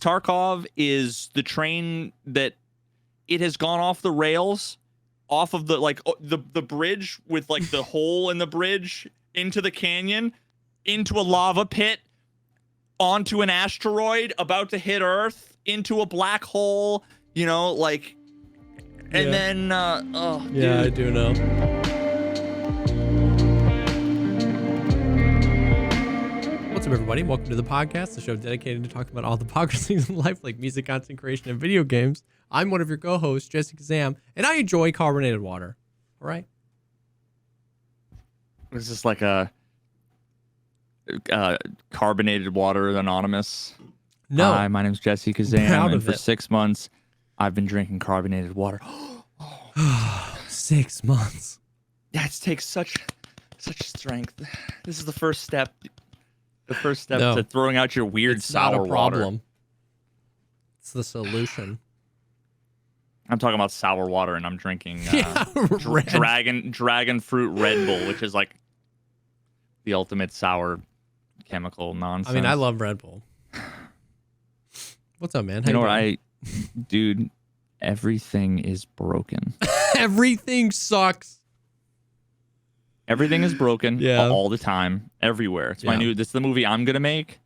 Tarkov is the train that it has gone off the rails, off of the the bridge with like the hole in the bridge into the canyon, into a lava pit, onto an asteroid about to hit Earth, into a black hole, you know, like, and then Yeah, dude. I do know. What's up, everybody? Welcome to the podcast, the show dedicated to talking about all the podcast things in life, like music, content creation, and video games. I'm one of your co-hosts, JesseKazam, and I enjoy carbonated water. All right. Is this like a carbonated water anonymous? No. Hi, my name's JesseKazam, Proud and of for it. 6 months, I've been drinking carbonated water. 6 months. Yeah, it takes such strength. This is the first step. The first step No. to throwing out your weird It's sour not a problem. water. It's the solution. I'm talking about sour water, and I'm drinking Red. dragon fruit Red Bull, which is like the ultimate sour chemical nonsense. I mean, I love Red Bull. What's up, man? How You know doing? what, dude? Everything is broken. Everything sucks. Everything is broken. Yeah. All the time, everywhere. It's my Yeah. new. This is the movie I'm gonna make,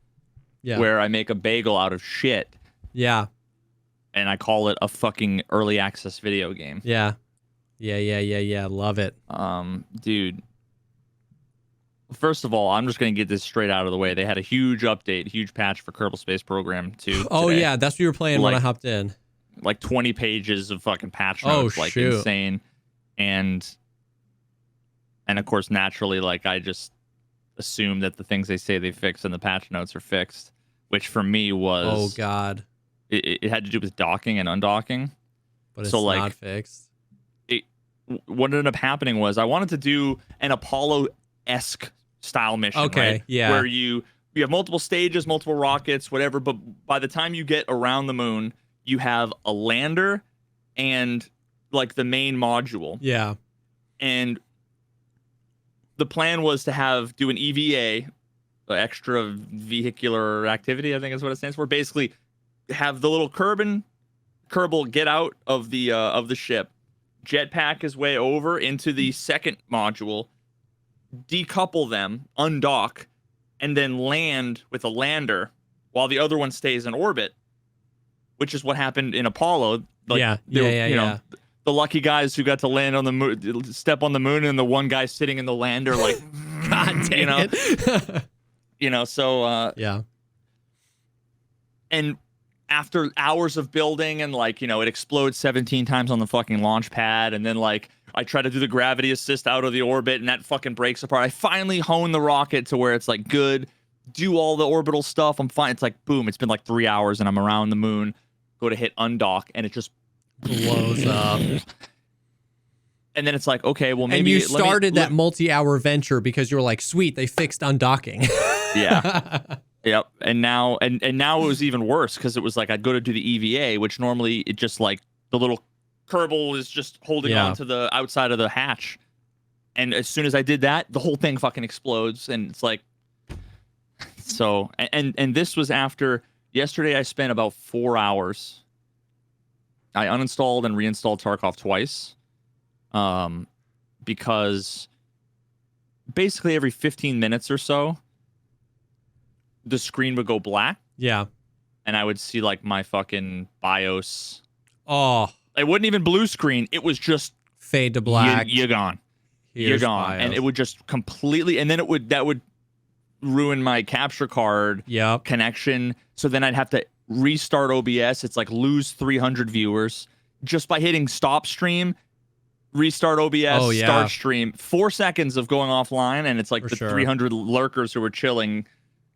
Yeah. where I make a bagel out of shit, Yeah. and I call it a fucking early access video game. Yeah. Yeah. Love it. Dude. First of all, I'm just gonna get this straight out of the way. They had a huge update, huge patch for Kerbal Space Program 2. Oh, today. yeah. That's what you were playing when I Like- hopped in. Like 20 pages of fucking patch Oh, notes, like shoot. insane. And of course, naturally, like I just assume that the things they say they fix in the patch notes are fixed, which for me Oh, was God. it had to do with docking and undocking. But it's So, like, not fixed. What ended up happening was I wanted to do an Apollo-esque style mission, Okay, right? yeah. Where you have multiple stages, multiple rockets, whatever, but by the time you get around the moon, you have a lander and like the main module. Yeah. And the plan was to do an EVA, extra vehicular activity, I think is what it stands for. Basically, have the little Kerbal get out of the ship, jetpack his way over into the second module, decouple them, undock, and then land with a lander while the other one stays in orbit, which is what happened in Apollo. Like, Yeah. you know, the lucky guys who got to land on the moon, step on the moon, and the one guy sitting in the lander, like, God dang you know, it. So Yeah. and after hours of building and like, you know, it explodes 17 times on the fucking launch pad, and then like I try to do the gravity assist out of the orbit and that fucking breaks apart. I finally hone the rocket to where it's like good, do all the orbital stuff, I'm fine. It's like boom, it's been like 3 hours and I'm around the moon, go to hit undock and it just Blows up. and then it's like, okay, well maybe And you let me- started that multi-hour venture because you were like, sweet, they fixed undocking. yeah. Yep. And now it was even worse because it was like I'd go to do the EVA, which normally it just like the little Kerbal is just holding Yeah. on to the outside of the hatch. And as soon as I did that, the whole thing fucking explodes. And it's like, so, and this was after yesterday I spent about 4 hours. I uninstalled and reinstalled Tarkov twice. Because basically every 15 minutes or so, the screen would go black Yeah. and I would see like my fucking BIOS. Oh, It wasn't even blue screen. It was just fade to black. You're gone. You're Here's gone. BIOS. And it would just completely, and then that would ruin my capture card Yep. connection. So then I'd have to restart OBS. It's like lose 300 viewers just by hitting stop stream, restart OBS, Oh, yeah. start stream. 4 seconds of going offline, and it's like For the sure. 300 lurkers who were chilling.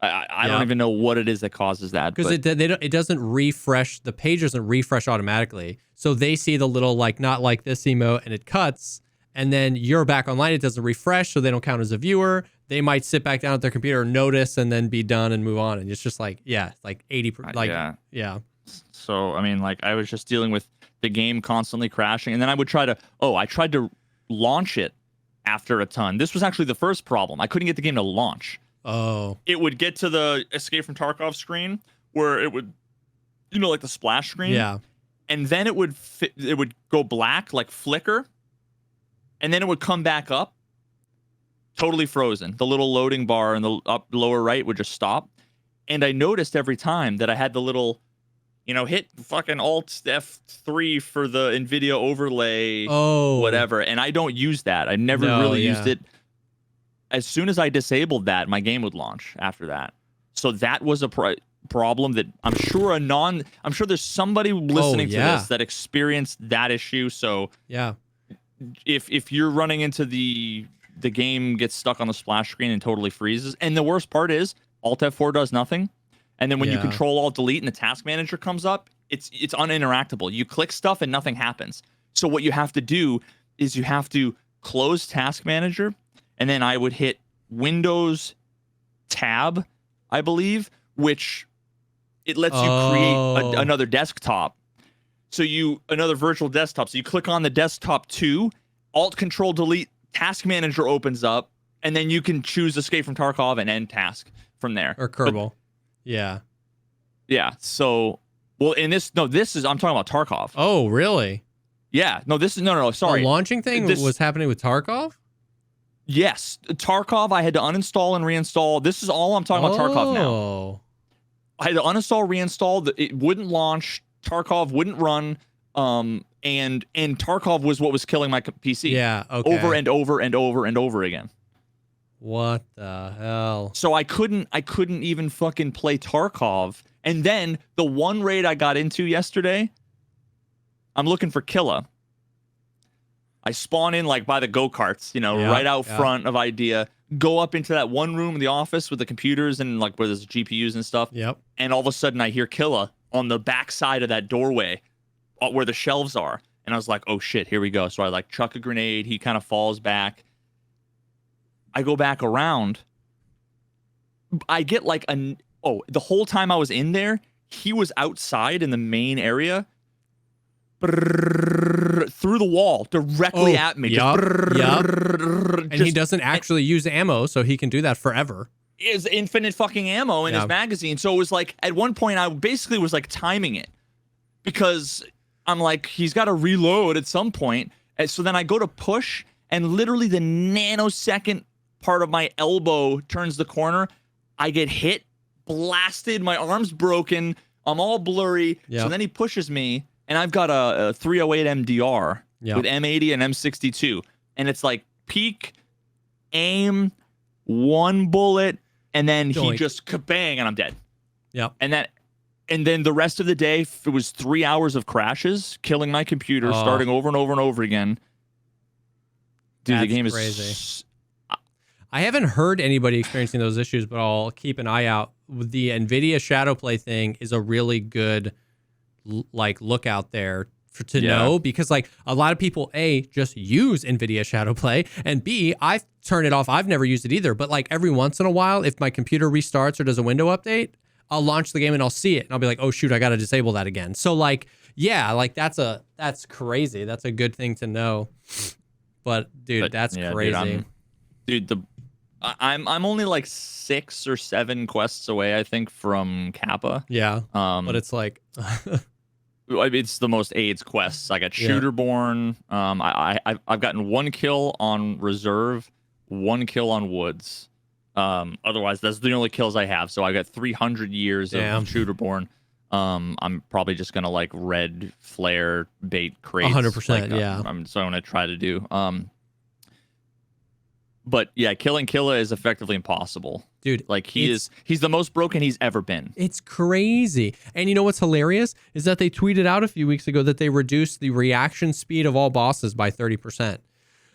I Yeah. don't even know what it is that causes that. Because but- it doesn't refresh, the page doesn't refresh automatically. So they see the little like not like this emote and it cuts, and then you're back online. It doesn't refresh, so they don't count as a viewer. They might sit back down at their computer, notice, and then be done and move on. And it's just like, yeah, like 80, like, yeah. So, I mean, like, I was just dealing with the game constantly crashing. And then I would I tried to launch it after a ton. This was actually the first problem. I couldn't get the game to launch. Oh. It would get to the Escape from Tarkov screen where it would like the splash screen. Yeah. And then it would go black, like flicker, and then it would come back up, totally frozen. The little loading bar in the lower right would just stop. And I noticed every time that I had the little, hit fucking Alt F3 for the NVIDIA overlay, whatever. And I don't use that. I never really used it. As soon as I disabled that, my game would launch after that. So that was a problem that I'm sure there's somebody listening to this that experienced that issue. So yeah, if you're running into the game gets stuck on the splash screen and totally freezes, and the worst part is Alt F4 does nothing, and then when you Control Alt Delete and the task manager comes up, it's uninteractable. You click stuff and nothing happens. So what you have to do is you have to close task manager, and then I would hit Windows Tab, I believe, which it lets you create another desktop. So another virtual desktop. So you click on the desktop too, Alt Control Delete, Task Manager opens up, and then you can choose Escape from Tarkov and end task from there. Or Kerbal. Yeah. So, well, I'm talking about Tarkov. Oh, really? Yeah. No, sorry. The launching thing was happening with Tarkov? Yes. Tarkov, I had to uninstall and reinstall. This is all I'm talking about Tarkov now. I had to uninstall, reinstall. It wouldn't launch. Tarkov wouldn't run. And Tarkov was what was killing my PC. Yeah, okay. Over and over and over and over again. What the hell? So I couldn't even fucking play Tarkov. And then the one raid I got into yesterday, I'm looking for Killa. I spawn in like by the go-karts, right out front of Idea, go up into that one room in the office with the computers and like where there's GPUs and stuff. Yep. And all of a sudden I hear Killa on the back side of that doorway where the shelves are. And I was like, oh shit, here we go. So I like chuck a grenade. He kind of falls back. I go back around. I get like the whole time I was in there, he was outside in the main area. Through the wall directly at me. And he doesn't actually use ammo, so he can do that forever. Is infinite fucking ammo in his magazine. So it was like at one point I basically was like timing it because I'm like, he's got to reload at some point. And so then I go to push, and literally the nanosecond part of my elbow turns the corner. I get hit, blasted, my arm's broken, I'm all blurry. So then he pushes me. And I've got a 308 MDR with M80 and M62. And it's like peak, aim, one bullet, and then he just kabang, and I'm dead. Yep. And then the rest of the day, it was 3 hours of crashes, killing my computer, starting over and over and over again. Dude, the game is crazy. I haven't heard anybody experiencing those issues, but I'll keep an eye out. The NVIDIA Shadowplay thing is a really good look out there to know, because like a lot of people just use NVIDIA Shadowplay, and B, I've turned it off. I've never used it either, but like every once in a while, if my computer restarts or does a window update, I'll launch the game and I'll see it and I'll be like, oh shoot, I got to disable that again. So like, like that's crazy. That's a good thing to know. But dude, that's crazy. I'm only like 6 or 7 quests away, I think, from Kappa. Yeah. But it's like it's the most AIDS quests. I got Shooterborn. I've gotten 1 kill on Reserve, 1 kill on Woods. Otherwise, that's the only kills I have. So I got 300 years of Shooterborn. I'm probably just gonna like red flare bait crates. 100%. I'm gonna try to do. But yeah, killing Killa is effectively impossible. Dude, like he's the most broken he's ever been. It's crazy. And you know what's hilarious is that they tweeted out a few weeks ago that they reduced the reaction speed of all bosses by 30%.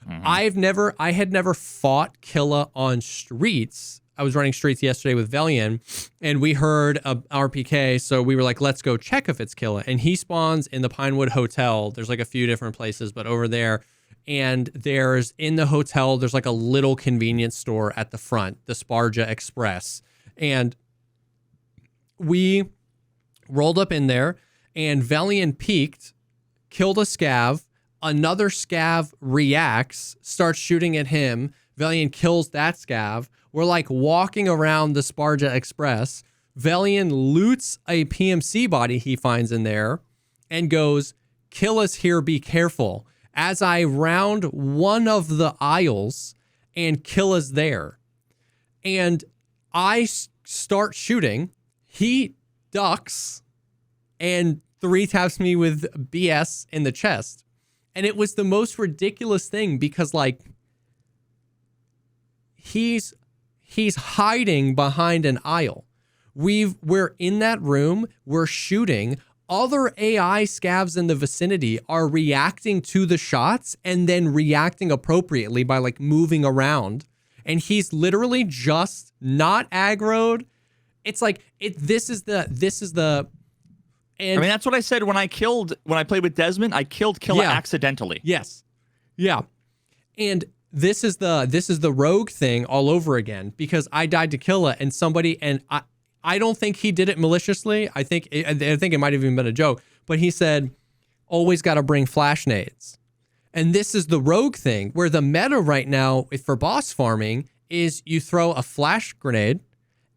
I had never fought Killa on streets. I was running streets yesterday with Velian, and we heard a RPK, so we were like, let's go check if it's Killa. And he spawns in the Pinewood Hotel. There's like a few different places, but over there. And in the hotel, there's like a little convenience store at the front, the Sparja Express. And we rolled up in there, and Velian peeked, killed a scav. Another scav reacts, starts shooting at him. Velian kills that scav. We're like walking around the Sparja Express. Velian loots a PMC body he finds in there and goes, Killa's here, be careful. As I round one of the aisles and Killa's there. And I start shooting. He ducks and 3 taps me with BS in the chest. And it was the most ridiculous thing because, like, he's hiding behind an aisle. We're in that room, we're shooting. Other AI scavs in the vicinity are reacting to the shots and then reacting appropriately by like moving around. And he's literally just not aggroed. It's like this is the and I mean, that's what I said when I played with Desmond. I killed Killa accidentally. Yes. Yeah. And this is the rogue thing all over again because I died to Killa and somebody, and I don't think he did it maliciously. I think it might have even been a joke, but he said, always got to bring flash nades. And this is the rogue thing where the meta right now for boss farming is you throw a flash grenade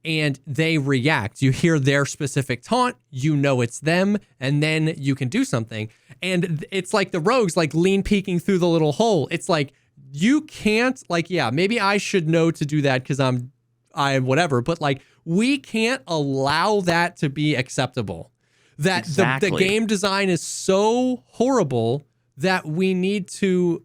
and they react. You hear their specific taunt, you know it's them, and then you can do something. And it's like the rogues like lean peeking through the little hole. It's like you can't, like, yeah, maybe I should know to do that because I'm whatever, but like we can't allow that to be acceptable. That the game design is so horrible that we need to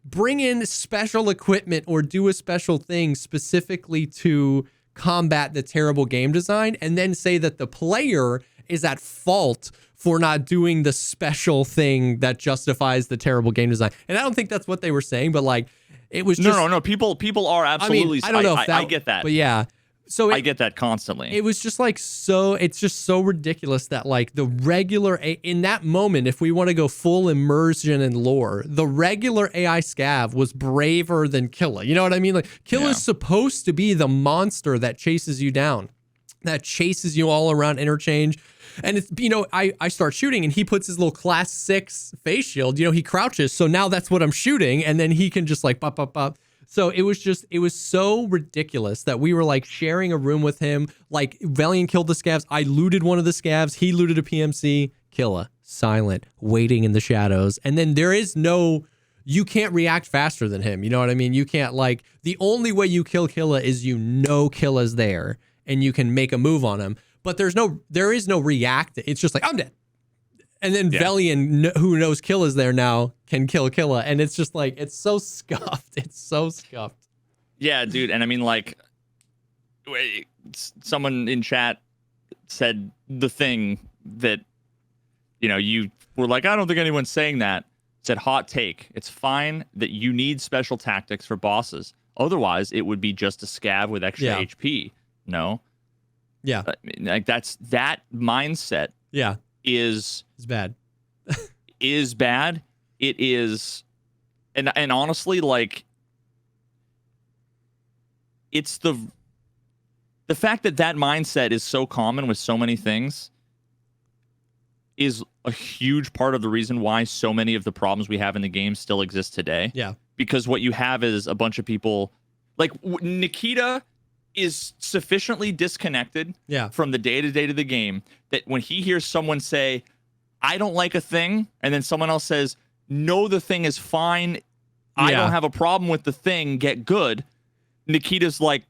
bring in special equipment or do a special thing specifically to combat the terrible game design and then say that the player is at fault for not doing the special thing that justifies the terrible game design. And I don't think that's what they were saying, but like it was just... No. People are absolutely... I mean, I don't know if that... I get that. But yeah. So I get that constantly. It was just like it's just so ridiculous that like the regular in that moment, if we want to go full immersion in lore, the regular AI scav was braver than Killa. You know what I mean? Like Killa's supposed to be the monster that chases you down, that chases you all around interchange. And it's, you know, I start shooting and he puts his little class 6 face shield, you know, he crouches. So now that's what I'm shooting. And then he can just like pop, pop, pop. So it was so ridiculous that we were like sharing a room with him. Like Valiant killed the scavs. I looted one of the scavs. He looted a PMC. Killa, silent, waiting in the shadows. And then you can't react faster than him. You know what I mean? You can't like, the only way you kill Killa is you know Killa's there and you can make a move on him. But there is no react. It's just like, I'm dead. And then Velian, who knows Killa's there now, can kill Killa. And it's just like, it's so scuffed. It's so scuffed. Yeah, dude. And I mean, like, someone in chat said the thing that, you know, you were like, I don't think anyone's saying that. Said, hot take. It's fine that you need special tactics for bosses. Otherwise, it would be just a scav with extra HP. No. Yeah. Like, that mindset. Yeah. Is bad. Is bad. It is, and honestly, like, it's the fact that mindset is so common with so many things is a huge part of the reason why so many of the problems we have in the game still exist today. Yeah. Because what you have is a bunch of people like Nikita is sufficiently disconnected from the day-to-day of the game that when he hears someone say, I don't like a thing, and then someone else says, no, the thing is fine, I don't have a problem with the thing, get good, Nikita's like,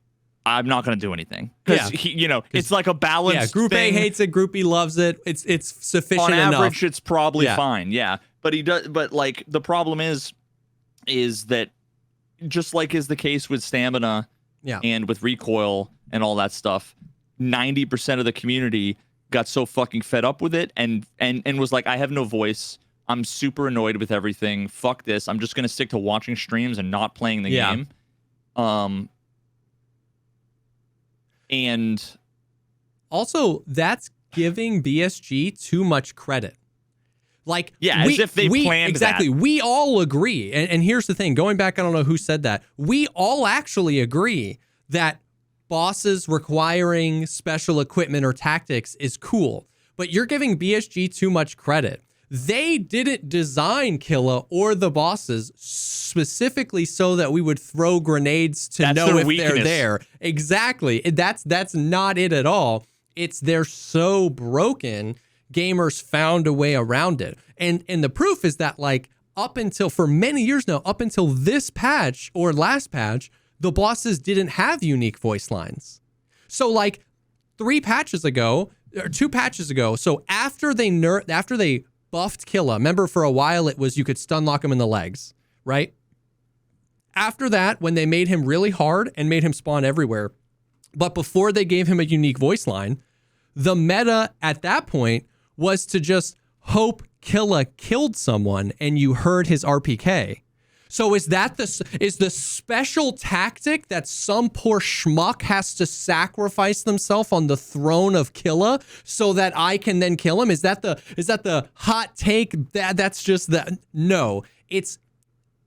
I'm not going to do anything. Because, it's like a balance. Yeah, Group thing. A hates it, Group B loves it. It's sufficient enough. On average, it's probably fine, But he does. But, like, the problem is that just like is the case with stamina and with recoil and all that stuff, 90% of the community got so fucking fed up with it and was like, I have no voice. I'm super annoyed with everything. Fuck this. I'm just going to stick to watching streams and not playing the game. And also, that's giving BSG too much credit. Like, as if they planned exactly. that. We all agree. And here's the thing. Going back, I don't know who said that. We all actually agree that bosses requiring special equipment or tactics is cool. But you're giving BSG too much credit. They didn't design Killa or the bosses specifically so that we would throw grenades to know if they're there. Exactly. That's not it at all. It's they're so broken, gamers found a way around it. And the proof is that like up until for many years now, up until this patch or last patch, the bosses didn't have unique voice lines. So like 2 patches ago, so after they buffed Killa, remember for a while it was you could stun lock him in the legs, right? After that, when they made him really hard and made him spawn everywhere, but before they gave him a unique voice line, the meta at that point was to just hope Killa killed someone and you heard his RPK. So is the special tactic that some poor schmuck has to sacrifice themselves on the throne of Killa so that I can then kill him? Is that the hot take? That's just that. No, it's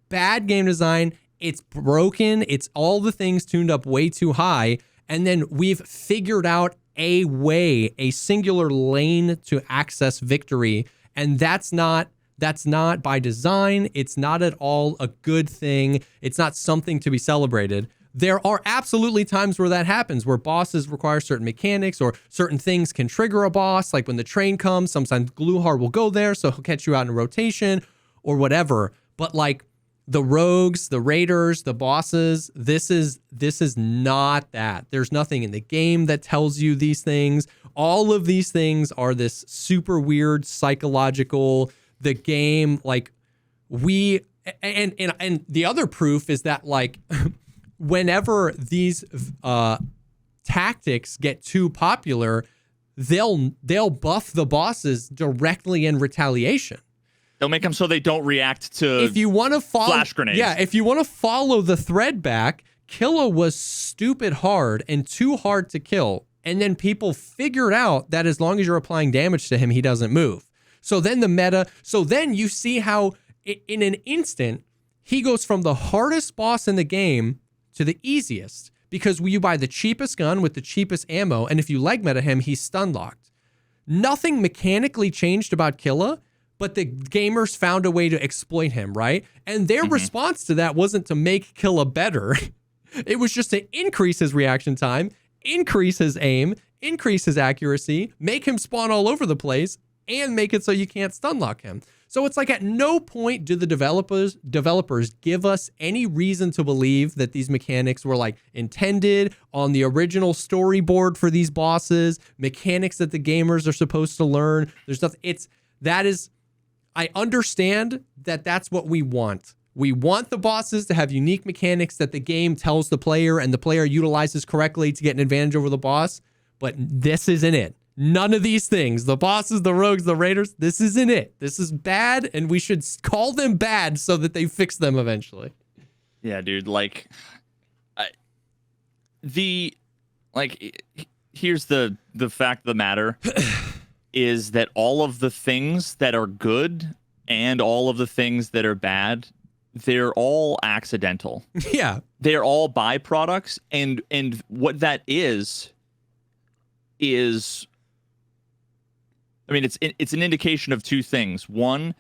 bad game design. It's broken. It's all the things tuned up way too high. And then we've figured out a singular lane to access victory. And that's not by design. It's not at all a good thing. It's not something to be celebrated. There are absolutely times where that happens, where bosses require certain mechanics or certain things can trigger a boss. Like when the train comes, sometimes Gluhar will go there, so he'll catch you out in rotation or whatever. But like the rogues, the raiders, the bosses, this is not that. There's nothing in the game that tells you these things. All of these things are this super weird psychological. The game, like and the other proof is that like whenever these tactics get too popular, they'll buff the bosses directly in retaliation. They'll make them so they don't react to if you want to follow flash grenades. Yeah, if you want to follow the thread back, Killa was stupid hard and too hard to kill. And then people figured out that as long as you're applying damage to him, he doesn't move. So then you see how in an instant, he goes from the hardest boss in the game to the easiest because you buy the cheapest gun with the cheapest ammo. And if you leg meta him, he's stun locked. Nothing mechanically changed about Killa, but the gamers found a way to exploit him, right? And their response to that wasn't to make Killa better. It was just to increase his reaction time, increase his aim, increase his accuracy, make him spawn all over the place, and make it so you can't stun lock him. So it's like at no point do the developers give us any reason to believe that these mechanics were like intended on the original storyboard for these bosses, mechanics that the gamers are supposed to learn. There's nothing. I understand that that's what we want. We want the bosses to have unique mechanics that the game tells the player and the player utilizes correctly to get an advantage over the boss. But this isn't it. None of these things, the bosses, the rogues, the raiders, this isn't it. This is bad, and we should call them bad so that they fix them eventually. Yeah, dude, like, here's the fact of the matter is that all of the things that are good and all of the things that are bad, they're all accidental. Yeah. They're all byproducts, and what that is I mean, it's an indication of 2 things. One,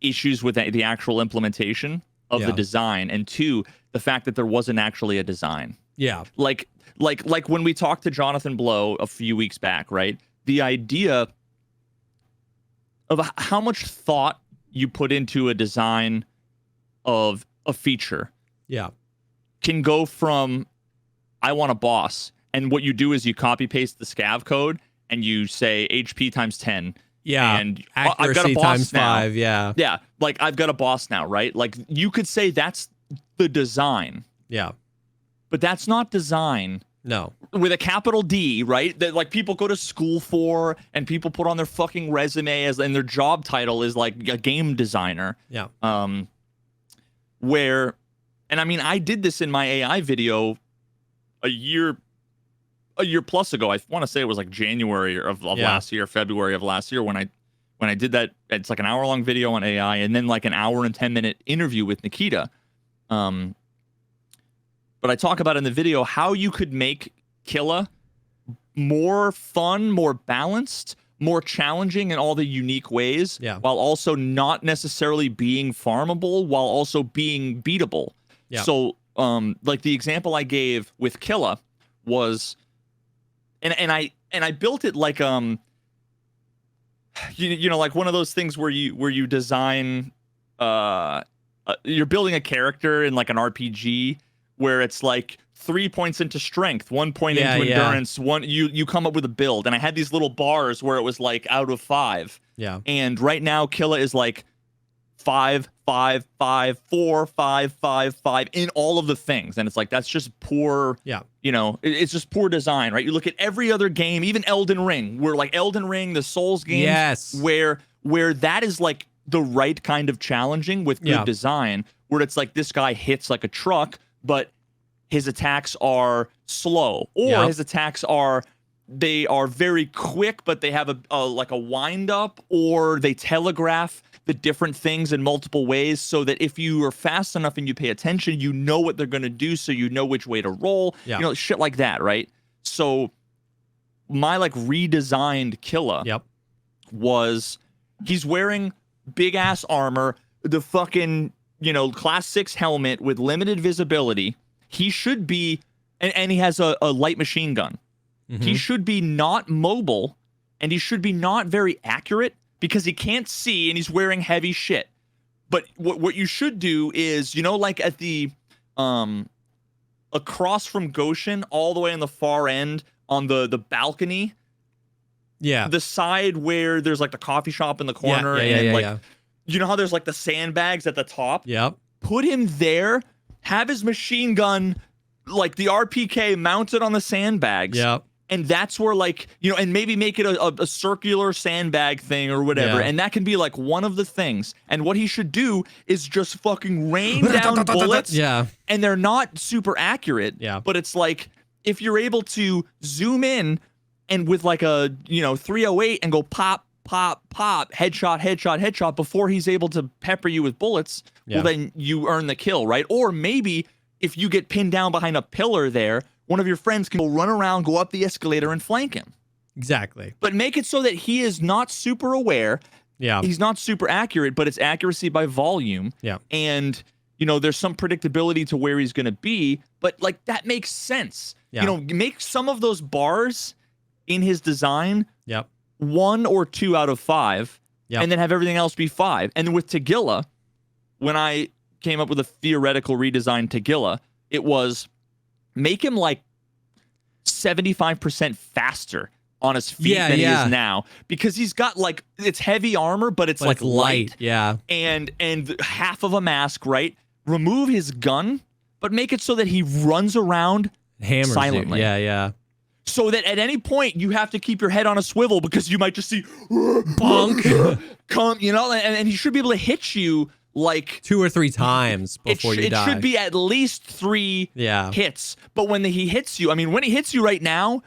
issues with the actual implementation of the design, and 2, the fact that there wasn't actually a design. Yeah. Like when we talked to Jonathan Blow a few weeks back, right? The idea of how much thought you put into a design of a feature. Yeah. Can go from I want a boss, and what you do is you copy paste the scav code and you say HP times 10. Yeah. And accuracy I've got a boss times now. 5. Yeah. Yeah. Like I've got a boss now, right? Like you could say that's the design. Yeah. But that's not design. No. With a capital D, right? That like people go to school for and people put on their fucking resume and their job title is like a game designer. Yeah. And I mean, I did this in my AI video a year plus ago. I want to say it was like January of last year, February of last year when I did that. It's like an hour-long video on AI and then like an hour and 10-minute interview with Nikita. But I talk about in the video how you could make Killa more fun, more balanced, more challenging in all the unique ways, while also not necessarily being farmable, while also being beatable. Yeah. So, like the example I gave with Killa was, and I built it like you know, like one of those things where you design you're building a character in like an RPG where it's like 3 points into strength, 1 point into endurance, one you come up with a build. And I had these little bars where it was like out of 5. Yeah. And right now Killa is like 5, 5, 5, 4, 5, 5, 5 in all of the things. And it's like, that's just poor, you know, it's just poor design, right? You look at every other game, even Elden Ring, where like Elden Ring, the Souls games, where that is like the right kind of challenging with good design, where it's like this guy hits like a truck, but his attacks are slow, or his attacks are very quick, but they have a like a wind up, or they telegraph the different things in multiple ways, so that if you are fast enough and you pay attention, you know what they're going to do, so you know which way to roll. You know, shit like that, right? So my like redesigned Killa was, he's wearing big ass armor, the fucking, you know, class 6 helmet with limited visibility. He should be, and he has a light machine gun. He should be not mobile, and he should be not very accurate, because he can't see and he's wearing heavy shit. But what you should do is, you know, like at the across from Goshen, all the way on the far end on the balcony, the side where there's like the coffee shop in the corner, you know how there's like the sandbags at the top? Put him there, have his machine gun, like the RPK, mounted on the sandbags. And that's where, like, you know, and maybe make it a circular sandbag thing or whatever. And that can be like one of the things. And what he should do is just fucking rain down bullets. And they're not super accurate. But it's like, if you're able to zoom in and with like a, you know, 308 and go pop, pop, pop, headshot, headshot, headshot before he's able to pepper you with bullets, well, then you earn the kill, right? Or maybe if you get pinned down behind a pillar there, one of your friends can go run around, go up the escalator, and flank him. Exactly. But make it so that he is not super aware. He's not super accurate, but it's accuracy by volume. And, you know, there's some predictability to where he's going to be. But, like, that makes sense. You know, make some of those bars in his design 1 or 2 out of 5. And then have everything else be 5. And then with Tagilla, when I came up with a theoretical redesign Tagilla, it was, make him like 75% faster on his feet than he is now, because he's got like, it's heavy armor, but it's like light. And half of a mask, right? Remove his gun, but make it so that he runs around silently. So that at any point you have to keep your head on a swivel, because you might just see bonk come, you know, and he should be able to hit you like 2 or 3 times before you die. It should be at least 3 hits. But when he hits you, I mean, when he hits you right now,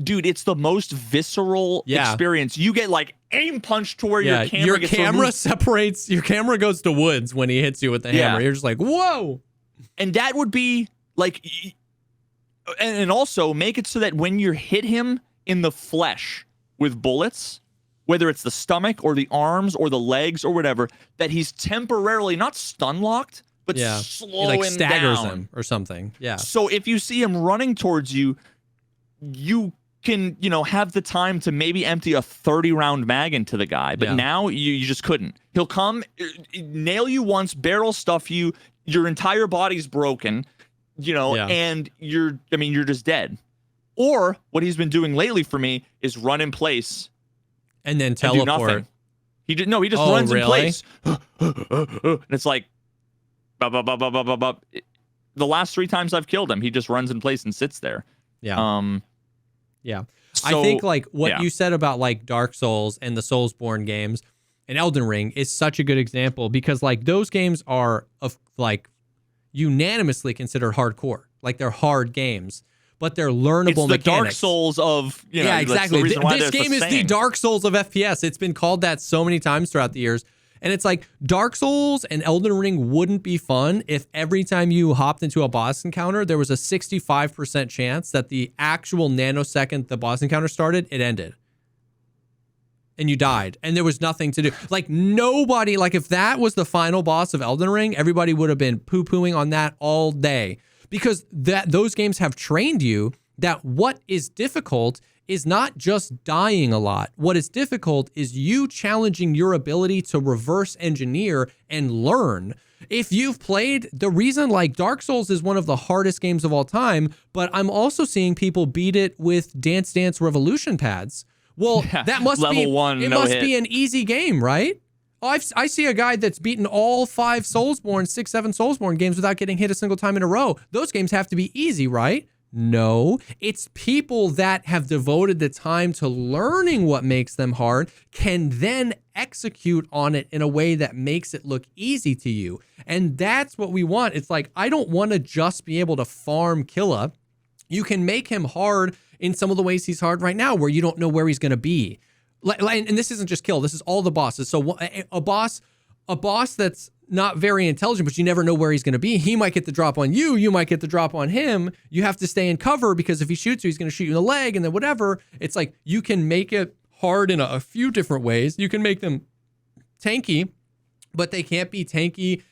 dude, it's the most visceral experience. You get like aim punch to where your camera separates. Your camera goes to woods when he hits you with the hammer. You're just like, whoa. And that would be like, and also make it so that when you hit him in the flesh with bullets, whether it's the stomach or the arms or the legs or whatever, that he's temporarily not stun locked, but slowing like staggers down. him or something. So if you see him running towards you, you can, you know, have the time to maybe empty a 30-round mag into the guy. But now you just couldn't. He'll come, nail you once, barrel stuff you, your entire body's broken, you know, and you're just dead. Or what he's been doing lately for me is run in place and then teleport. He just runs in place. And it's like, the last 3 times I've killed him, he just runs in place and sits there. So, I think like what you said about like Dark Souls and the Soulsborne games and Elden Ring is such a good example, because like those games are of like unanimously considered hardcore. Like they're hard games, but they're learnable mechanics. It's the Dark Souls of, you know, exactly. This game is the Dark Souls of FPS. It's been called that so many times throughout the years. And it's like Dark Souls and Elden Ring wouldn't be fun if every time you hopped into a boss encounter, there was a 65% chance that the actual nanosecond the boss encounter started, it ended. and you died, and there was nothing to do. Like, nobody, like, if that was the final boss of Elden Ring, everybody would have been poo-pooing on that all day, because those games have trained you that what is difficult is not just dying a lot. What is difficult is you challenging your ability to reverse engineer and learn. If you've played, the reason like Dark Souls is one of the hardest games of all time, but I'm also seeing people beat it with Dance Dance Revolution pads. Well, Yeah, that must level be, one, it no must hit. be an easy game, right? Oh, I see a guy that's beaten all 5 Soulsborne, 6, 7 Soulsborne games without getting hit a single time in a row. Those games have to be easy, right? No, it's people that have devoted the time to learning what makes them hard can then execute on it in a way that makes it look easy to you. And that's what we want. It's like, I don't want to just be able to farm Killa. You can make him hard in some of the ways he's hard right now, where you don't know where he's going to be. And this isn't just Kill. This is all the bosses. So a boss that's not very intelligent, but you never know where he's going to be. He might get the drop on you. You might get the drop on him. You have to stay in cover, because if he shoots you, he's going to shoot you in the leg, and then whatever. It's like, you can make it hard in a few different ways. You can make them tanky, but they can't be tanky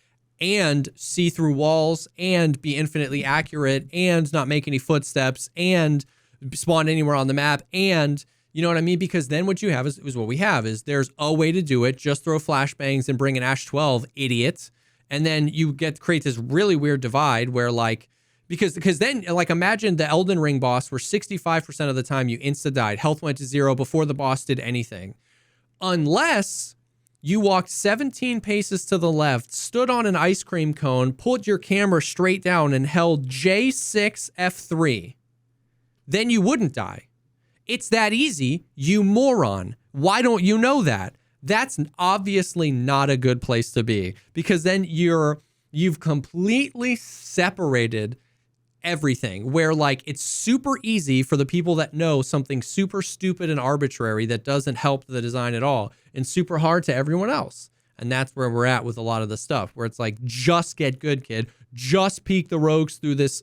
and see through walls and be infinitely accurate and not make any footsteps and spawn anywhere on the map. And you know what I mean? Because then what you have is what we have is there's a way to do it. Just throw flashbangs and bring an Ash 12, idiot. And then you create this really weird divide where like, because then like, imagine the Elden Ring boss where 65% of the time you insta died. Health went to 0 before the boss did anything. Unless you walked 17 paces to the left, stood on an ice cream cone, pulled your camera straight down and held J6 F3. Then you wouldn't die. It's that easy, you moron. Why don't you know that? That's obviously not a good place to be, because then you've completely separated everything, where like it's super easy for the people that know something super stupid and arbitrary that doesn't help the design at all, and super hard to everyone else. And that's where we're at with a lot of the stuff, where it's like, just get good, kid. Just peek the rogues through this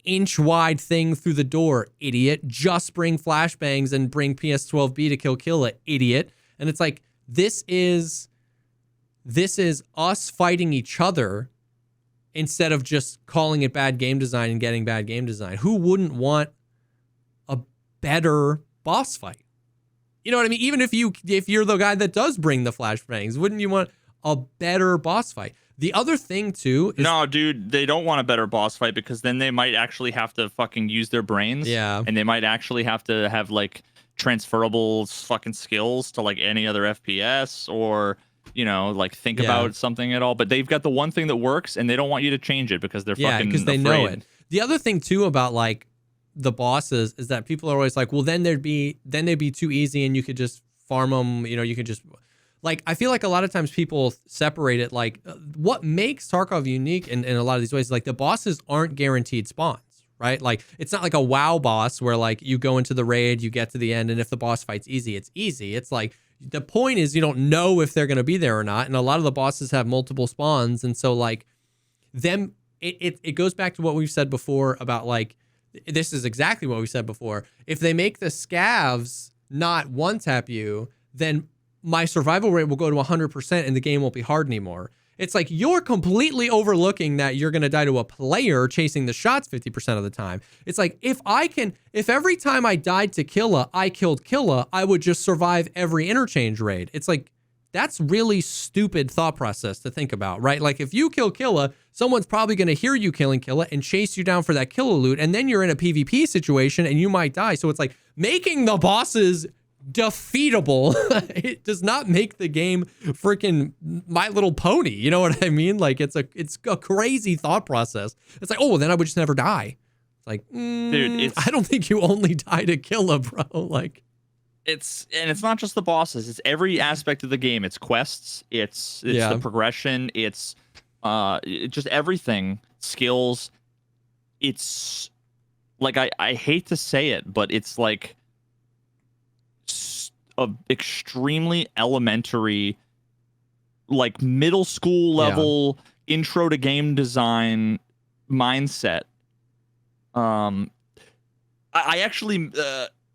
inch-wide thing through the door, idiot. Just bring flashbangs and bring PS12B to kill Killa, idiot. And it's like, this is us fighting each other instead of just calling it bad game design and getting bad game design. Who wouldn't want a better boss fight? You know what I mean? Even if you're the guy that does bring the flashbangs, wouldn't you want a better boss fight? The other thing too is, no, dude, they don't want a better boss fight, because then they might actually have to fucking use their brains. Yeah. And they might actually have to have like transferable fucking skills to like any other FPS, or, you know, like think about something at all. But they've got the one thing that works, and they don't want you to change it because they're fucking because they afraid. know it. The other thing too about like the bosses is that people are always like, well, then they'd be too easy and you could just farm them. You know, you could just. Like, I feel like a lot of times people separate it, like, what makes Tarkov unique in a lot of these ways is, like, the bosses aren't guaranteed spawns, right? Like, it's not like a WoW boss where, like, you go into the raid, you get to the end, and if the boss fight's easy, it's easy. It's like, the point is you don't know if they're going to be there or not, and a lot of the bosses have multiple spawns, and so, like, it goes back to what we've said before about, like, this is exactly what we said before. If they make the scavs not one-tap you, then my survival rate will go to 100% and the game won't be hard anymore. It's like, you're completely overlooking that you're going to die to a player chasing the shots 50% of the time. It's like, if every time I died to Killa, I killed Killa, I would just survive every interchange raid. It's like, that's really stupid thought process to think about, right? Like, if you kill Killa, someone's probably going to hear you killing Killa and chase you down for that Killa loot, and then you're in a PvP situation and you might die. So it's like, making the bosses defeatable it does not make the game freaking My Little Pony. You know what I mean? Like, it's a crazy thought process. It's like, oh, well, then I would just never die. It's like, dude, I don't think you only die to Killa, bro. Like, it's not just the bosses, it's every aspect of the game. It's quests, it's the progression, it's just everything, skills. It's like, I hate to say it, but it's like a extremely elementary, like middle school level intro to game design mindset. I actually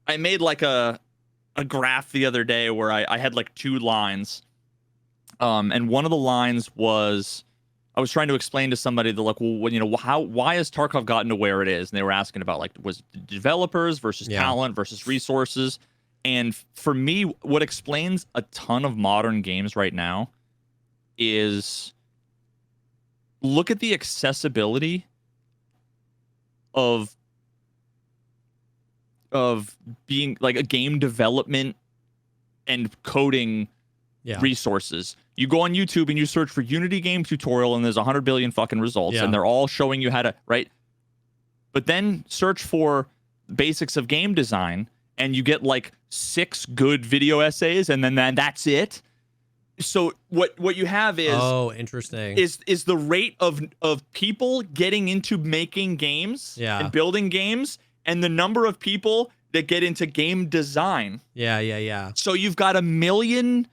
I made like a a graph the other day where I had like 2 lines. And one of the lines was, I was trying to explain to somebody that, like, well, when, why has Tarkov gotten to where it is? And they were asking about, like, was developers versus talent versus resources. And for me, what explains a ton of modern games right now is look at the accessibility of being like a game development and coding resources. You go on YouTube and you search for Unity game tutorial and there's 100 billion fucking results and they're all showing you how to, right? But then search for basics of game design and you get like 6 good video essays and then that's it. So what you have is interesting is the rate of people getting into making games and building games and the number of people that get into game design. Yeah. So you've got 1 million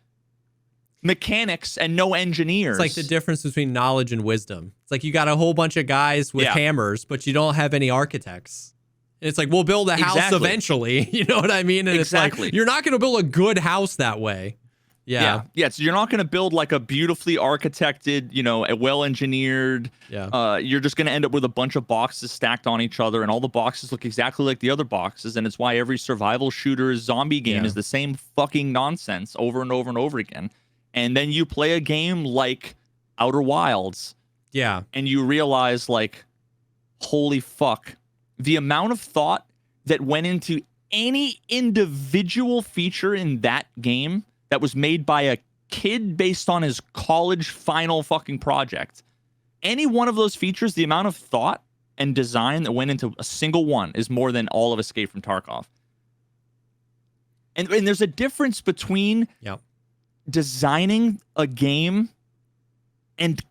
mechanics and no engineers. It's like the difference between knowledge and wisdom. It's like you got a whole bunch of guys with hammers, but you don't have any architects. And it's like, we'll build a house eventually. You know what I mean? And it's like, you're not going to build a good house that way. Yeah. So you're not going to build like a beautifully architected, a well-engineered. You're just going to end up with a bunch of boxes stacked on each other, and all the boxes look exactly like the other boxes. And it's why every survival shooter zombie game is the same fucking nonsense over and over and over again. And then you play a game like Outer Wilds. Yeah. And you realize, like, holy fuck, the amount of thought that went into any individual feature in that game that was made by a kid based on his college final fucking project. Any one of those features, the amount of thought and design that went into a single one is more than all of Escape from Tarkov. And there's a difference between designing a game and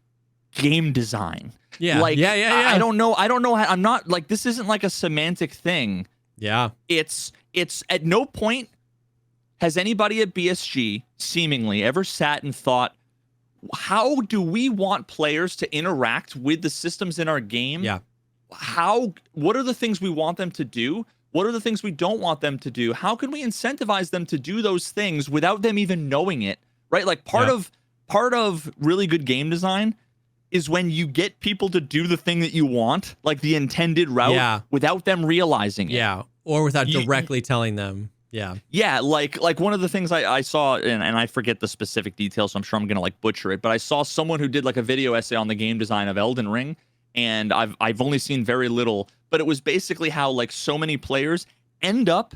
game design. Like, I don't know. I'm not like, this isn't like a semantic thing. Yeah. It's at no point has anybody at BSG seemingly ever sat and thought, how do we want players to interact with the systems in our game? Yeah. What are the things we want them to do? What are the things we don't want them to do? How can we incentivize them to do those things without them even knowing it? Right? Like part of really good game design is when you get people to do the thing that you want, like the intended route, without them realizing it. Yeah. Or without directly telling them. Yeah, like one of the things I saw, and I forget the specific details, so I'm sure I'm gonna like butcher it, but I saw someone who did like a video essay on the game design of Elden Ring, and I've only seen very little, but it was basically how like so many players end up,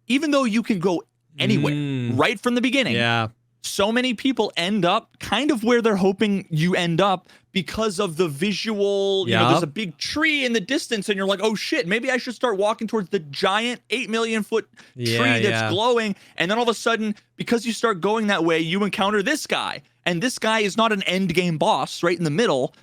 even though you can go anywhere right from the beginning. Yeah. So many people end up kind of where they're hoping you end up because of the visual, there's a big tree in the distance and you're like, oh shit, maybe I should start walking towards the giant 8 million foot tree that's glowing. And then all of a sudden, because you start going that way, you encounter this guy. And this guy is not an end game boss right in the middle,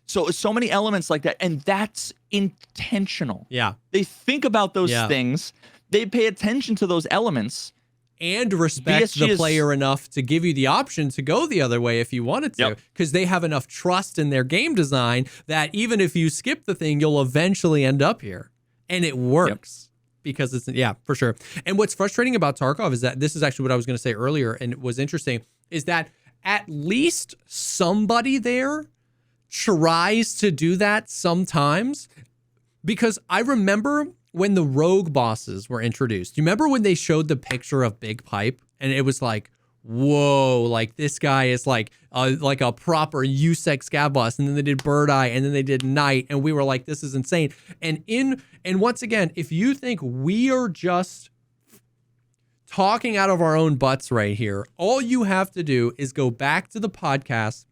so many elements like that. And that's intentional. Yeah. They think about those things. They pay attention to those elements. And respect the player enough to give you the option to go the other way if you wanted to, because they have enough trust in their game design that even if you skip the thing, you'll eventually end up here. And it works because it's, for sure. And what's frustrating about Tarkov is that this is actually what I was going to say earlier, and it was interesting, is that at least somebody there tries to do that sometimes, because I remember when the rogue bosses were introduced. You remember when they showed the picture of Big Pipe and it was like, whoa, like this guy is like a proper USEC scav boss, and then they did Bird Eye, and then they did Night, and we were like, this is insane. And once again, if you think we are just talking out of our own butts right here, all you have to do is go back to the podcast,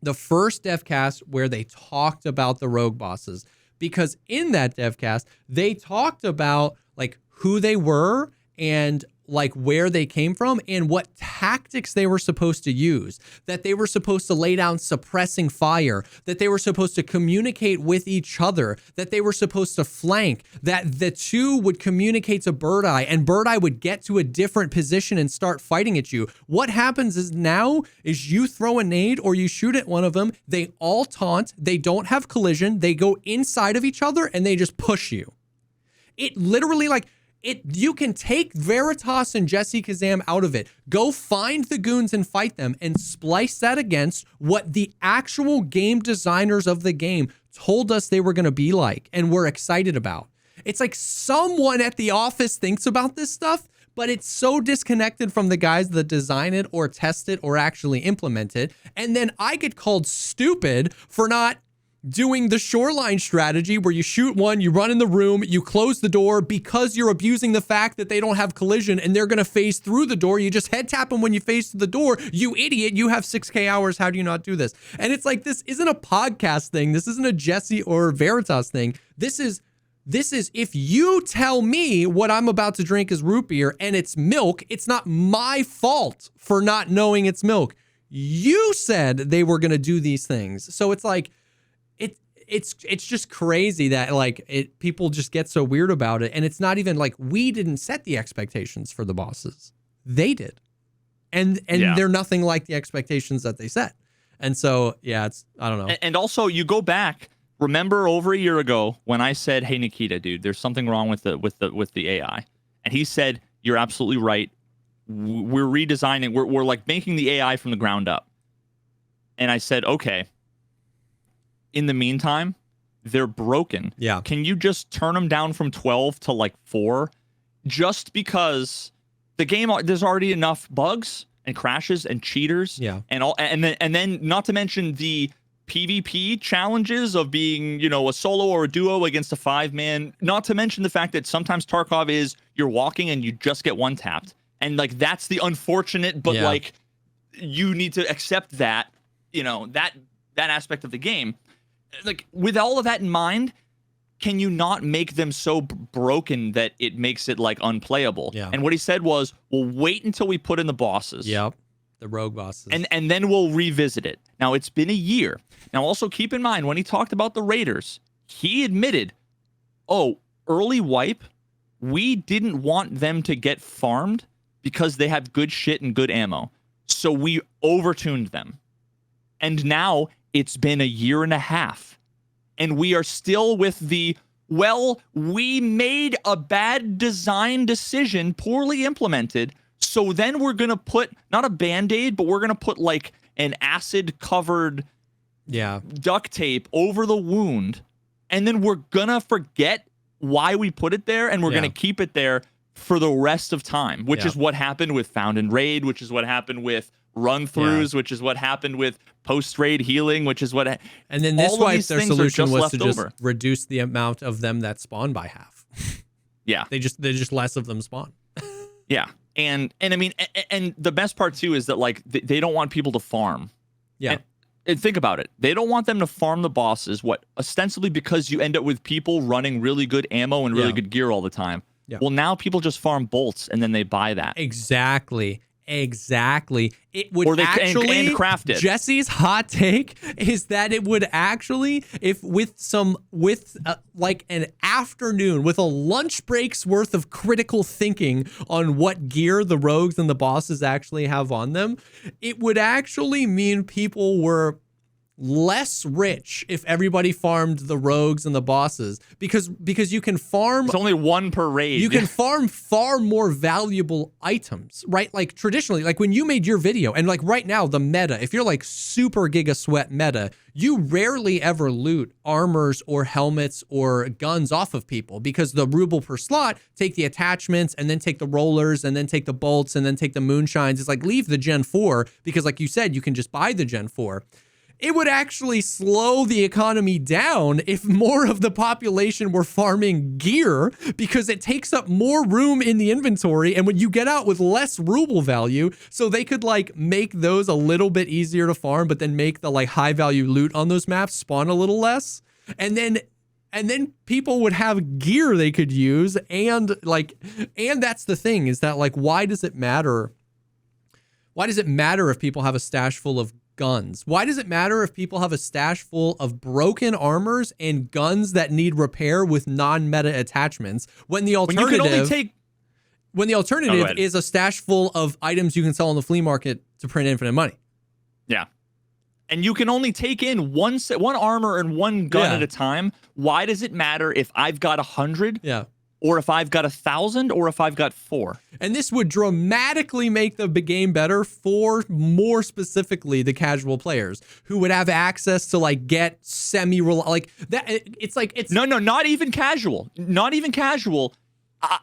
the first devcast where they talked about the rogue bosses. Because in that devcast, they talked about like who they were and like where they came from and what tactics they were supposed to use, that they were supposed to lay down suppressing fire, that they were supposed to communicate with each other, that they were supposed to flank, that the two would communicate to Bird Eye and Bird Eye would get to a different position and start fighting at you. What happens is now is you throw a nade or you shoot at one of them, they all taunt, they don't have collision, they go inside of each other and they just push you. It literally You can take Veritas and JesseKazam out of it. Go find the goons and fight them and splice that against what the actual game designers of the game told us they were going to be like and we're excited about. It's like someone at the office thinks about this stuff, but it's so disconnected from the guys that design it or test it or actually implement it. And then I get called stupid for not doing the shoreline strategy where you shoot one, you run in the room, you close the door because you're abusing the fact that they don't have collision and they're going to phase through the door. You just head tap them when you phase through the door. You idiot. You have 6K hours. How do you not do this? And it's like, this isn't a podcast thing. This isn't a Jesse or Veritas thing. This is if you tell me what I'm about to drink is root beer and it's milk, it's not my fault for not knowing it's milk. You said they were going to do these things. So it's like, it's just crazy that like people just get so weird about it. And it's not even like we didn't set the expectations for the bosses. They did. And they're nothing like the expectations that they set. And so, yeah, I don't know. And also you go back, remember over a year ago when I said, "Hey Nikita, dude, there's something wrong with the AI." And he said, "You're absolutely right. We're redesigning. We're like making the AI from the ground up." And I said, "Okay. In the meantime, they're broken. Yeah. Can you just turn them down from 12 to like 4? Just because the game, there's already enough bugs and crashes and cheaters. Yeah. And then not to mention the PvP challenges of being, you know, a solo or a duo against a 5-man. Not to mention the fact that sometimes Tarkov is you're walking and you just get one tapped. And like that's the unfortunate, but like you need to accept that, you know, that aspect of the game. Like with all of that in mind, can you not make them so broken that it makes it like unplayable? Yeah. And what he said was, we'll wait until we put in the bosses. Yep. The rogue bosses. And then we'll revisit it. Now it's been a year. Now also keep in mind when he talked about the Raiders, he admitted, early wipe, we didn't want them to get farmed because they have good shit and good ammo. So we overtuned them. And now it's been a year and a half, and we are still with we made a bad design decision, poorly implemented, so then we're going to put, not a Band-Aid, but we're going to put like an acid-covered duct tape over the wound, and then we're going to forget why we put it there, and we're going to keep it there for the rest of time, which is what happened with Found and Raid, which is what happened with run-throughs, which is what happened with post-raid healing, which is what... And then this wipe, their solution was to just reduce the amount of them that spawn by half. Yeah. They just less of them spawn. Yeah. And I mean, and the best part too is that like they don't want people to farm. Yeah. And think about it. They don't want them to farm the bosses, ostensibly because you end up with people running really good ammo and really good gear all the time. Yeah. Well, now people just farm bolts and then they buy that. Exactly. It would or they actually and craft it. Jesse's hot take is that it would actually, if with like an afternoon with a lunch break's worth of critical thinking on what gear the rogues and the bosses actually have on them, it would actually mean people were less rich if everybody farmed the rogues and the bosses because you can farm. It's only one per raid. You can farm far more valuable items, right? Like traditionally, like when you made your video and like right now, the meta, if you're like super giga sweat meta, you rarely ever loot armors or helmets or guns off of people because the ruble per slot take the attachments and then take the rollers and then take the bolts and then take the moonshines. It's like leave the Gen 4 because like you said, you can just buy the Gen 4. It would actually slow the economy down if more of the population were farming gear because it takes up more room in the inventory. And when you get out with less ruble value, so they could like make those a little bit easier to farm, but then make the like high value loot on those maps spawn a little less. And then people would have gear they could use. And that's the thing is that like, why does it matter? Why does it matter if people have a stash full of guns? Why does it matter if people have a stash full of broken armors and guns that need repair with non-meta attachments when the alternative is a stash full of items you can sell on the flea market to print infinite money? Yeah. And you can only take in one armor and one gun at a time. Why does it matter if I've got 100? Yeah. or if I've got 1,000, or if I've got 4. And this would dramatically make the game better for, more specifically, the casual players who would have access to like get like that. It's like it's no, not even casual. Not even casual.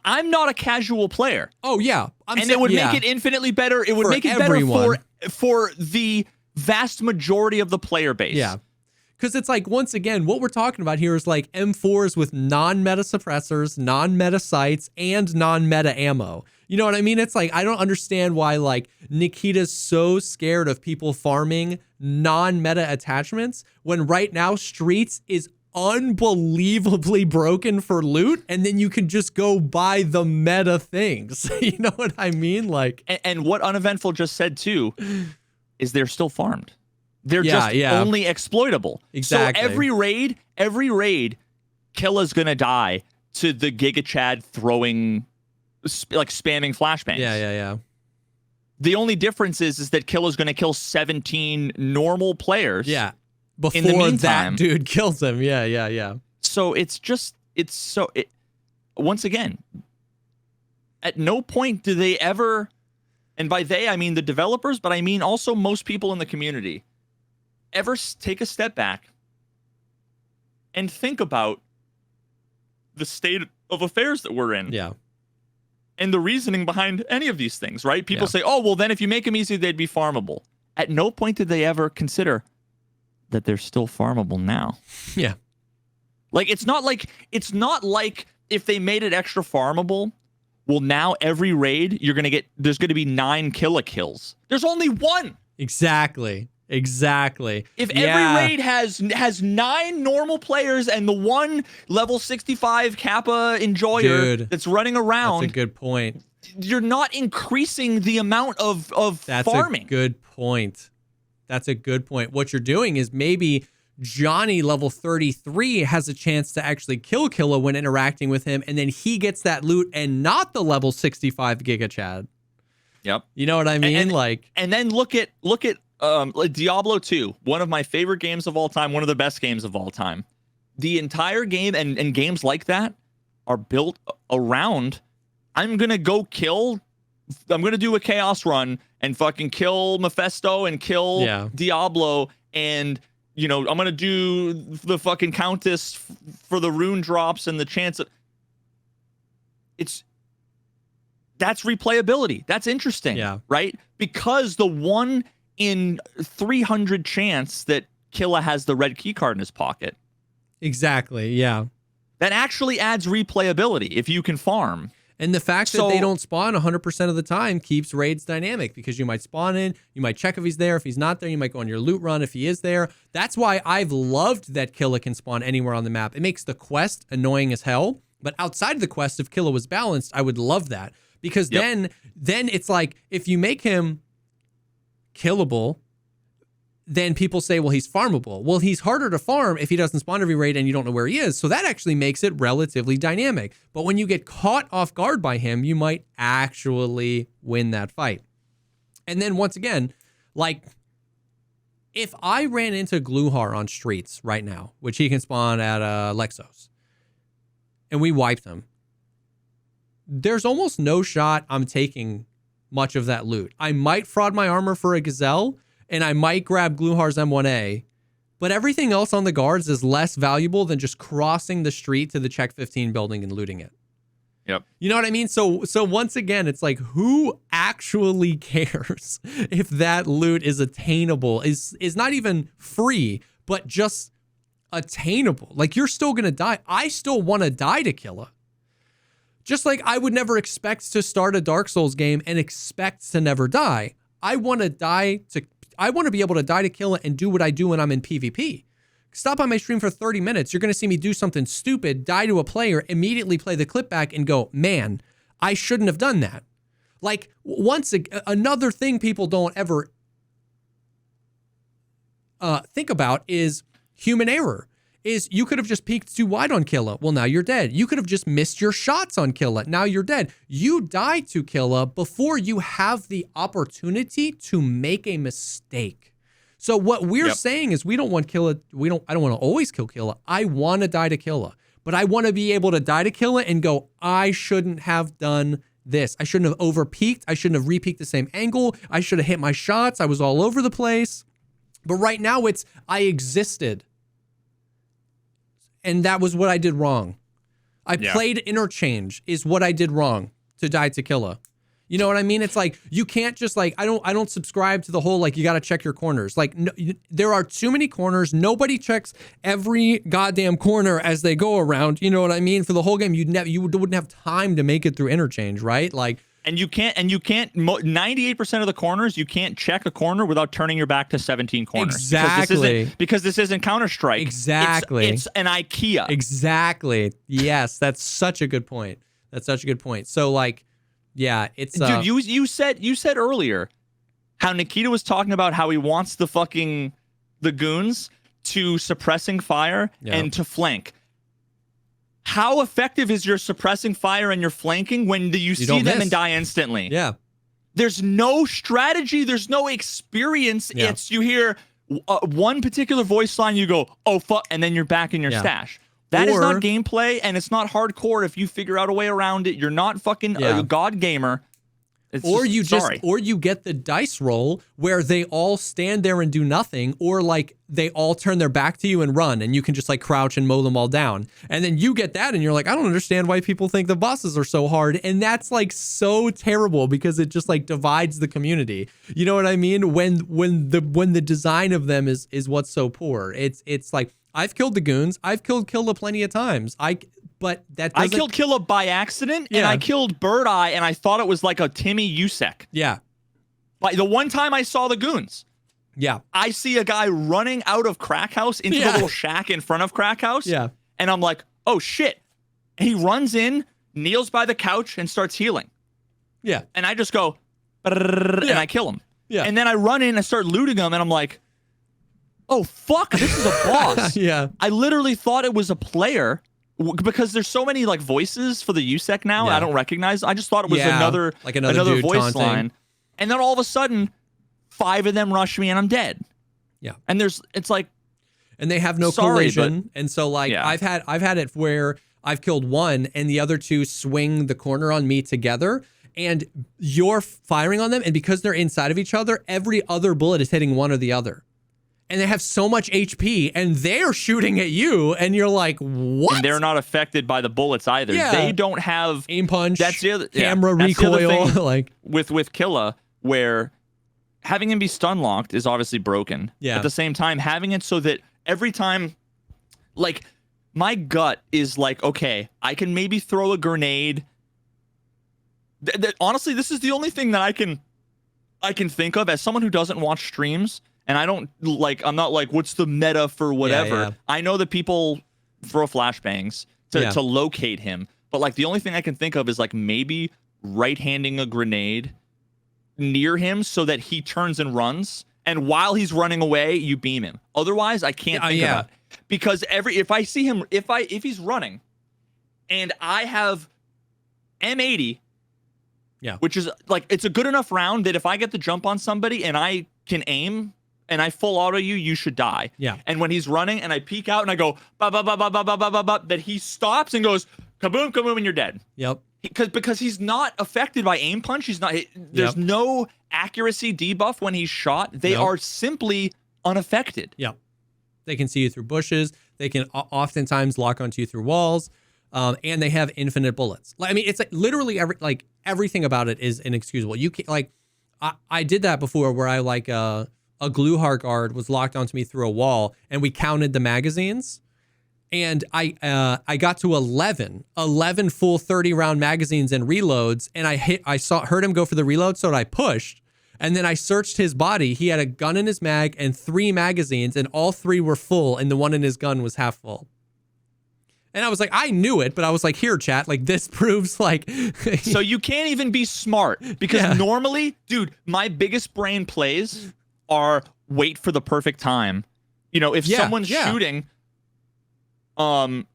I'm not a casual player. Oh yeah, it would make it infinitely better. It would make it better for the vast majority of the player base. Yeah. Because it's like, once again, what we're talking about here is like M4s with non-meta suppressors, non-meta sights, and non-meta ammo. You know what I mean? It's like, I don't understand why like Nikita's so scared of people farming non-meta attachments when right now Streets is unbelievably broken for loot, and then you can just go buy the meta things. You know what I mean? Like, and what Uneventful just said too is they're still farmed. They're just only exploitable. Exactly. So every raid, Killa's gonna die to the Giga Chad throwing, like spamming flashbangs. Yeah. The only difference is that Killa's gonna kill 17 normal players. Yeah. Before that dude kills him. Yeah. So once again, at no point do they ever, and by they I mean the developers, but I mean also most people in the community, ever take a step back and think about the state of affairs that we're in. Yeah. And the reasoning behind any of these things, right? People say, oh, well, then if you make them easy, they'd be farmable. At no point did they ever consider that they're still farmable now. Yeah. Like, it's not like if they made it extra farmable, well, now every raid, there's going to be 9 Killa kills. There's only 1. Exactly. If every raid has 9 normal players and the 1 level 65 Kappa enjoyer that's running around, that's a good point. You're not increasing the amount of farming. That's a good point. What you're doing is maybe Johnny level 33 has a chance to actually kill Killa when interacting with him, and then he gets that loot and not the level 65 Giga Chad. Yep. You know what I mean? And then look at Diablo 2, one of my favorite games of all time, one of the best games of all time. The entire game and games like that are built around, I'm going to do a chaos run and fucking kill Mephisto and kill Diablo, and I'm going to do the fucking Countess for the rune drops and the chance of that's replayability. That's interesting. Yeah. Right? Because the 1 in 300 chance that Killa has the red key card in his pocket. Exactly. Yeah. That actually adds replayability if you can farm. And the fact that they don't spawn 100% of the time keeps raids dynamic, because you might spawn in, you might check if he's there. If he's not there, you might go on your loot run if he is there. That's why I've loved that Killa can spawn anywhere on the map. It makes the quest annoying as hell. But outside of the quest, if Killa was balanced, I would love that. Because then it's like, if you make him killable, then people say, well, he's farmable. Well, he's harder to farm if he doesn't spawn every raid and you don't know where he is. So that actually makes it relatively dynamic. But when you get caught off guard by him, you might actually win that fight. And then once again, like, if I ran into Gluhar on Streets right now, which he can spawn at Lexos, and we wiped him, there's almost no shot I'm taking much of that loot. I might fraud my armor for a Gazelle, and I might grab Gluhar's M1A, but everything else on the guards is less valuable than just crossing the street to the Check 15 building and looting it. Yep. You know what I mean? So once again, it's like, who actually cares if that loot is attainable, is not even free, but just attainable? Like, you're still going to die. I still want to die to Killa. Just like I would never expect to start a Dark Souls game and expect to never die. I want to be able to die to Killa and do what I do when I'm in PvP. Stop by my stream for 30 minutes. You're going to see me do something stupid, die to a player, immediately play the clip back and go, man, I shouldn't have done that. Like, another thing people don't ever think about is human error. Is you could have just peeked too wide on Killa. Well, now you're dead. You could have just missed your shots on Killa. Now you're dead. You die to Killa before you have the opportunity to make a mistake. So what we're saying is, we don't want Killa. I don't want to always kill Killa. I want to die to Killa. but I want to be able to die to kill it and go, I shouldn't have done this. I shouldn't have over-peaked. I shouldn't have re-peaked the same angle. I should have hit my shots. I was all over the place. But right now it's, I existed. And that was what I did wrong. I played interchange is what I did wrong to die to Killa. You know what I mean? It's like, you can't just like, I don't subscribe to the whole, like, you got to check your corners. Like, no, there are too many corners. Nobody checks every goddamn corner as they go around. You know what I mean? For the whole game, you wouldn't have time to make it through interchange, right? Like, and you can't 98% of the corners, you can't check a corner without turning your back to 17 corners. Exactly. Because this isn't Counter-Strike. Exactly. It's an IKEA. Exactly. Yes, that's such a good point. So like, yeah, it's dude. You said earlier how Nikita was talking about how he wants the goons to suppressing fire and to flank. How effective is your suppressing fire and your flanking when you see them miss and die instantly? Yeah. There's no strategy. There's no experience. Yeah. It's you hear one particular voice line, you go, oh, fuck, and then you're back in your stash. That is not gameplay, and it's not hardcore if you figure out a way around it. You're not fucking a god gamer. Or you get the dice roll where they all stand there and do nothing, or like they all turn their back to you and run, and you can just like crouch and mow them all down. And then you get that and you're like, I don't understand why people think the bosses are so hard. And that's like so terrible because it just like divides the community. You know what I mean? When the design of them is what's so poor. It's like, I've killed the goons. I've killed Killa plenty of times. But that doesn't... I killed Killa by accident, and I killed Bird Eye, and I thought it was like a Timmy Usek. Yeah. Like the one time I saw the goons. Yeah. I see a guy running out of Crack House into the little shack in front of Crack House. Yeah. And I'm like, oh shit. And he runs in, kneels by the couch, and starts healing. Yeah. And I just go, and I kill him. Yeah. And then I run in and start looting him, and I'm like, oh fuck, this is a boss. Yeah. I literally thought it was a player. Because there's so many like voices for the USEC now, I don't recognize. I just thought it was another voice taunting line, and then all of a sudden, 5 of them rush me and I'm dead. Yeah, and it's like, and they have no collision, and so like I've had it where I've killed one and the other 2 swing the corner on me together, and you're firing on them, and because they're inside of each other, every other bullet is hitting one or the other. And they have so much HP, and they're shooting at you, and you're like, what? And they're not affected by the bullets either. Yeah. They don't have aim punch, that's the other, camera recoil. That's the other thing like with Killa, where having him be stun locked is obviously broken. Yeah. At the same time, having it so that every time, like, my gut is like, okay, I can maybe throw a grenade. Honestly, this is the only thing that I can think of as someone who doesn't watch streams. And I'm not like, what's the meta for whatever? Yeah. I know that people throw flashbangs to locate him. But like the only thing I can think of is like maybe right-handing a grenade near him so that he turns and runs. And while he's running away, you beam him. Otherwise, I can't think about it. Because if I see him, if he's running and I have M80, which is like, it's a good enough round that if I get the jump on somebody and I can aim, and I full auto you should die. Yeah. And when he's running and I peek out and I go, ba ba ba ba ba ba ba ba ba, that he stops and goes, kaboom, kaboom, and you're dead. Yep. Because he's not affected by aim punch. He's not. There's no accuracy debuff when he's shot. They are simply unaffected. Yep. They can see you through bushes. They can oftentimes lock onto you through walls. And they have infinite bullets. I mean, it's like literally everything about it is inexcusable. You can like, I did that before where I like a glue heart guard was locked onto me through a wall, and we counted the magazines, and I got to 11 full 30 round magazines and reloads, and I heard him go for the reload, so I pushed, and then I searched his body. He had a gun in his mag and 3 magazines, and all 3 were full, and the one in his gun was half full. And I was like, I knew it, but I was like, here, chat, like this proves like. So you can't even be smart because normally, dude, my biggest brain plays are wait for the perfect time. You know, if someone's shooting, and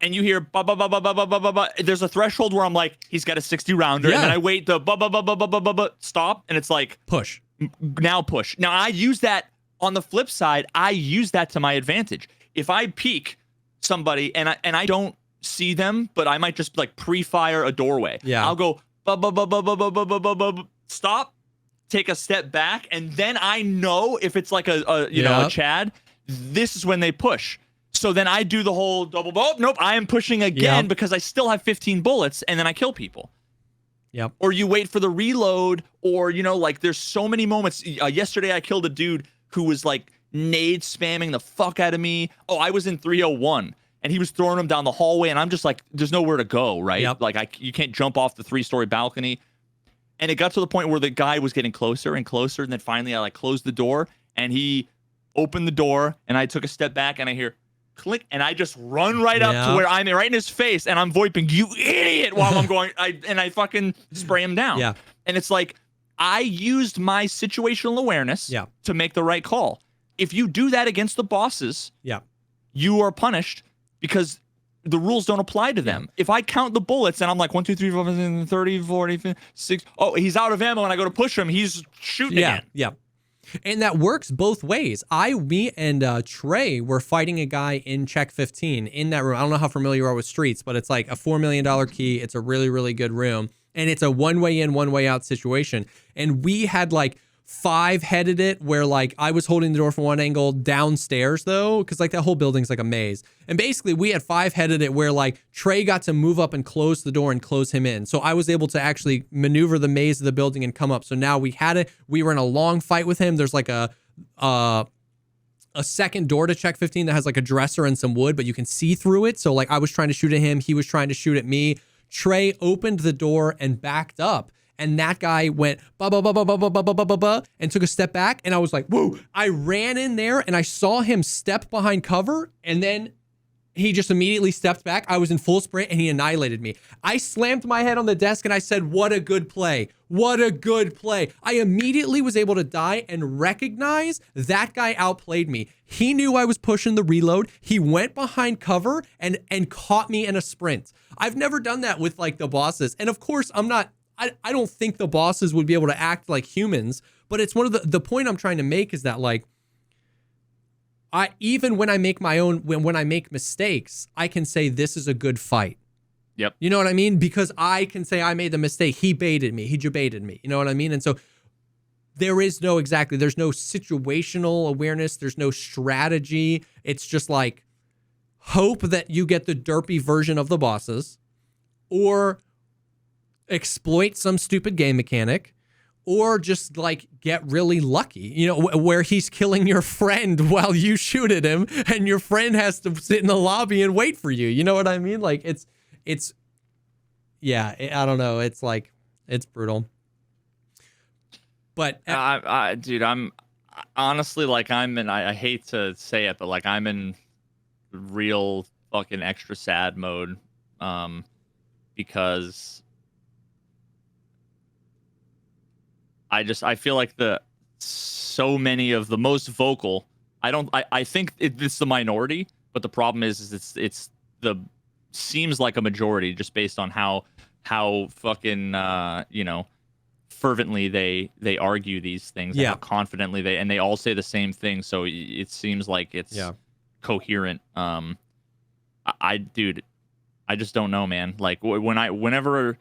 you hear ba ba ba ba ba ba ba ba ba, there's a threshold where I'm like, he's got a 60 rounder, and then I wait the ba ba ba ba ba ba ba ba stop, and it's like push. Now push. Now I use that on the flip side. I use that to my advantage. If I peek, somebody and I don't see them, but I might just like pre-fire a doorway. Yeah. I'll go stop, take a step back, and then I know if it's like a you know, a Chad, this is when they push. So then I do the whole double bolt. Nope, I am pushing again because I still have 15 bullets, and then I kill people. Yep. Or you wait for the reload, or you know, like there's so many moments. Yesterday I killed a dude who was like nade spamming the fuck out of me. Oh, I was in 301. And he was throwing them down the hallway, and I'm just like, there's nowhere to go, right? Yep. Like, you can't jump off the 3-story balcony. And it got to the point where the guy was getting closer and closer, and then finally I like closed the door, and he opened the door, and I took a step back, and I hear click, and I just run right up to where I'm right in his face, and I'm voiping, "You idiot!" while I'm going, I fucking spray him down. Yeah. And it's like, I used my situational awareness to make the right call. If you do that against the bosses, you are punished. Because the rules don't apply to them. If I count the bullets and I'm like 1, 2, 3, 4, 5, 30, 40, 50, 6, oh, he's out of ammo and I go to push him, he's shooting again. Yeah. And that works both ways. Me and Trey were fighting a guy in Check 15 in that room. I don't know how familiar you are with Streets, but it's like a $4 million key. It's a really, really good room. And it's a one way in, one way out situation. And we had like 5-headed it where like I was holding the door from one angle downstairs though, because like that whole building's like a maze. And basically we had 5-headed it where like Trey got to move up and close the door and close him in. So I was able to actually maneuver the maze of the building and come up. So now we were in a long fight with him. There's like a second door to Check 15 that has like a dresser and some wood, but you can see through it. So like I was trying to shoot at him. He was trying to shoot at me. Trey opened the door and backed up. And that guy went and took a step back. And I was like, whoa, I ran in there and I saw him step behind cover. And then he just immediately stepped back. I was in full sprint and he annihilated me. I slammed my head on the desk and I said, what a good play. What a good play. I immediately was able to die and recognize that guy outplayed me. He knew I was pushing the reload. He went behind cover and caught me in a sprint. I've never done that with like the bosses. And of course, I don't think the bosses would be able to act like humans, but it's one of the point I'm trying to make is that like, even when I make when I make mistakes, I can say this is a good fight. Yep. You know what I mean? Because I can say I made the mistake. He baited me. He jebaited me. You know what I mean? And so there's no situational awareness. There's no strategy. It's just like hope that you get the derpy version of the bosses or exploit some stupid game mechanic, or just like get really lucky, you know, where he's killing your friend while you shoot at him and your friend has to sit in the lobby and wait for you. You know what I mean? Like I don't know. It's like, it's brutal. But dude, I'm honestly like I hate to say it, but like I'm in real fucking extra sad mode because I feel like so many of the most vocal, I think it's the minority, but the problem is it's seems like a majority just based on how fucking you know, fervently they argue these things and how confidently they all say the same thing, so it seems like it's coherent. I just don't know, man. Like whenever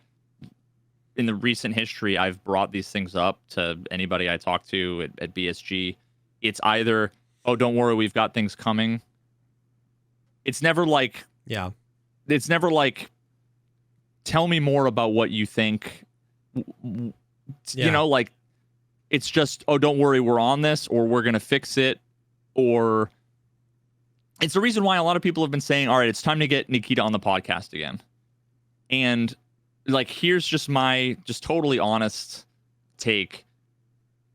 in the recent history I've brought these things up to anybody I talk to at BSG, it's either, oh, don't worry, we've got things coming. It's never like tell me more about what you think. You know, like it's just, oh, don't worry, we're on this, or we're gonna fix it, or it's the reason why a lot of people have been saying, all right, it's time to get Nikita on the podcast again. And like, here's just my totally honest take.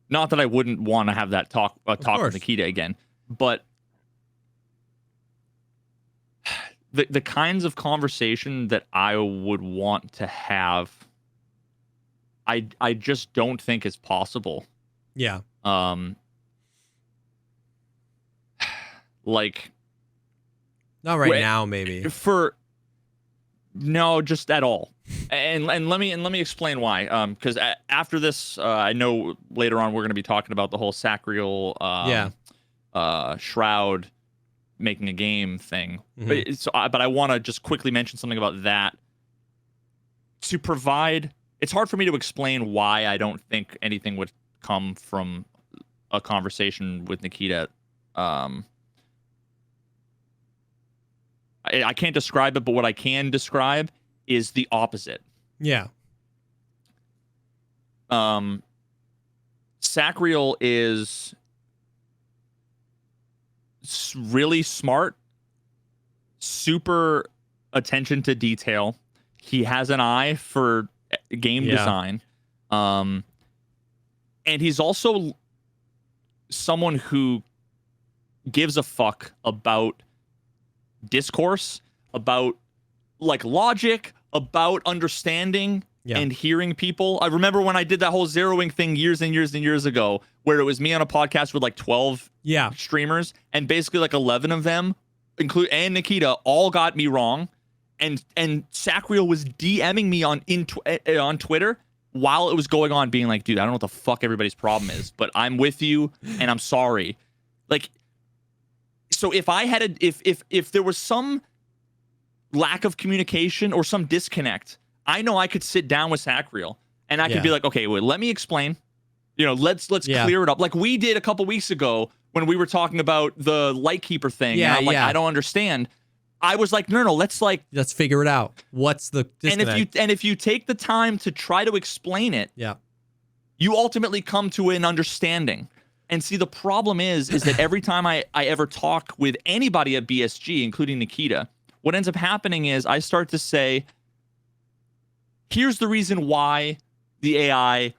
Not that I wouldn't want to have that talk with Nikita again, but the kinds of conversation that I would want to have, I just don't think is possible. Yeah. Like, not right now, maybe. No, just at all. And let me explain why. Because after this, I know later on we're going to be talking about the whole Sacriel Shroud making a game thing. Mhm. But I want to just quickly mention something about that to provide. It's hard for me to explain why I don't think anything would come from a conversation with Nikita. I can't describe it, but what I can describe is the opposite. Yeah. Sacriel is really smart, super attention to detail. He has an eye for game design. And he's also someone who gives a fuck about discourse, about like logic, about understanding and hearing people. I remember when I did that whole zeroing thing years and years and years ago, where it was me on a podcast with like 12 streamers, and basically like 11 of them, and Nikita, all got me wrong. And Sacriel was DMing me on Twitter while it was going on, being like, dude, I don't know what the fuck everybody's problem is, but I'm with you and I'm sorry. Like, so if I had if there was some lack of communication or some disconnect, I know I could sit down with Sacriel and I could be like, okay, wait, let me explain. You know, let's clear it up. Like we did a couple weeks ago when we were talking about the Lightkeeper thing. Yeah, and I'm like, I don't understand. I was like, no, let's figure it out. What's the disconnect? And if you take the time to try to explain it, you ultimately come to an understanding. And see, the problem is that every time I ever talk with anybody at BSG, including Nikita, what ends up happening is I start to say, here's the reason why the AI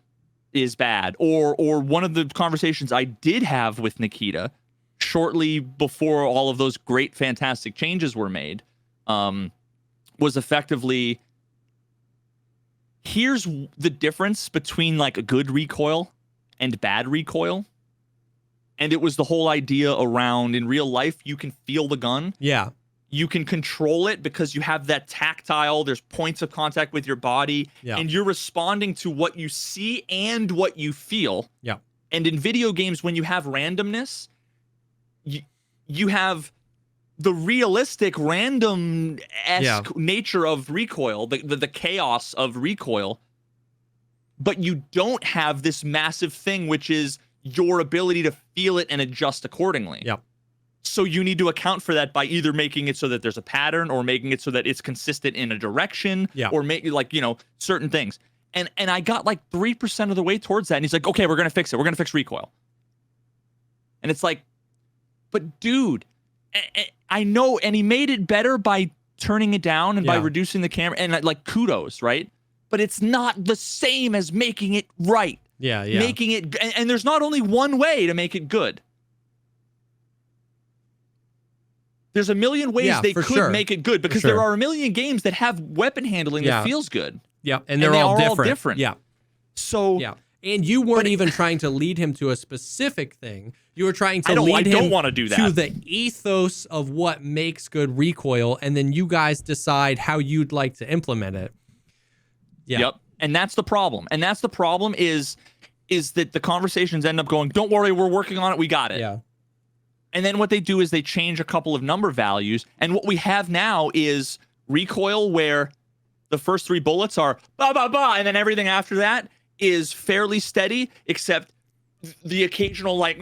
is bad. Or one of the conversations I did have with Nikita shortly before all of those great, fantastic changes were made, was effectively, here's the difference between like a good recoil and bad recoil. And it was the whole idea around, in real life, you can feel the gun. Yeah. You can control it because you have that tactile, there's points of contact with your body, and you're responding to what you see and what you feel. Yeah. And in video games, when you have randomness, you have the realistic, random-esque nature of recoil, the chaos of recoil, but you don't have this massive thing, which is your ability to feel it and adjust accordingly. Yep. So you need to account for that by either making it so that there's a pattern, or making it so that it's consistent in a direction, or make like, you know, certain things. And I got like 3% of the way towards that, and he's like, okay, we're gonna fix it. We're gonna fix recoil. And it's like, but dude, I know, and he made it better by turning it down and by reducing the camera, and like kudos, right? But it's not the same as making it right. Yeah. Making it, and there's not only one way to make it good. There's a million ways they could make it good, because there are a million games that have weapon handling that feels good. Yeah, and they're all different. Yeah. So and you weren't even trying to lead him to a specific thing. You were trying to lead him don't want to do that. To the ethos of what makes good recoil, and then you guys decide how you'd like to implement it. Yeah. Yep. And that's the problem. And that's the problem is that the conversations end up going, don't worry, we're working on it, we got it. Yeah. And then what they do is they change a couple of number values. And what we have now is recoil where the first 3 bullets are ba ba ba, and then everything after that is fairly steady, except the occasional like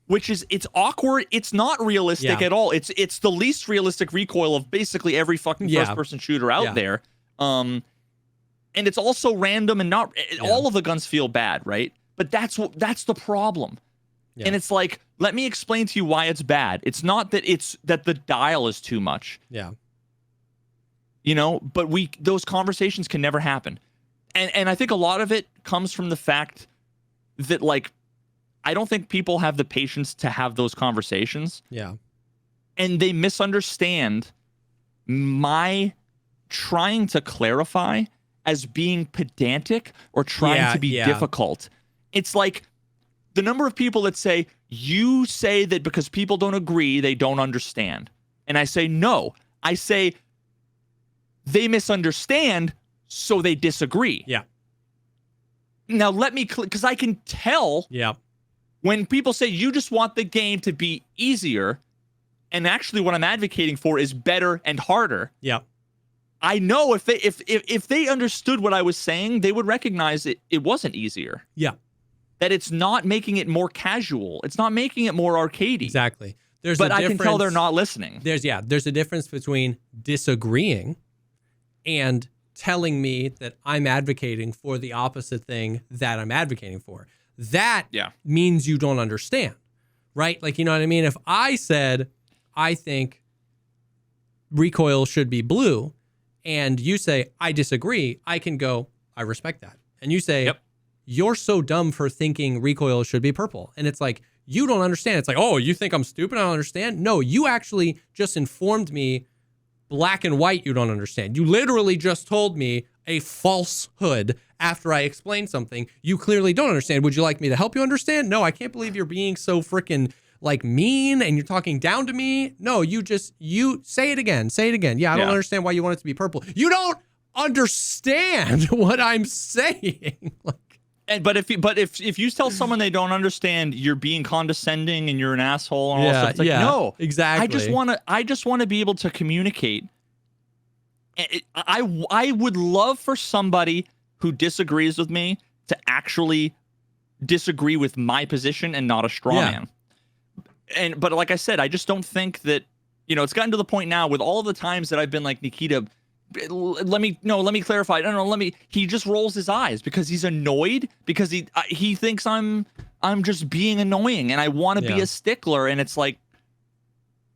which is, it's awkward. It's not realistic at all. It's the least realistic recoil of basically every fucking first-person shooter out there. And it's also random, and not all of the guns feel bad, right? But that's the problem. Yeah. And it's like, let me explain to you why it's bad. It's not that that the dial is too much. Yeah. You know, but those conversations can never happen. And I think a lot of it comes from the fact that, like, I don't think people have the patience to have those conversations. Yeah. And they misunderstand my trying to clarify as being pedantic or trying to be difficult. It's like the number of people that say, you say that because people don't agree, they don't understand. And I say, no. I say they misunderstand, so they disagree. Yeah. Now let me, because I can tell when people say you just want the game to be easier, and actually what I'm advocating for is better and harder. Yeah. I know if they understood what I was saying, they would recognize it wasn't easier. Yeah. That it's not making it more casual. It's not making it more arcadey. Exactly. But I can tell they're not listening. There's a difference between disagreeing and telling me that I'm advocating for the opposite thing that I'm advocating for. That means you don't understand, right? Like, you know what I mean? If I said, I think recoil should be blue, and you say, I disagree, I can go, I respect that. And you say, you're so dumb for thinking recoil should be purple. And it's like, you don't understand. It's like, oh, you think I'm stupid? I don't understand. No, you actually just informed me black and white. You don't understand. You literally just told me a falsehood after I explained something you clearly don't understand. Would you like me to help you understand? No, I can't believe you're being so freaking like mean and you're talking down to me. No, you say it again. Say it again. Yeah, I don't understand why you want it to be purple. You don't understand what I'm saying. But if you tell someone they don't understand, you're being condescending and you're an asshole and all that stuff. It's like, no, exactly. I just want to be able to communicate. I would love for somebody who disagrees with me to actually disagree with my position and not a straw man. But like I said, I just don't think that, it's gotten to the point now with all the times that I've been like, Nikita, let me clarify. No, he just rolls his eyes because he's annoyed because he thinks I'm just being annoying and I want to be a stickler. And it's like,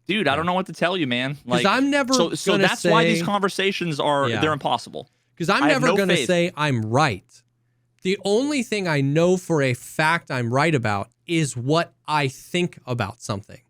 dude, I don't know what to tell you, man. Like, I'm never so that's why these conversations they're impossible. Because I'm never going to say I'm right. The only thing I know for a fact I'm right about is what I think about something.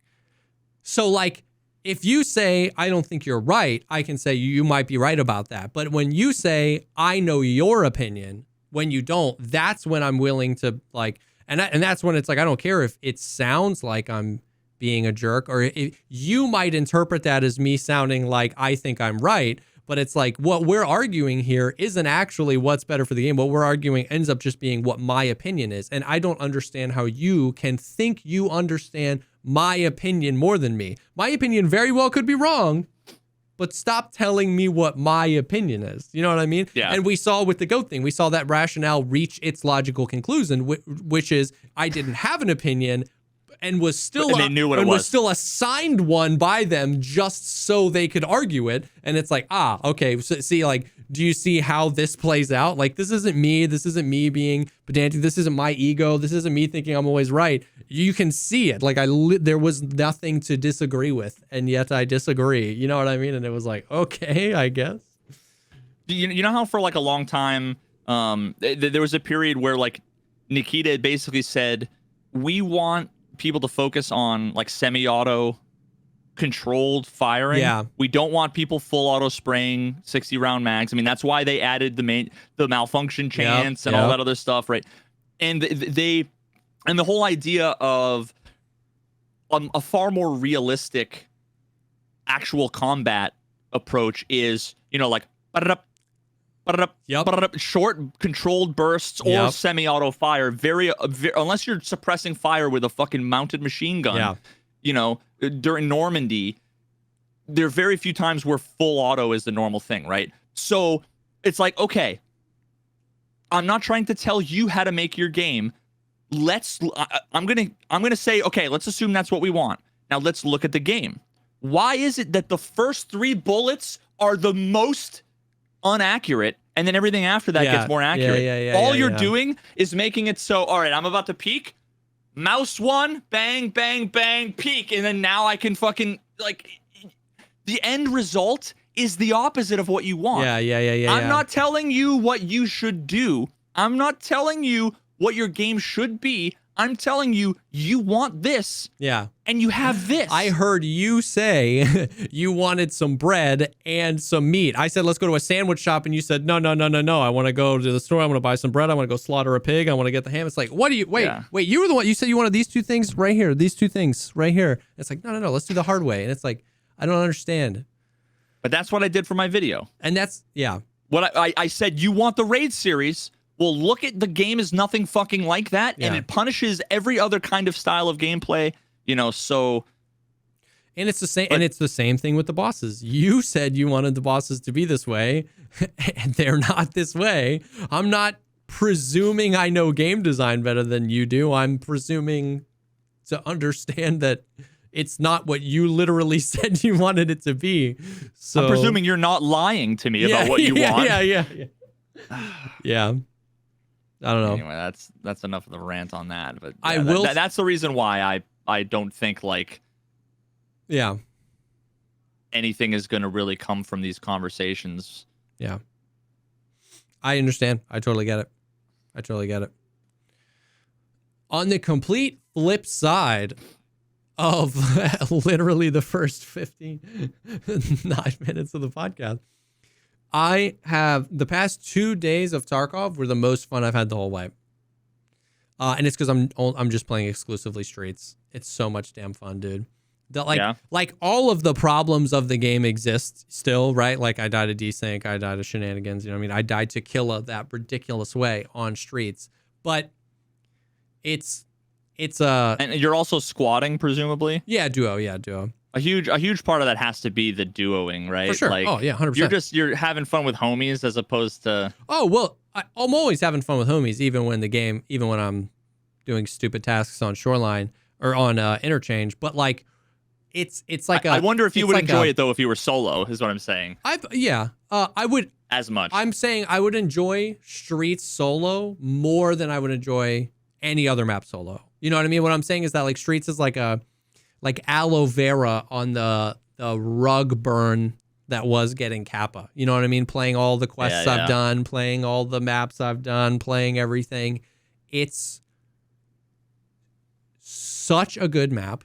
So like, if you say, I don't think you're right, I can say you might be right about that. But when you say, I know your opinion, when you don't, that's when I'm willing to like, and that's when it's like, I don't care if it sounds like I'm being a jerk, or if you might interpret that as me sounding like I think I'm right. But it's like, what we're arguing here isn't actually what's better for the game. What we're arguing ends up just being what my opinion is. And I don't understand how you can think you understand my opinion more than me. My opinion very well could be wrong, but stop telling me what my opinion is. You know what I mean? Yeah. And we saw with the goat thing, we saw that rationale reach its logical conclusion, which is I didn't have an opinion and was still they knew what it was. Still assigned one by them just so they could argue it. And it's like, okay. So, see, like, do you see how this plays out? Like, this isn't me. This isn't me being pedantic. This isn't my ego. This isn't me thinking I'm always right. You can see it. Like, there was nothing to disagree with, and yet I disagree. You know what I mean? And it was like, okay, I guess. You know how for like a long time, there was a period where like Nikita basically said, we want people to focus on like semi-auto controlled firing. Yeah. We don't want people full auto spraying 60 round mags. I mean, that's why they added the malfunction chance and all that other stuff, right? And the whole idea of a far more realistic actual combat approach is, like short controlled bursts or semi-auto fire. Very, unless you're suppressing fire with a fucking mounted machine gun. During Normandy, there are very few times where full auto is the normal thing, right? So it's like, okay, I'm not trying to tell you how to make your game. I'm gonna say, okay, let's assume that's what we want. Now let's look at the game. Why is it that the first 3 bullets are the most inaccurate, and then everything after that gets more accurate? All you're doing is making it so, all right, I'm about to peek. Mouse 1, bang, bang, bang, peek, and then now I can fucking, like, the end result is the opposite of what you want. I'm not telling you what you should do. I'm not telling you what your game should be. I'm telling you, you want this. Yeah. And you have this. I heard you say you wanted some bread and some meat. I said, let's go to a sandwich shop. And you said, no. I want to go to the store. I want to buy some bread. I want to go slaughter a pig. I want to get the ham. It's like, what do you, wait, you were the one, you said you wanted these 2 things right here. These 2 things right here. It's like, no, let's do the hard way. And it's like, I don't understand. But that's what I did for my video. And that's, What I said, you want the raid series. well, look at the game is nothing fucking like that, and Yeah. it punishes every other kind of style of gameplay. So. And it's the same. And it's the same thing with the bosses. You said you wanted the bosses to be this way, and they're not this way. I'm not presuming I know game design better than you do. I'm presuming to understand that it's not what you literally said you wanted it to be. So I'm presuming you're not lying to me about what you want. Yeah. Yeah. I don't know. Anyway, that's enough of the rant on that. But I will. That's the reason why I don't think like. Yeah. Anything is going to really come from these conversations. Yeah. I understand. I totally get it. On the complete flip side of literally the first 59 minutes of the podcast, I have the past 2 days of Tarkov were the most fun I've had the whole way. And it's because I'm just playing exclusively streets. It's so much damn fun, dude. Like all of the problems of the game exist still, right? Like I died to desync, I died to shenanigans. You know what I mean? I died to kill that ridiculous way on streets, but it's and you're also squatting, presumably. Yeah, duo. A huge part of that has to be the duoing, right? For sure. Like, 100%. You're having fun with homies as opposed to. Oh well, I'm always having fun with homies, even when I'm doing stupid tasks on Shoreline or on Interchange, but like. It's like I wonder if you would enjoy it though if you were solo. Is what I'm saying. I would as much. I'm saying I would enjoy streets solo more than I would enjoy any other map solo. You know what I mean? What I'm saying is that like streets is like aloe vera on the rug burn that was getting Kappa. You know what I mean? Playing all the quests I've done, playing all the maps I've done, playing everything. It's such a good map.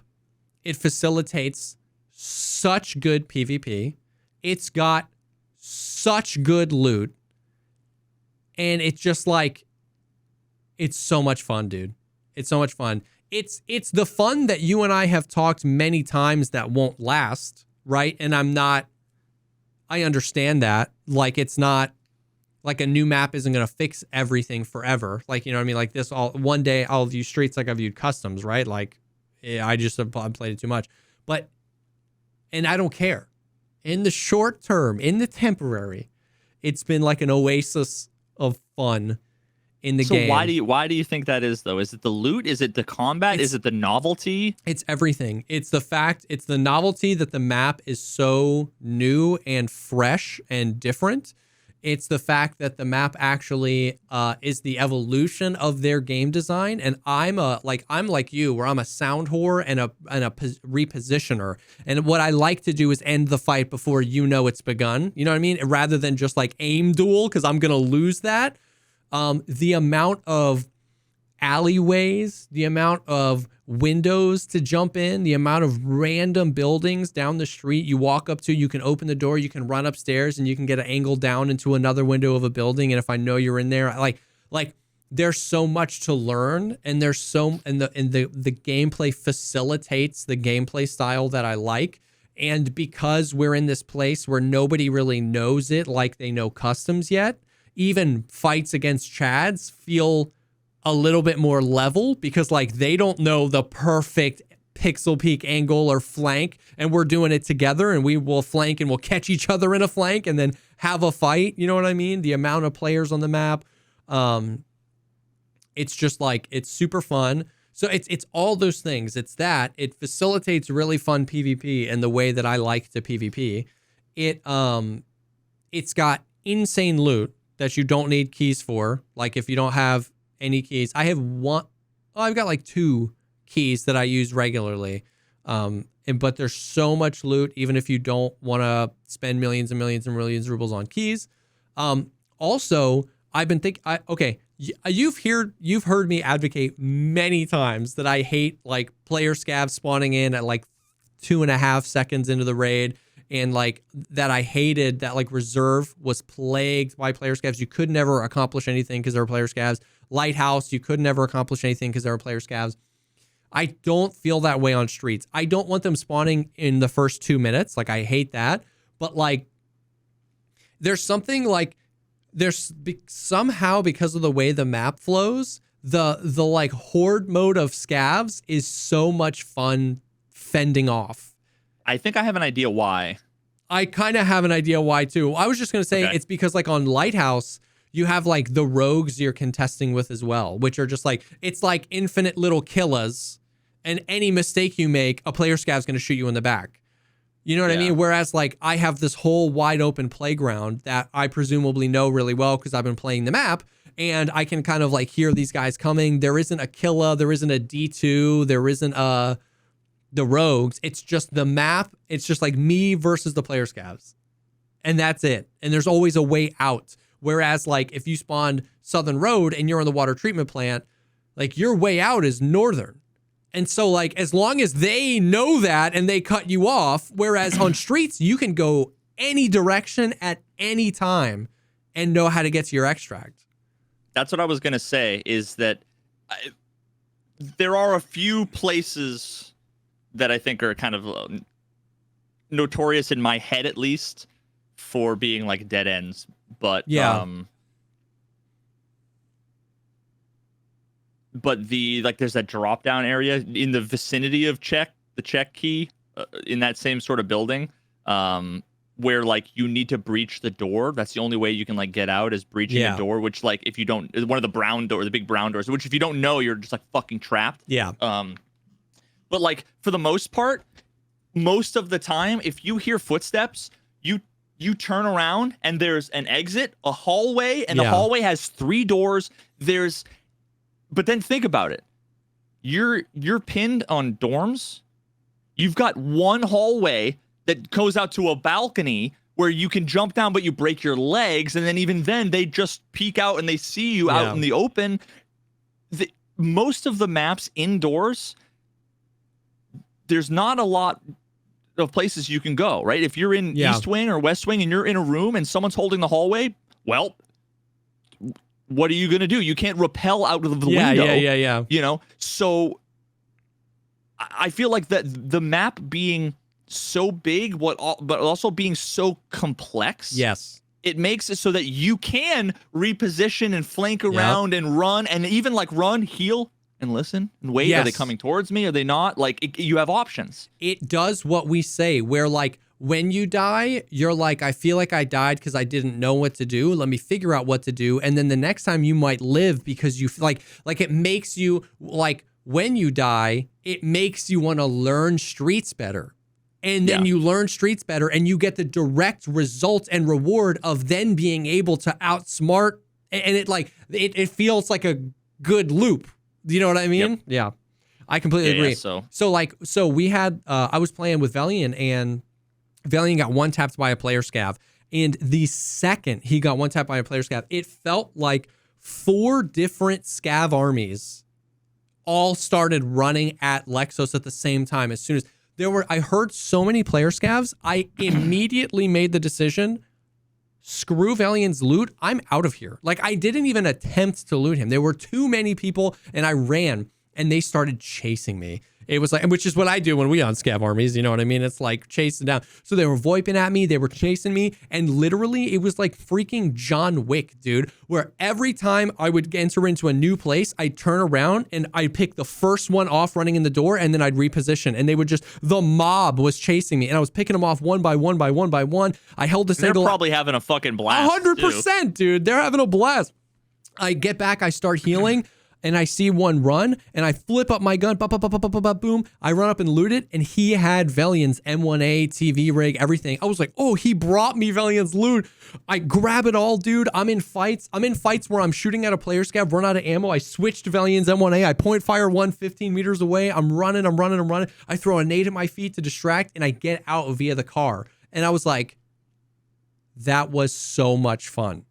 It facilitates such good PvP. It's got such good loot. And it's just like, it's so much fun, dude. It's so much fun. It's the fun that you and I have talked many times that won't last, right? And I understand that. Like, it's not, like a new map isn't going to fix everything forever. Like, you know what I mean? Like one day I'll view streets like I've viewed customs, right? Like, I just have played it too much. And I don't care. In the short term, in the temporary, it's been like an oasis of fun in the game. So why do you think that is though? Is it the loot? Is it the combat? Is it the novelty? It's everything. It's the novelty that the map is so new and fresh and different. It's the fact that the map actually is the evolution of their game design, and I'm like you, where I'm a sound whore and a repositioner. And what I like to do is end the fight before it's begun. You know what I mean? Rather than just like aim duel, because I'm gonna lose that. The amount of alleyways, the amount of windows to jump in, the amount of random buildings down the street you walk up to, you can open the door, you can run upstairs, and you can get an angle down into another window of a building. And if I know you're in there, like there's so much to learn, and the gameplay facilitates the gameplay style that I like. And because we're in this place where nobody really knows it like they know customs yet, even fights against Chads feel a little bit more level, because like they don't know the perfect pixel peak angle or flank, and we're doing it together, and we will flank and we'll catch each other in a flank and then have a fight. You know what I mean? The amount of players on the map, it's just like, it's super fun. So it's all those things. It's that it facilitates really fun PvP in the way that I like to PvP. It's got insane loot that you don't need keys for. Like if you don't have any keys, I've got like 2 keys that I use regularly. But there's so much loot, even if you don't want to spend millions and millions and millions of rubles on keys. Also, I've been thinking, you've heard me advocate many times that I hate like player scavs spawning in at like 2.5 seconds into the raid. And like that I hated that like reserve was plagued by player scavs. You could never accomplish anything because there were player scavs. Lighthouse, you could never accomplish anything because there were player scavs. I don't feel that way on streets. I don't want them spawning in the first 2 minutes. Like I hate that. But like there's something like somehow, because of the way the map flows, the like horde mode of scavs is so much fun fending off. I think I have an idea why. I kind of have an idea why too. I was just going to say It's because like on Lighthouse, you have like the rogues you're contesting with as well, which are just like, it's like infinite little killers, and any mistake you make, a player scav's going to shoot you in the back. You know what I mean? Whereas like I have this whole wide open playground that I presumably know really well because I've been playing the map, and I can kind of like hear these guys coming. There isn't a killer, there isn't a D2, there isn't the rogues. It's just the map. It's just like me versus the player scavs. And that's it. And there's always a way out. Whereas like if you spawned Southern Road and you're on the water treatment plant, like your way out is Northern. And so like as long as they know that and they cut you off, whereas on streets you can go any direction at any time and know how to get to your extract. That's what I was going to say, is that there are a few places that I think are kind of notorious in my head, at least, for being like dead ends. But but there's that drop down area in the vicinity of the check key in that same sort of building, where like you need to breach the door. That's the only way you can like get out, is breaching a door. Which like if you don't, one of the brown door, the big brown doors, which if you don't know, you're just like fucking trapped. Yeah. But like for the most part, most of the time, if you hear footsteps, you turn around and there's an exit, a hallway, and the hallway has 3 doors. But then think about it. You're pinned on dorms. You've got one hallway that goes out to a balcony where you can jump down, but you break your legs, and then even then they just peek out and they see you out in the open. Most of the maps indoors, there's not a lot of places you can go, right? If you're in East Wing or West Wing and you're in a room and someone's holding the hallway, well, what are you going to do? You can't rappel out of the window. Yeah. You know? So I feel like that the map being so big, but also being so complex. Yes. It makes it so that you can reposition and flank around and run, and even like run, heal, and listen and wait. Are they coming towards me? Are they not? Like you have options. It does what we say, where like when you die, you're like, I feel like I died because I didn't know what to do. Let me figure out what to do. And then the next time you might live because you like it makes you like when you die, it makes you want to learn streets better. And then you learn streets better and you get the direct result and reward of then being able to outsmart. And it like, it feels like a good loop. Do you know what I mean? Yep. Yeah, I completely agree. So we had, I was playing with Valiant, and Valiant got one tapped by a player scav. And the second he got one tapped by a player scav, it felt like 4 different scav armies all started running at Lexos at the same time. As soon as I heard so many player scavs, I immediately made the decision, screw Valiant's loot, I'm out of here. Like, I didn't even attempt to loot him. There were too many people, and I ran, and they started chasing me. It was like, which is what I do when we on scav armies, you know what I mean? It's like chasing down. So they were VoIPing at me, they were chasing me, and literally it was like freaking John Wick, dude, where every time I would enter into a new place, I'd turn around and I'd pick the first one off running in the door, and then I'd reposition, and they would just, the mob was chasing me, and I was picking them off one by one by one by one. I held the single. They're probably having a fucking blast. 100%, dude. They're having a blast. I get back, I start healing. And I see one run, and I flip up my gun, boom. I run up and loot it, and he had Valiant's M1A, TV rig, everything. I was like, oh, he brought me Valiant's loot. I grab it all, dude. I'm in fights where I'm shooting at a player scav, run out of ammo. I switched to Valiant's M1A. I point fire one 15 meters away. I'm running. I throw a nade at my feet to distract, and I get out via the car. And I was like, that was so much fun.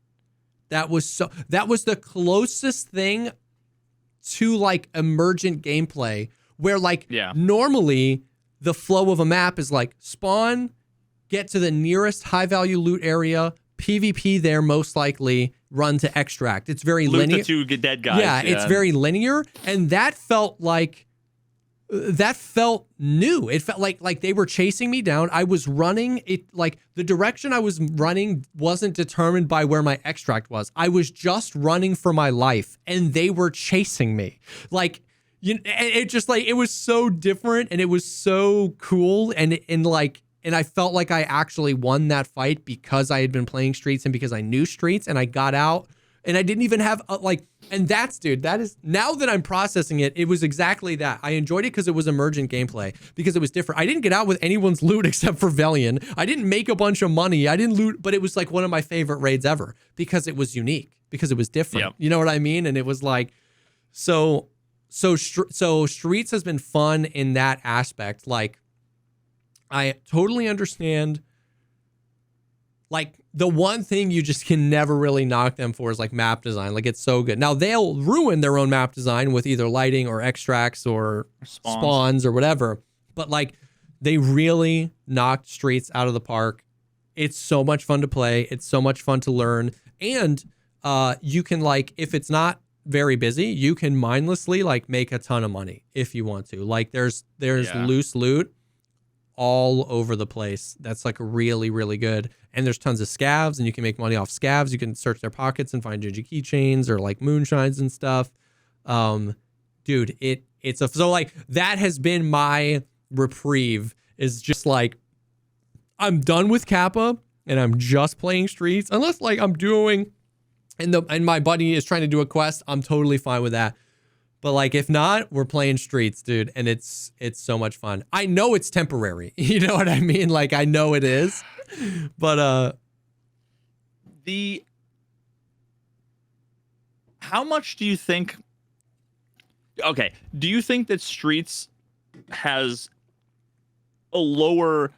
That was the closest thing to like emergent gameplay where like normally the flow of a map is like spawn, get to the nearest high value loot area, PvP there most likely, run to extract. It's very linear. Loot the 2 dead guys. Yeah, it's very linear, and that felt like that felt new. It felt like they were chasing me down. I was running. It like the direction I was running wasn't determined by where my extract was. I was just running for my life, and they were chasing me. Like, it just like it was so different, and it was so cool, and I felt like I actually won that fight because I had been playing Streets and because I knew Streets, and I got out. And I didn't even have and that is, now that I'm processing it, it was exactly that. I enjoyed it because it was emergent gameplay, because it was different. I didn't get out with anyone's loot except for Velian. I didn't make a bunch of money. I didn't loot, but it was like one of my favorite raids ever because it was unique, because it was different. Yep. You know what I mean? And it was like, so Streets has been fun in that aspect. Like, I totally understand. Like, the one thing you just can never really knock them for is like map design. Like, it's so good. Now, they'll ruin their own map design with either lighting or extracts or spawns or whatever. But like, they really knocked Streets out of the park. It's so much fun to play. It's so much fun to learn. And you can, like, if it's not very busy, you can mindlessly like make a ton of money if you want to. Like, there's loose loot all over the place. That's like really, really good. And there's tons of scavs, and you can make money off scavs. You can search their pockets and find Digi keychains or like moonshines and stuff. Dude, so like that has been my reprieve, is just like, I'm done with Kappa and I'm just playing Streets, unless like I'm doing, and my buddy is trying to do a quest. I'm totally fine with that. But like, if not, we're playing Streets, dude, and it's so much fun. I know it's temporary. You know what I mean? Like, I know it is. But how much do you think, okay, do you think that Streets has a lower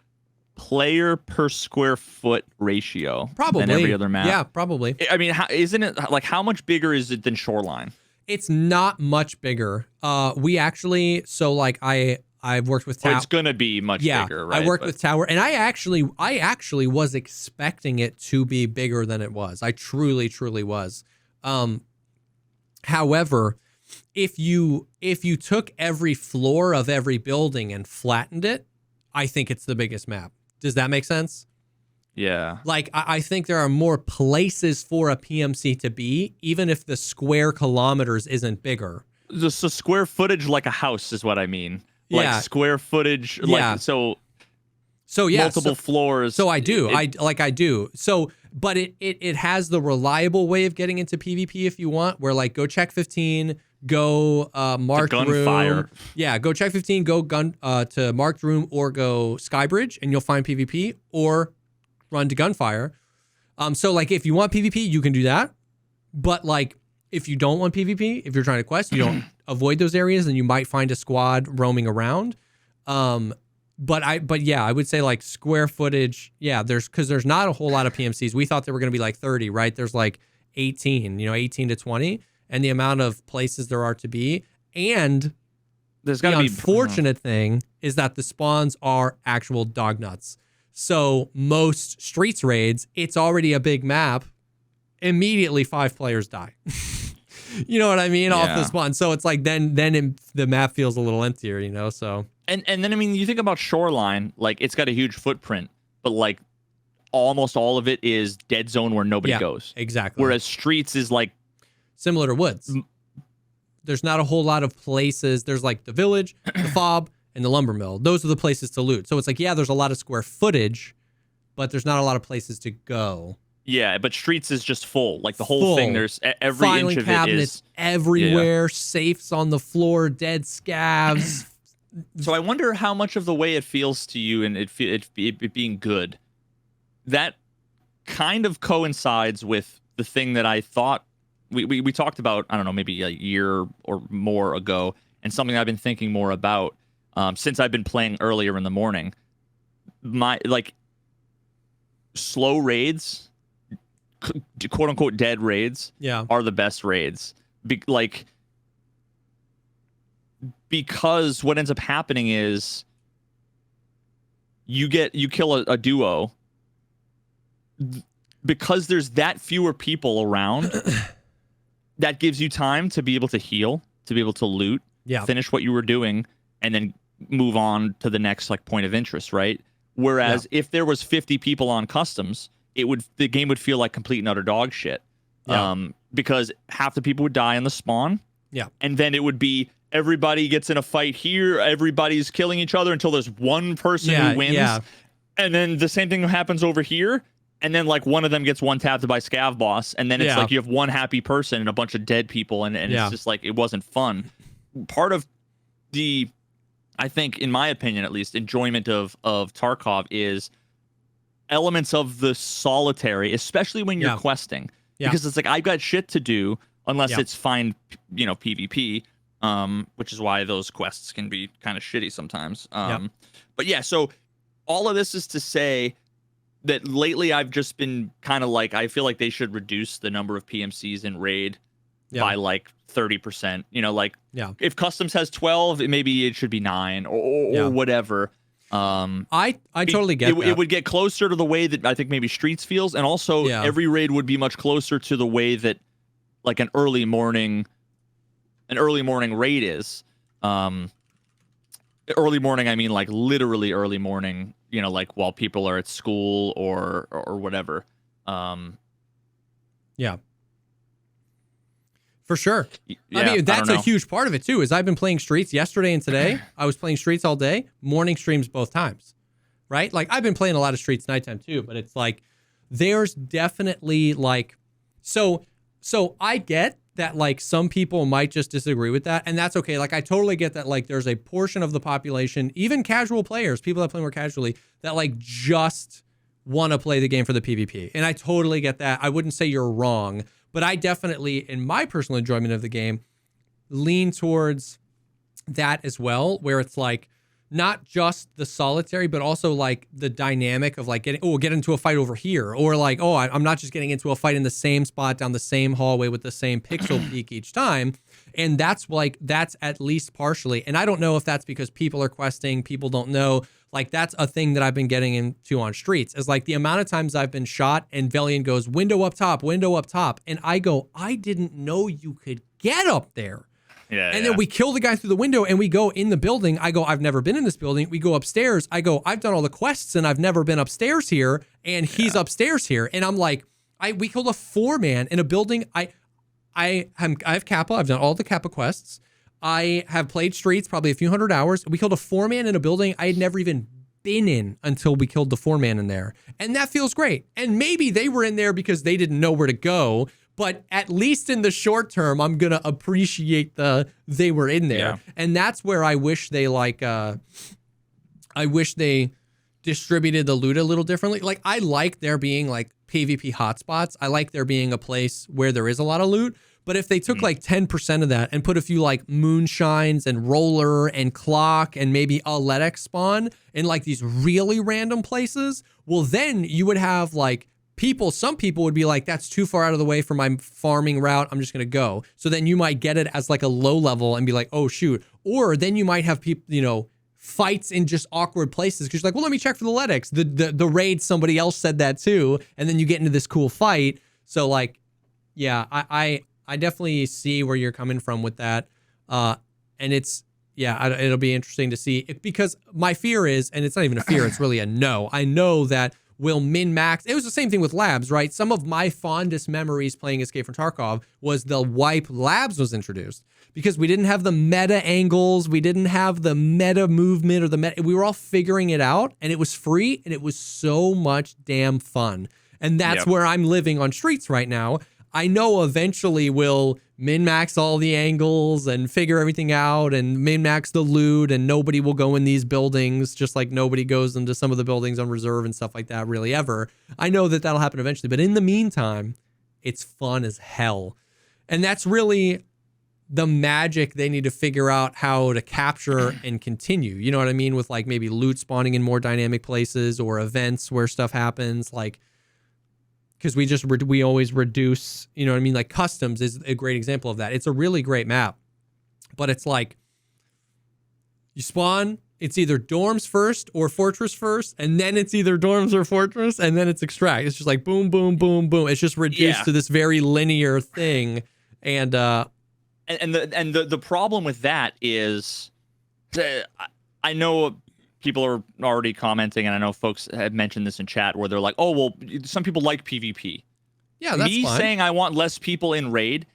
player per square foot ratio probably than every other map? Yeah, probably. I mean, isn't it like, how much bigger is it than Shoreline? It's not much bigger. We actually, so like I've worked with Tower. It's gonna be much bigger, right? I worked with Tower, and I actually was expecting it to be bigger than it was. I truly was. However, if you took every floor of every building and flattened it, I think it's the biggest map. Does that make sense? Yeah. Like, I think there are more places for a PMC to be, even if the square kilometers isn't bigger. The square footage like a house is what I mean. Yeah. Like square footage, Yeah. like so yeah, multiple floors. So I do. I do. So, but it has the reliable way of getting into PvP if you want, where like go check 15, go marked room. Yeah, go check 15, go to marked room, or go Skybridge, and you'll find PvP, or run to gunfire. So like, if you want PvP, you can do that. But like, if you don't want PvP, if you're trying to quest, you don't avoid those areas, and you might find a squad roaming around. But yeah, I would say like square footage. Yeah, because there's not a whole lot of PMCs. We thought there were going to be like 30, right? There's like 18, 18 to 20, and the amount of places there are to be. And there's got to be. The unfortunate thing is that the spawns are actual dog nuts. So most Streets raids, it's already a big map. Immediately 5 players die. You know what I mean? Yeah. Off the spawn. So it's like then the map feels a little emptier, so. And then, I mean, you think about Shoreline, like it's got a huge footprint, but like almost all of it is dead zone where nobody goes. Exactly. Whereas Streets is like. Similar to Woods. There's not a whole lot of places. There's like the village, the fob, and the lumber mill. Those are the places to loot. So it's like, yeah, there's a lot of square footage, but there's not a lot of places to go. Yeah, but Streets is just full. Like the whole thing, there's every Filing inch of cabinets it is everywhere, safes on the floor, dead scavs. So I wonder how much of the way it feels to you and it being good, that kind of coincides with the thing that I thought we talked about, I don't know, maybe a year or more ago, and something I've been thinking more about since I've been playing earlier in the morning. My like slow raids, quote unquote dead raids, are the best raids. Because what ends up happening is you kill a duo, because there's that fewer people around. That gives you time to be able to heal, to be able to loot, finish what you were doing, and then move on to the next like point of interest, right? Whereas if there was 50 people on customs, the game would feel like complete and utter dog shit. Because half the people would die in the spawn. Yeah. And then it would be everybody gets in a fight here, everybody's killing each other until there's one person who wins. Yeah. And then the same thing happens over here. And then like one of them gets one tapped by Scav Boss, and then it's like you have one happy person and a bunch of dead people, and it's just like it wasn't fun. Part of the, I think, in my opinion at least, enjoyment of Tarkov is elements of the solitary, especially when you're questing. Because it's like I've got shit to do unless it's find PvP, which is why those quests can be kind of shitty sometimes. But yeah, so all of this is to say that lately I've just been kind of like, I feel like they should reduce the number of PMCs in raid by like 30%. Like if customs has 12, maybe it should be 9 or whatever. I totally get that. It would get closer to the way that I think maybe Streets feels, and also every raid would be much closer to the way that like an early morning raid is. Early morning, I mean like literally early morning, like while people are at school or whatever. For sure. I mean, that's a huge part of it too, is I've been playing Streets yesterday and today. I was playing Streets all day, morning streams both times, right? Like I've been playing a lot of Streets nighttime too, but it's like, there's definitely like, so I get that like some people might just disagree with that, and that's okay. Like I totally get that like there's a portion of the population, even casual players, people that play more casually, that like just want to play the game for the PvP. And I totally get that. I wouldn't say you're wrong, but I definitely, in my personal enjoyment of the game, lean towards that as well, where it's like not just the solitary, but also like the dynamic of like get into a fight over here, or like, I'm not just getting into a fight in the same spot down the same hallway with the same pixel peak each time. And that's at least partially. And I don't know if that's because people are questing, people don't know. Like that's a thing that I've been getting into on Streets, is like the amount of times I've been shot and Velian goes window up top. And I go, I didn't know you could get up there. And then we kill the guy through the window and we go in the building. I go, I've never been in this building. We go upstairs. I go, I've done all the quests and I've never been upstairs here. And he's upstairs here. And I'm like, we killed a 4-man in a building. I have Kappa. I've done all the Kappa quests. I have played Streets probably a few hundred hours. We killed a 4-man in a building I had never even been in until we killed the 4-man in there. And that feels great. And maybe they were in there because they didn't know where to go. But at least in the short term, I'm going to appreciate they were in there. Yeah. And that's where I wish they distributed the loot a little differently. Like I like there being like PvP hotspots. I like there being a place where there is a lot of loot. But if they took like 10% of that and put a few like moonshines and roller and clock and maybe a Ledex spawn in like these really random places, well, then you would have like some people would be like, that's too far out of the way for my farming route. I'm just going to go. So then you might get it as like a low level and be like, oh shoot. Or then you might have people, fights in just awkward places. Cause you're like, well, let me check for the Ledex. The raid, somebody else said that too. And then you get into this cool fight. So like, yeah, I definitely see where you're coming from with that. And it'll be interesting to see because my fear is, and it's not even a fear, it's really a no. I know that will min-max. It was the same thing with labs, right? Some of my fondest memories playing Escape from Tarkov was the wipe labs was introduced because we didn't have the meta angles. We didn't have the meta movement or the meta. We were all figuring it out and it was free and it was so much damn fun. And that's where I'm living on Streets right now. I know eventually we'll min-max all the angles and figure everything out and min-max the loot and nobody will go in these buildings just like nobody goes into some of the buildings on reserve and stuff like that really ever. I know that that'll happen eventually, but in the meantime, it's fun as hell. And that's really the magic they need to figure out how to capture and continue. You know what I mean? With like maybe loot spawning in more dynamic places or events where stuff happens, like because we always reduce, you know what I mean? Like customs is a great example of that. It's a really great map, but it's like you spawn, it's either dorms first or fortress first, and then it's either dorms or fortress, and then it's extract. It's just like boom, boom, boom, boom. It's just reduced to this very linear thing. And the problem with that is I know people are already commenting, and I know folks have mentioned this in chat where they're like, "Oh, well, some people like PvP." Yeah, that's Me fine. saying I want less people in raid,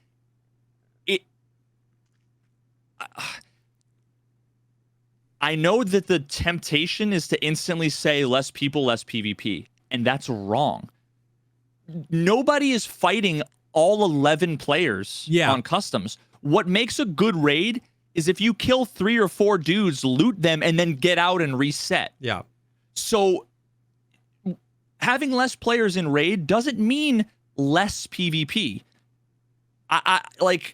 I know that the temptation is to instantly say less people, less PvP, and that's wrong. Nobody is fighting all 11 players on customs. What makes a good raid is if you kill 3 or 4 dudes, loot them, and then get out and reset. Yeah. So having less players in raid doesn't mean less PvP. I like.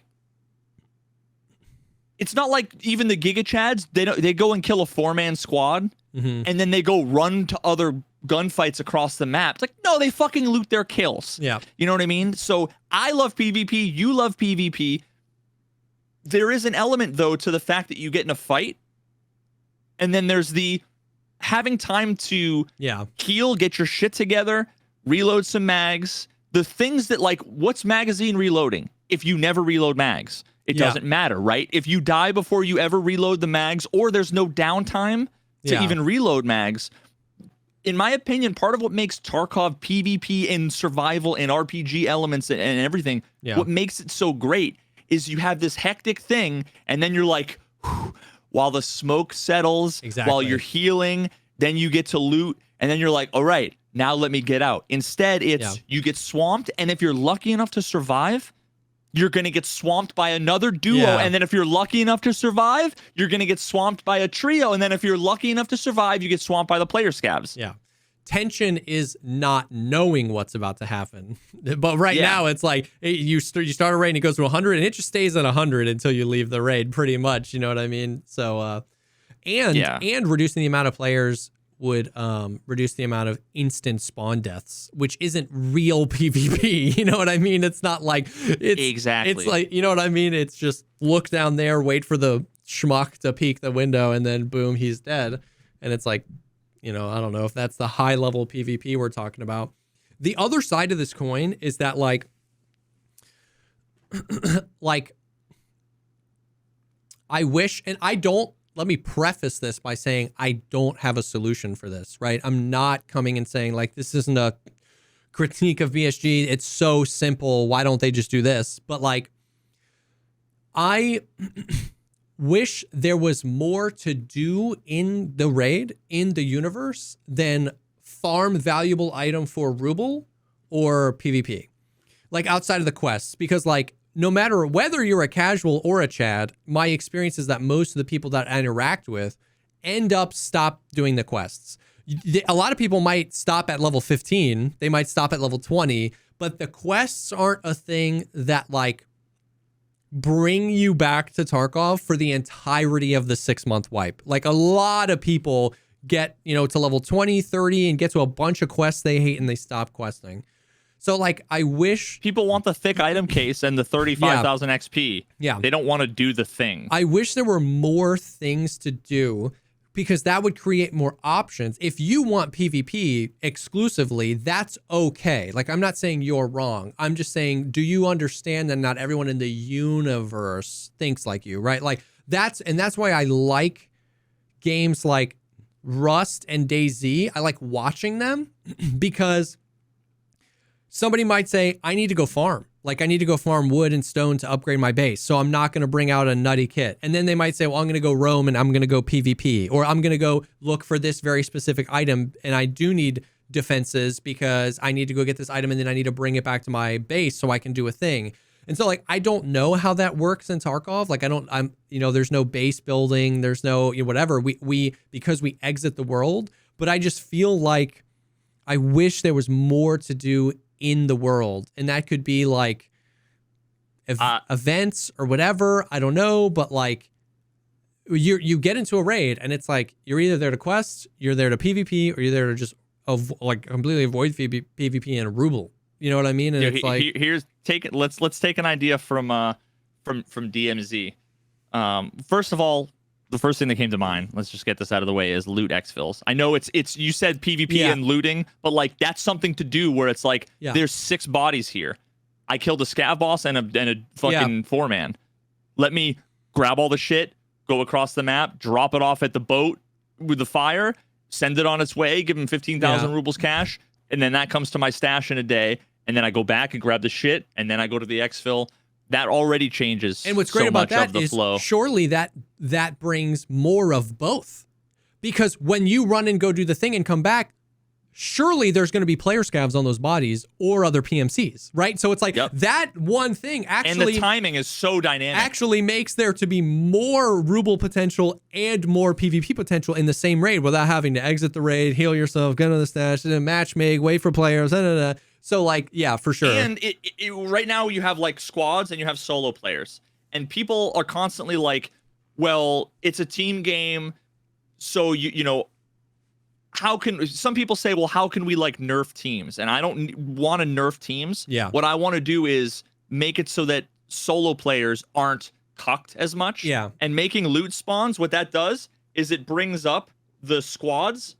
It's not like even the Giga Chads, they go and kill a 4-man squad, and then they go run to other gunfights across the map. It's like, no, they fucking loot their kills. Yeah. You know what I mean? So I love PvP. You love PvP. There is an element, though, to the fact that you get in a fight, and then there's the having time to heal, get your shit together, reload some mags. The things that, like, what's magazine reloading if you never reload mags? It doesn't matter, right? If you die before you ever reload the mags, or there's no downtime to even reload mags, in my opinion, part of what makes Tarkov PvP and survival and RPG elements and everything, what makes it so great is you have this hectic thing, and then you're like, whew, while the smoke settles, while you're healing, then you get to loot, and then you're like, all right, now let me get out. Instead, it's you get swamped, and if you're lucky enough to survive, you're going to get swamped by another duo. And then if you're lucky enough to survive, you're going to get swamped by a trio. And then if you're lucky enough to survive, you get swamped by the player scavs. Yeah. Tension is not knowing what's about to happen. But right now, it's like you start a raid and it goes to 100, and it just stays at 100 until you leave the raid, pretty much. You know what I mean? So, and reducing the amount of players would reduce the amount of instant spawn deaths, which isn't real PvP. You know what I mean? It's not like it's exactly. It's like, you know what I mean? It's just look down there, wait for the schmuck to peek the window, and then boom, he's dead. And it's like, you know, I don't know if that's the high level PvP we're talking about. The other side of this coin is that like I wish, and I don't. Let me preface this by saying I don't have a solution for this, right? I'm not coming and saying like, this isn't a critique of BSG. It's so simple. Why don't they just do this? But like, I wish there was more to do in the raid, in the universe, than farm valuable item for ruble or PvP. Like outside of the quests, because like, no matter whether you're a casual or a Chad, my experience is that most of the people that I interact with end up stop doing the quests. A lot of people might stop at level 15. They might stop at level 20, but the quests aren't a thing that like bring you back to Tarkov for the entirety of the 6-month wipe. Like a lot of people get, you know, to level 20, 30 and get to a bunch of quests they hate and they stop questing. So, like, I wish... People want the thick item case and the 35,000 XP. Yeah. They don't want to do the thing. I wish there were more things to do because that would create more options. If you want PvP exclusively, that's okay. Like, I'm not saying you're wrong. I'm just saying, do you understand that not everyone in the universe thinks like you, right? Like, that's why I like games like Rust and DayZ. I like watching them because... somebody might say, I need to go farm. Like, I need to go farm wood and stone to upgrade my base. So I'm not going to bring out a nutty kit. And then they might say, well, I'm going to go roam and I'm going to go PvP. Or I'm going to go look for this very specific item. And I do need defenses because I need to go get this item and then I need to bring it back to my base so I can do a thing. And so, like, I don't know how that works in Tarkov. Like, there's no base building. There's no, whatever. Because we exit the world. But I just feel like I wish there was more to do in the world, and that could be like events or whatever. I don't know, but like you get into a raid and it's like you're either there to quest, you're there to PvP, or you're there to just completely avoid PvP and ruble. You know what I mean? And it's like let's take an idea from DMZ. First of all, the first thing that came to mind, let's just get this out of the way, is loot exfils. I know it's you said PvP and looting, but like that's something to do where it's like there's 6 bodies here. I killed a scav boss and a fucking 4-man. Let me grab all the shit, go across the map, drop it off at the boat with the fire, send it on its way, give him 15,000 rubles cash, and then that comes to my stash in a day, and then I go back and grab the shit, and then I go to the exfil. That already changes. And what's great about that is flow. Surely that brings more of both. Because when you run and go do the thing and come back, surely there's going to be player scavs on those bodies or other PMCs, right? So it's like that one thing actually... And the timing is so dynamic. Actually makes there to be more ruble potential and more PvP potential in the same raid without having to exit the raid, heal yourself, get on the stash, match make, wait for players, So, like, yeah, for sure. And right now you have, like, squads and you have solo players. And people are constantly like, well, it's a team game, so, you know, how can... Some people say, well, how can we, like, nerf teams? And I don't want to nerf teams. Yeah. What I want to do is make it so that solo players aren't cucked as much. Yeah. And making loot spawns, what that does is it brings up the squads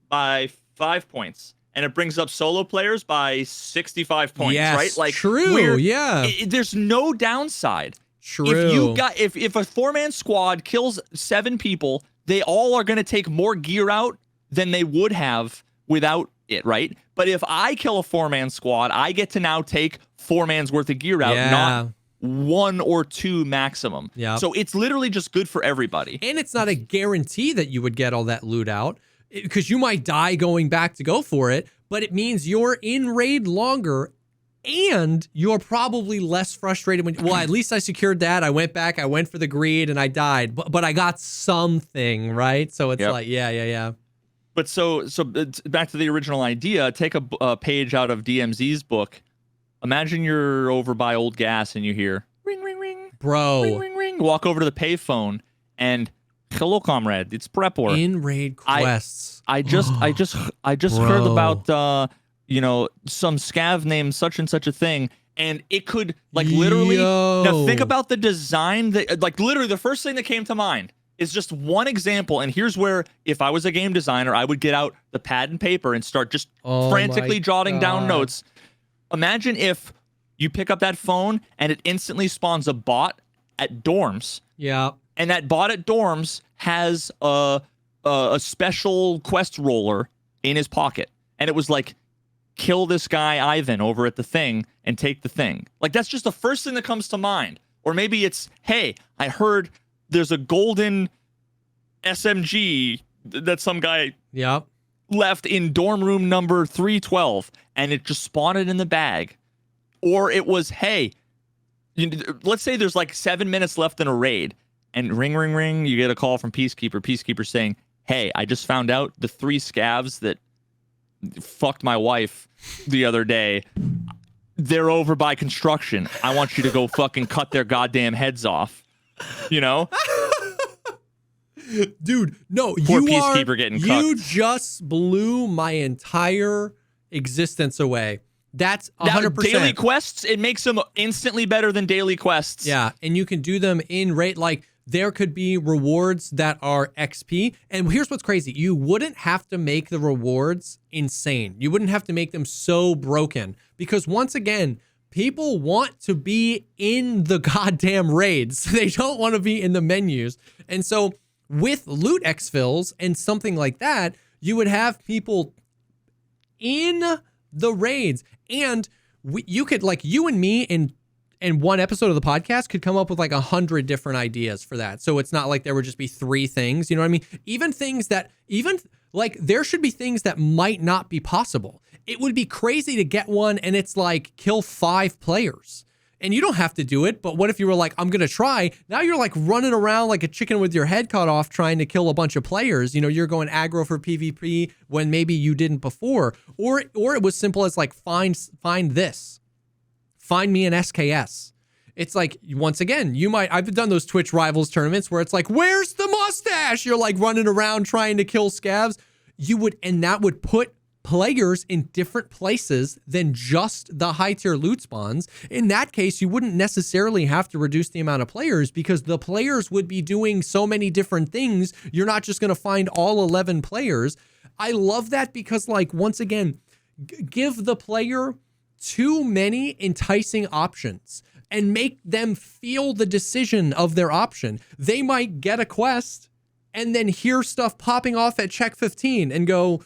by 5 points. And it brings up solo players by 65 points, right? Like, true, yeah. There's no downside. True. If a 4-man squad kills 7 people, they all are going to take more gear out than they would have without it, right? But if I kill a 4-man squad, I get to now take 4 man's worth of gear out, not 1 or 2 maximum. Yeah. So it's literally just good for everybody. And it's not a guarantee that you would get all that loot out, because you might die going back to go for it, but it means you're in raid longer and you're probably less frustrated when, well, at least I secured that. I went back, I went for the greed and I died, but I got something, right? So it's like, yeah. But so back to the original idea, take a page out of DMZ's book. Imagine you're over by Old Gas and you hear ring, ring, ring. Bro. Ring, ring, ring. Walk over to the payphone and... Hello, comrade. It's Prepor. In raid quests. I just heard about some scav named such and such a thing, and it could literally. Now think about the design that literally the first thing that came to mind is just one example, and here's where if I was a game designer, I would get out the pad and paper and start just frantically jotting down notes. Imagine if you pick up that phone and it instantly spawns a bot at dorms. Yeah. And that bot at dorms has a special quest roller in his pocket. And it was like, kill this guy Ivan over at the thing and take the thing. Like, that's just the first thing that comes to mind. Or maybe it's, hey, I heard there's a golden SMG that some guy left in dorm room number 312. And it just spawned it in the bag. Or it was, hey, let's say there's like 7 minutes left in a raid. And ring, ring, ring, you get a call from Peacekeeper saying, hey, I just found out the 3 scavs that fucked my wife the other day, they're over by construction. I want you to go fucking cut their goddamn heads off. You know? Dude, no, poor Peacekeeper getting cucked. You just blew my entire existence away. That's 100%. Daily quests, it makes them instantly better than daily quests. Yeah, and you can do them in rate. Like, there could be rewards that are XP. And here's what's crazy. You wouldn't have to make the rewards insane. You wouldn't have to make them so broken. Because once again, people want to be in the goddamn raids. They don't want to be in the menus. And so with loot exfils and something like that, you would have people in the raids. And you could, like, you and me in one episode of the podcast could come up with like 100 different ideas for that. So it's not like there would just be 3 things, you know what I mean? Even things that, there should be things that might not be possible. It would be crazy to get one and it's like kill 5 players. And you don't have to do it, but what if you were like, I'm going to try? Now you're like running around like a chicken with your head cut off trying to kill a bunch of players. You know, you're going aggro for PvP when maybe you didn't before. Or it was simple as like, find this. Find me an SKS. It's like, once again, I've done those Twitch Rivals tournaments where it's like, where's the mustache? You're like running around trying to kill scavs. And that would put players in different places than just the high tier loot spawns. In that case, you wouldn't necessarily have to reduce the amount of players because the players would be doing so many different things. You're not just going to find all 11 players. I love that because, like, once again, give the player too many enticing options. and make them feel the decision of their option. They might get a quest and then hear stuff popping off at check 15 and go,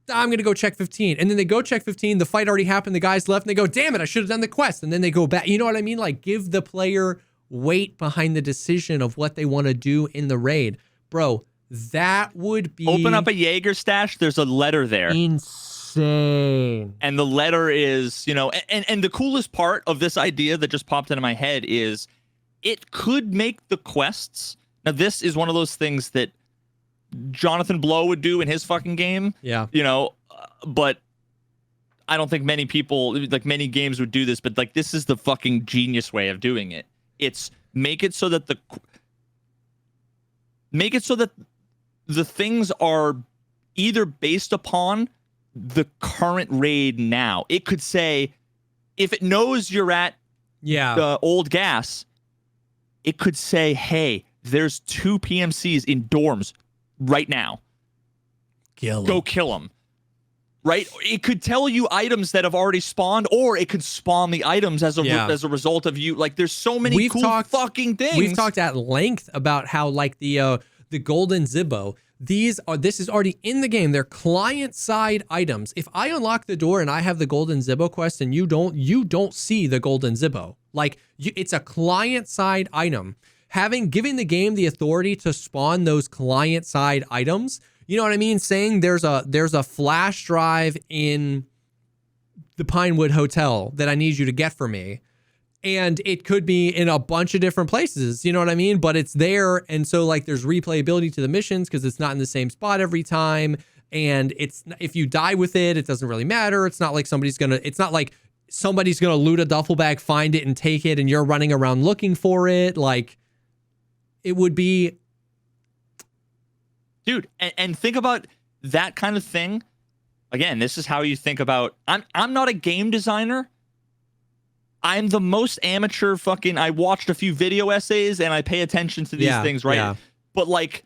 I'm going to go check 15. And then they go check 15. The fight already happened. The guys left and they go, damn it, I should have done the quest. And then they go back. You know what I mean? Like, give the player weight behind the decision of what they want to do in the raid. Bro, that would be... Open up a Jaeger stash. There's a letter there. Insane. And the letter is, and the coolest part of this idea that just popped into my head is it could make the quests. Now, this is one of those things that Jonathan Blow would do in his fucking game. Yeah. But I don't think many people, like many games would do this, but like this is the fucking genius way of doing it. It's make it so that the things are either based upon the current raid now. It could say, if it knows you're at old gas, it could say, hey, there's 2 PMCs in dorms right now. Go kill them. Right? It could tell you items that have already spawned, or it could spawn the items as a result of you. Like, there's so many fucking things. We've talked at length about how, like, the golden Zibbo, this is already in the game. They're client-side items. If I unlock the door and I have the golden Zibbo quest and you don't see the golden Zibbo. Like, it's a client-side item. Giving the game the authority to spawn those client-side items, you know what I mean? Saying there's a flash drive in the Pinewood Hotel that I need you to get for me. And it could be in a bunch of different places, you know what I mean? But it's there, and so like there's replayability to the missions because it's not in the same spot every time. And if you die with it, it doesn't really matter. It's not like somebody's gonna loot a duffel bag, find it, and take it, and you're running around looking for it. Like, it would be... Dude, and think about that kind of thing. Again, this is how you think about... I'm not a game designer. I'm the most amateur fucking... I watched a few video essays, and I pay attention to these things, right? Yeah. But, like,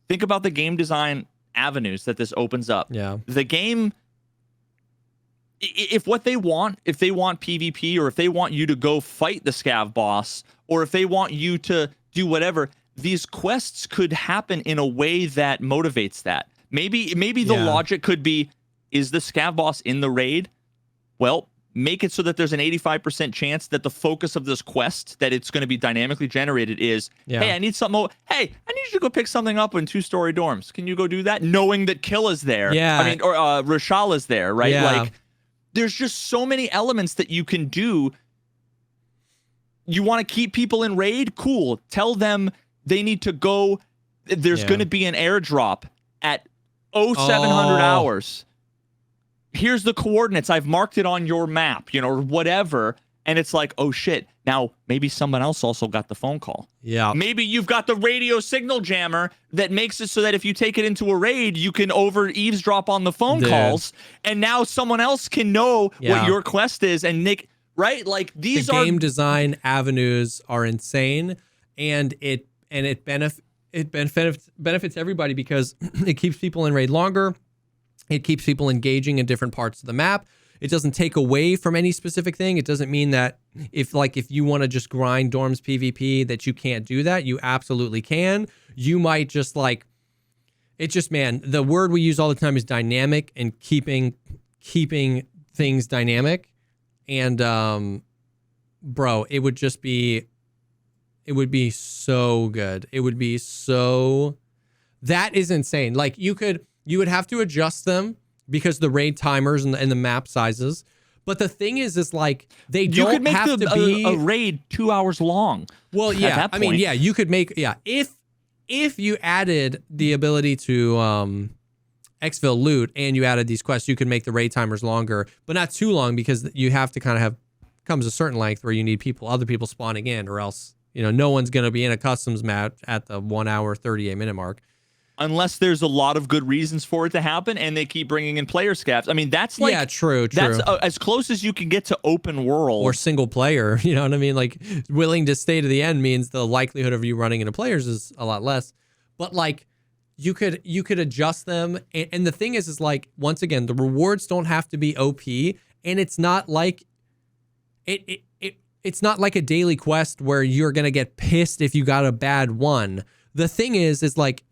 think about the game design avenues that this opens up. Yeah. The game... If they want PvP, or if they want you to go fight the scav boss, or if they want you to do whatever, these quests could happen in a way that motivates that. Maybe the logic could be, is the scav boss in the raid? Well, make it so that there's an 85% chance that the focus of this quest, that it's going to be dynamically generated, is, hey, I need something. Hey, I need you to go pick something up in 2-story dorms. Can you go do that? Knowing that Killa's there. Yeah. I mean, or Rashal is there, right? Yeah. Like, there's just so many elements that you can do. You want to keep people in raid? Cool. Tell them they need to go. There's going to be an airdrop at 0700 hours. Here's the coordinates. I've marked it on your map, or whatever. And it's like, oh shit. Now, maybe someone else also got the phone call. Yeah. Maybe you've got the radio signal jammer that makes it so that if you take it into a raid, you can eavesdrop on the phone calls. And now someone else can know what your quest is. And Nick, right? Like, these game design avenues are insane. And it benefits everybody because it keeps people in raid longer. It keeps people engaging in different parts of the map. It doesn't take away from any specific thing. It doesn't mean that if you want to just grind dorms PvP that you can't do that. You absolutely can. You might just the word we use all the time is dynamic, and keeping things dynamic. And bro, it would be so good. It would be so... That is insane. Like, you would have to adjust them because the raid timers and the map sizes. But the thing is like, they don't could make have to be a raid 2 hours long. Well, yeah. At that point. I mean, yeah, you could make, if you added the ability to exfil loot and you added these quests, you could make the raid timers longer, but not too long, because you have to kind of comes a certain length where you need other people spawning in, or else, no one's going to be in a customs match at the 1 hour, 38 minute mark. Unless there's a lot of good reasons for it to happen, and they keep bringing in player scavs. I mean, that's like... Yeah, true. That's as close as you can get to open world. Or single player, you know what I mean? Like, willing to stay to the end means the likelihood of you running into players is a lot less. But, like, you could adjust them. And the thing is like, once again, the rewards don't have to be OP. And it's not like... it's not like a daily quest where you're going to get pissed if you got a bad one. The thing is like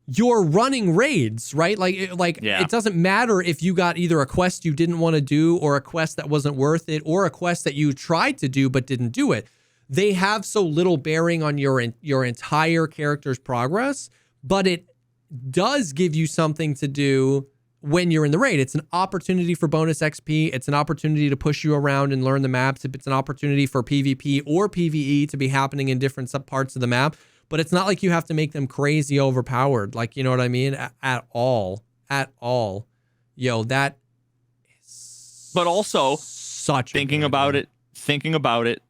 you're running raids, right? It doesn't matter if you got either a quest you didn't want to do or a quest that wasn't worth it or a quest that you tried to do but didn't do it. They have so little bearing on your entire character's progress, but it does give you something to do when you're in the raid. It's an opportunity for bonus XP. It's an opportunity to push you around and learn the maps. It's an opportunity for PvP or PvE to be happening in different parts of the map. But it's not like you have to make them crazy overpowered. Like, you know what I mean? At all. Yo, that is but also such thinking about it,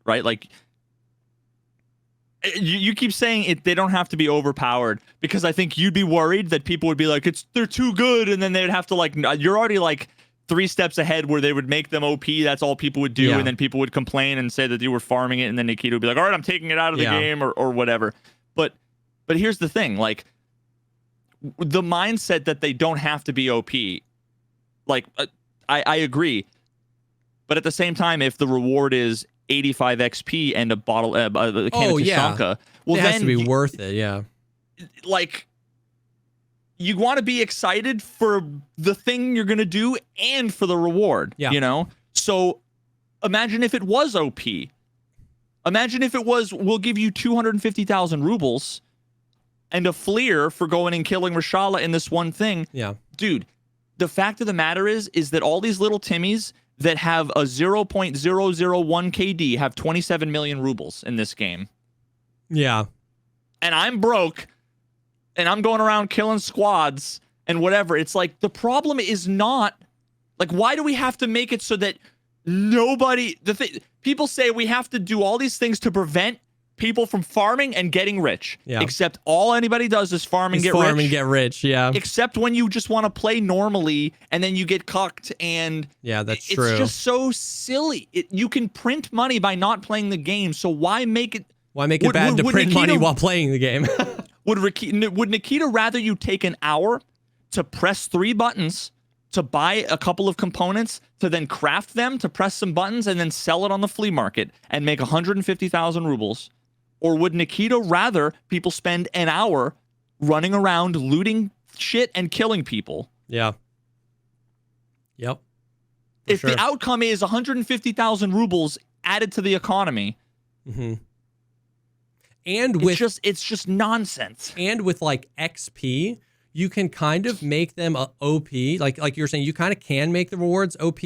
right? Like, you keep saying they don't have to be overpowered, because I think you'd be worried that people would be like, they're too good, and then they'd have to like, you're already like 3 steps ahead where they would make them OP. That's all people would do, and then people would complain and say that you were farming it, and then Nikita would be like, all right, I'm taking it out of the game or whatever. But here's the thing, like the mindset that they don't have to be OP, like I agree, but at the same time, if the reward is 85 XP and a bottle, a can of Tushonka, well, it then has to be worth it. Yeah, like you want to be excited for the thing you're gonna do and for the reward. Yeah, you know. So imagine if it was OP. Imagine if it was, we'll give you 250,000 rubles and a fleer for going and killing Reshala in this one thing. Yeah, dude. The fact of the matter is that all these little Timmies that have a 0.001 KD have 27 million rubles in this game. Yeah. And I'm broke, and I'm going around killing squads and whatever. It's like, the problem is not, like, why do we have to make it so that people say we have to do all these things to prevent people from farming and getting rich. Yeah. Except all anybody does is farm and get rich. Yeah. Except when you just want to play normally and then you get cucked, and that's true. It's just so silly. You can print money by not playing the game, so why make it bad to print money while playing the game? Would Nikita rather you take an hour to press 3 buttons to buy a couple of components, to then craft them, to press some buttons, and then sell it on the flea market and make 150,000 rubles? Or would Nikita rather people spend an hour running around looting shit and killing people? Yeah. Yep. If the outcome is 150,000 rubles added to the economy, and it's just nonsense. And with like XP, you can kind of make them OP. Like you're saying, you kind of can make the rewards OP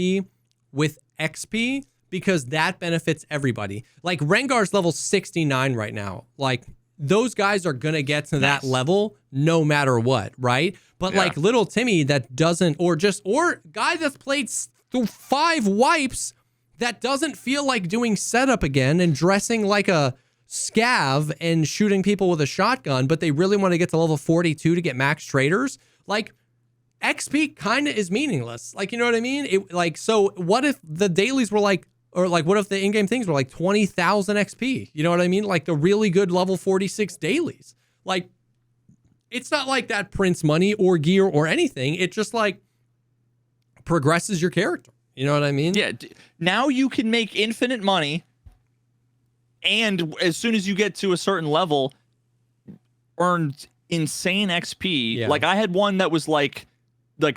with XP, because that benefits everybody. Like Rengar's level 69 right now. Like those guys are going to get to that level no matter what, right? But like little Timmy that doesn't, or guy that's played 5 wipes that doesn't feel like doing setup again and dressing like a scav and shooting people with a shotgun, but they really want to get to level 42 to get max traders. Like XP kind of is meaningless. Like, you know what I mean? So what if the dailies were like, or like, what if the in-game things were like 20,000 XP? You know what I mean? Like the really good level 46 dailies. Like, it's not like that prints money or gear or anything. It just like progresses your character. You know what I mean? Yeah. Now you can make infinite money, and as soon as you get to a certain level, earn insane XP. Yeah. Like I had one that was like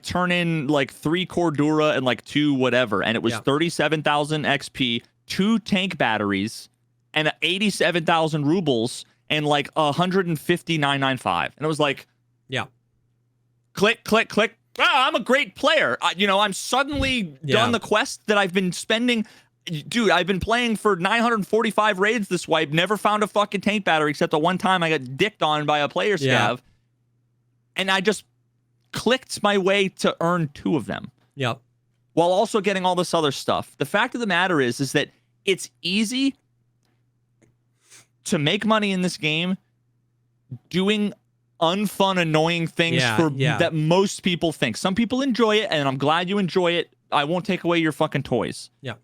turn in like 3 Cordura and like 2 whatever, and it was 37,000 XP, 2 tank batteries, and 87,000 rubles, and like 159.95. And it was like, click, click, click. Wow, I'm a great player. I'm suddenly done the quest that I've been spending. Dude, I've been playing for 945 raids this wipe, never found a fucking tank battery, except the one time I got dicked on by a player scav. And I just clicked my way to earn 2 of them. Yep. While also getting all this other stuff. The fact of the matter is that it's easy to make money in this game doing unfun, annoying things that most people think. Some people enjoy it, and I'm glad you enjoy it. I won't take away your fucking toys. Yeah.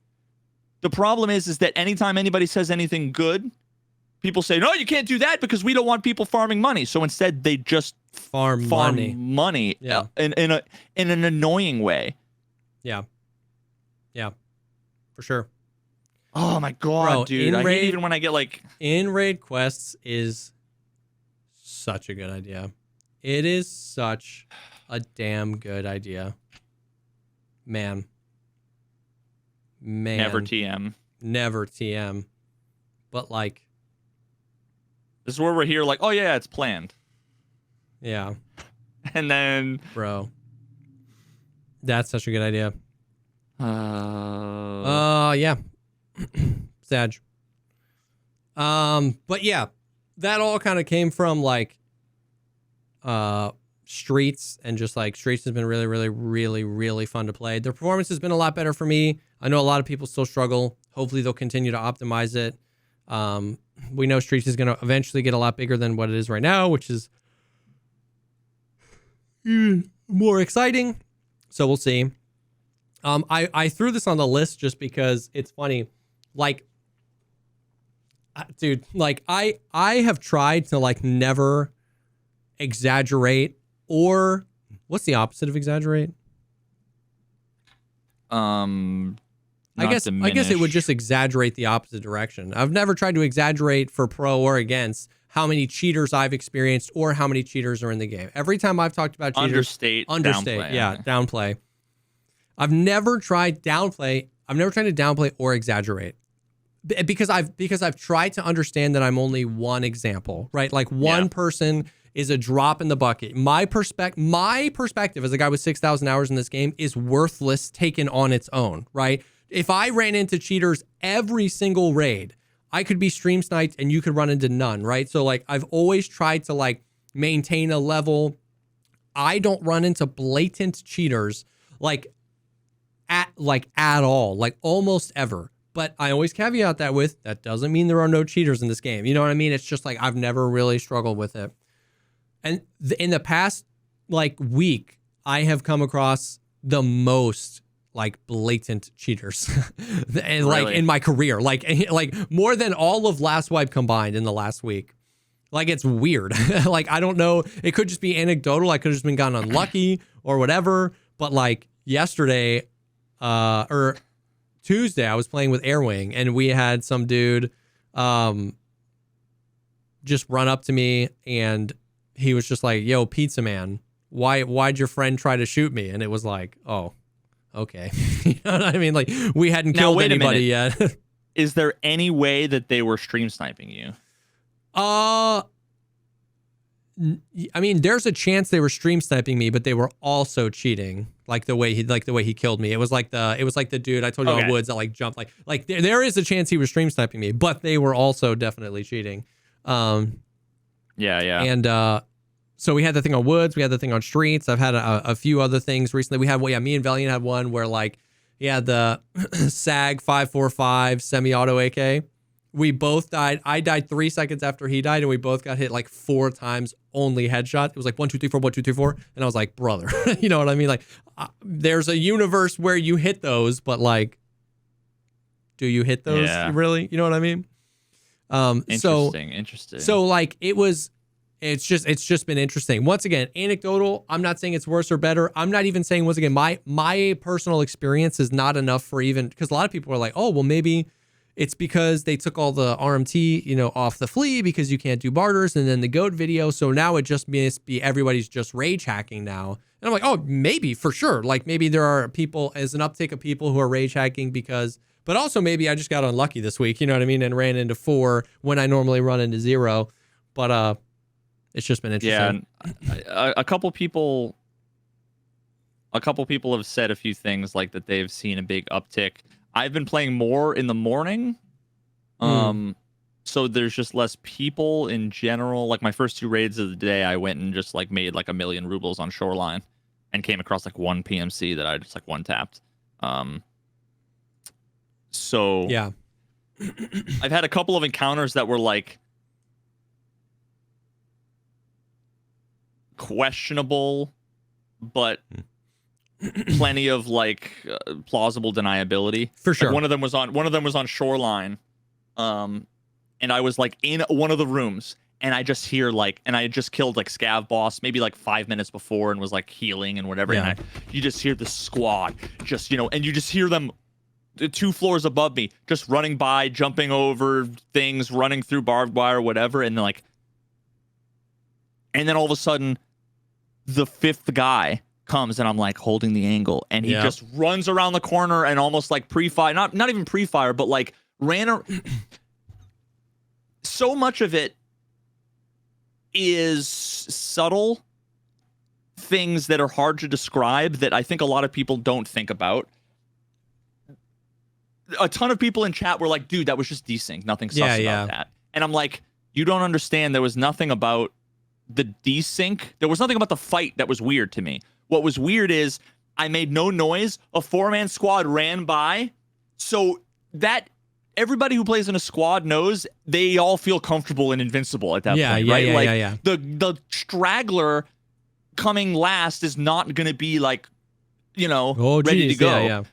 The problem is that anytime anybody says anything good, people say, no, you can't do that because we don't want people farming money. So instead, they just farm money in an annoying way. Yeah. Yeah. For sure. Oh my god, Bro, dude! I hate even when I get like in-raid quests is such a good idea. It is such a damn good idea. Man. never TM. Never TM. But like, This is where we're here. Like, oh yeah, it's planned. yeah, And then, bro, that's such a good idea. Yeah. Sag. But yeah, that all kind of came from like Streets, and just like Streets has been really, really, really, really fun to play. The performance has been a lot better for me. I know a lot of people still struggle. Hopefully they'll continue to optimize it. We know Streets is going to eventually get a lot bigger than what it is right now, which is more exciting. So we'll see. I threw this on the list just because it's funny. Like, dude, like I have tried to like never exaggerate, or what's the opposite of exaggerate? I guess it would just exaggerate the opposite direction. I've never tried to exaggerate for pro or against how many cheaters I've experienced or how many cheaters are in the game. Every time I've talked about cheaters, understate, downplay, yeah, downplay. I've never tried to downplay or exaggerate, because I've tried to understand that I'm only one example, right? Like one person is a drop in the bucket. My perspective as a guy with 6,000 hours in this game is worthless taken on its own, right? If I ran into cheaters every single raid, I could be stream sniped and you could run into none, right? So like I've always tried to like maintain a level. I don't run into blatant cheaters at all, like almost ever. But I always caveat that with, that doesn't mean there are no cheaters in this game. You know what I mean? It's just like I've never really struggled with it. And in the past like week, I have come across the most like blatant cheaters and like in my career, like more than all of Last Wipe combined in the last week. Like, it's weird. Like, I don't know. It could just be anecdotal. I could have just been gotten unlucky or whatever. But like yesterday, or Tuesday, I was playing with Airwing and we had some dude just run up to me and he was just like, "Yo, Pizza Man, why'd your friend try to shoot me?" And it was like, oh, okay. You know what I mean? Like, we hadn't killed anybody yet. Is there any way that they were stream sniping you? I mean, there's a chance they were stream sniping me, but they were also cheating. Like the way he killed me. It was like the dude I told you on Woods that like jumped. Like there is a chance he was stream sniping me, but they were also definitely cheating. Yeah. And so we had the thing on Woods, we had the thing on Streets. I've had a few other things recently. We had me and Valiant had one where like he had the SAG 545 semi-auto AK. We both died. I died 3 seconds after he died, and we both got hit like 4 times only headshot. It was like 1, 2, 3, 4, 1, 2, 3, 4. And I was like, brother, you know what I mean? Like, there's a universe where you hit those, but like, do you hit those really? You know what I mean? Interesting. So like it's just been interesting. Once again, anecdotal. I'm not saying it's worse or better. I'm not even saying, once again, my personal experience is not enough for even, because a lot of people are like, oh, well, maybe it's because they took all the RMT, off the flea because you can't do barters, and then the GOAT video. So now it just must be everybody's just rage hacking now. And I'm like, oh, maybe for sure. Like maybe there are people, as an uptick of people who are rage hacking but also maybe I just got unlucky this week, you know what I mean? And ran into 4 when I normally run into 0. But it's just been interesting. Yeah, a couple people have said a few things like that they've seen a big uptick. I've been playing more in the morning. So there's just less people in general. Like my first 2 raids of the day, I went and just like made like 1 million rubles on Shoreline and came across like 1 PMC that I just like one tapped. So yeah, I've had a couple of encounters that were like questionable, but plenty of like plausible deniability. For sure. Like one of them was on Shoreline, and I was like in one of the rooms, and I just hear like, and I had just killed like Scav Boss maybe like 5 minutes before, and was like healing and whatever. Yeah. And you just hear the squad, just and you just hear them 2 floors above me, just running by, jumping over things, running through barbed wire, whatever, and then all of a sudden, the 5th guy comes, and I'm like holding the angle, and he just runs around the corner and almost like pre-fire, not even pre-fire, but like so much of it is subtle things that are hard to describe that I think a lot of people don't think about. A ton of people in chat were like, dude, that was just desync. Nothing sus about that. And I'm like, you don't understand. There was nothing about the desync. There was nothing about the fight that was weird to me. What was weird is I made no noise. A 4-man squad ran by. So that everybody who plays in a squad knows they all feel comfortable and invincible at that point, right? The straggler coming last is not going to be like, ready to go.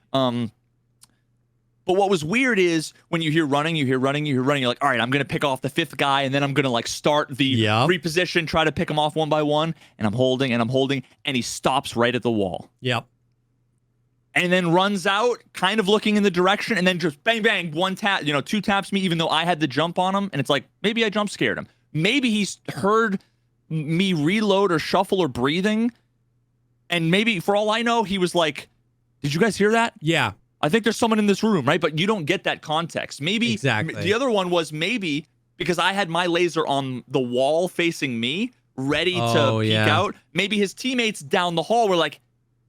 But what was weird is when you hear running, you're like, all right, I'm going to pick off the 5th guy, and then I'm going to like start the reposition, try to pick him off one by one, and I'm holding, and he stops right at the wall. Yep. And then runs out, kind of looking in the direction, and then just bang, bang, 1 tap, 2 taps me, even though I had the jump on him, and it's like, maybe I jump scared him. Maybe he's heard me reload or shuffle or breathing, and maybe, for all I know, he was like, did you guys hear that? Yeah. I think there's someone in this room, right? But you don't get that context. Maybe exactly. The other one was maybe because I had my laser on the wall facing me, ready to peek out. Maybe his teammates down the hall were like,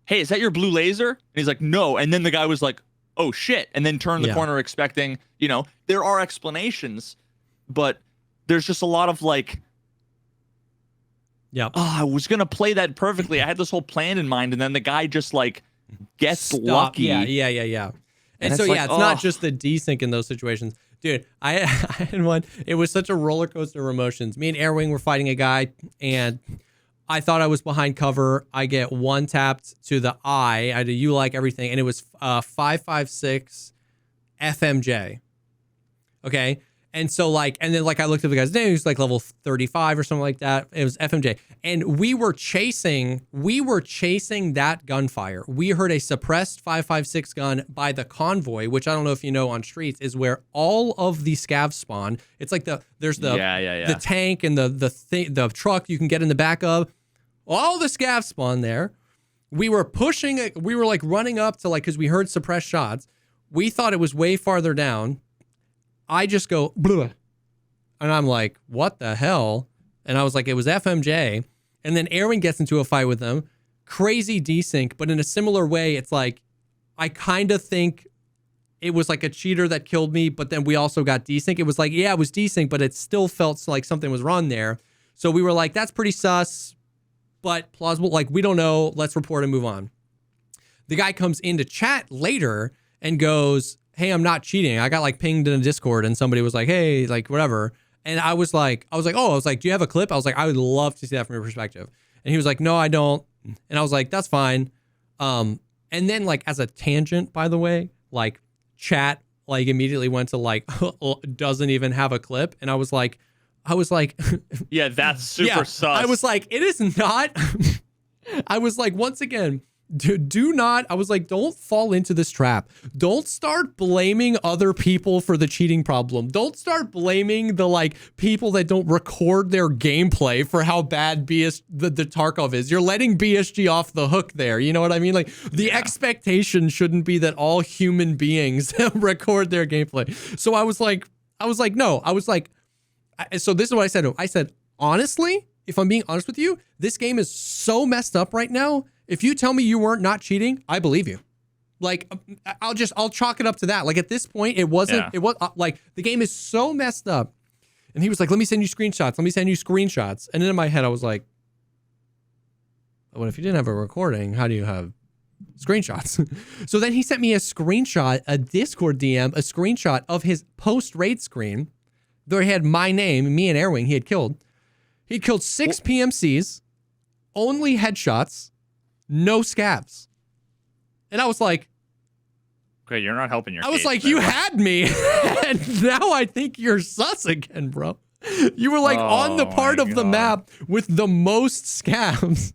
hey, is that your blue laser? And he's like, no. And then the guy was like, oh, shit. And then turned the corner expecting, there are explanations, but there's just a lot of like, I was going to play that perfectly. I had this whole plan in mind. And then the guy just like, gets lucky. Yeah. And so like, it's not just the desync in those situations. Dude, I had one. It was such a roller coaster of emotions. Me and Airwing were fighting a guy, and I thought I was behind cover. I get 1 tapped to the eye. I do like everything, and it was 556 FMJ. Okay. And so and then I looked at the guy's name, he was like level 35 or something like that. It was FMJ. And we were chasing that gunfire. We heard a suppressed 556 gun by the convoy, which I don't know if you know on streets, is where all of the scavs spawn. It's like there's the tank and the truck you can get in the back of. All the scavs spawn there. We were pushing it. We were running up to because we heard suppressed shots. We thought it was way farther down. I just go, bleh. And I'm like, what the hell? And I was like, it was FMJ. And then Aaron gets into a fight with them. Crazy desync, but in a similar way, it's like, I kind of think it was like a cheater that killed me, but then we also got desync. It was like, yeah, it was desync, but it still felt like something was wrong there. So we were like, that's pretty sus, but plausible. We don't know. Let's report and move on. The guy comes into chat later and goes, hey, I'm not cheating. I got pinged in a Discord and somebody was like, hey, whatever. And I was like, do you have a clip? I was like, I would love to see that from your perspective. And he was like, no, I don't. And I was like, that's fine. And then as a tangent, by the way, chat immediately went to doesn't even have a clip. And I was like, yeah, that's super sus. I was like, it is not. I was like, once again, do not, I was like, don't fall into this trap. Don't start blaming other people for the cheating problem. Don't start blaming the people that don't record their gameplay for how bad the Tarkov is. You're letting BSG off the hook there. You know what I mean? The expectation shouldn't be that all human beings record their gameplay. So I was like, no, so this is what I said to him. I said, honestly, if I'm being honest with you, this game is so messed up right now. If you tell me you weren't not cheating, I believe you. I'll chalk it up to that. At this point, it was the game is so messed up. And he was like, let me send you screenshots. And then in my head, I was like, well, if you didn't have a recording, how do you have screenshots? So then he sent me a screenshot, a Discord DM, a screenshot of his post-raid screen. There he had my name, me and Airwing, he had killed. He'd killed 6 PMCs, only headshots, no scavs. And I was like, okay, you're not helping your I was case, like, you had me. And now I think you're sus again, bro. You were on the part of the map with the most scavs.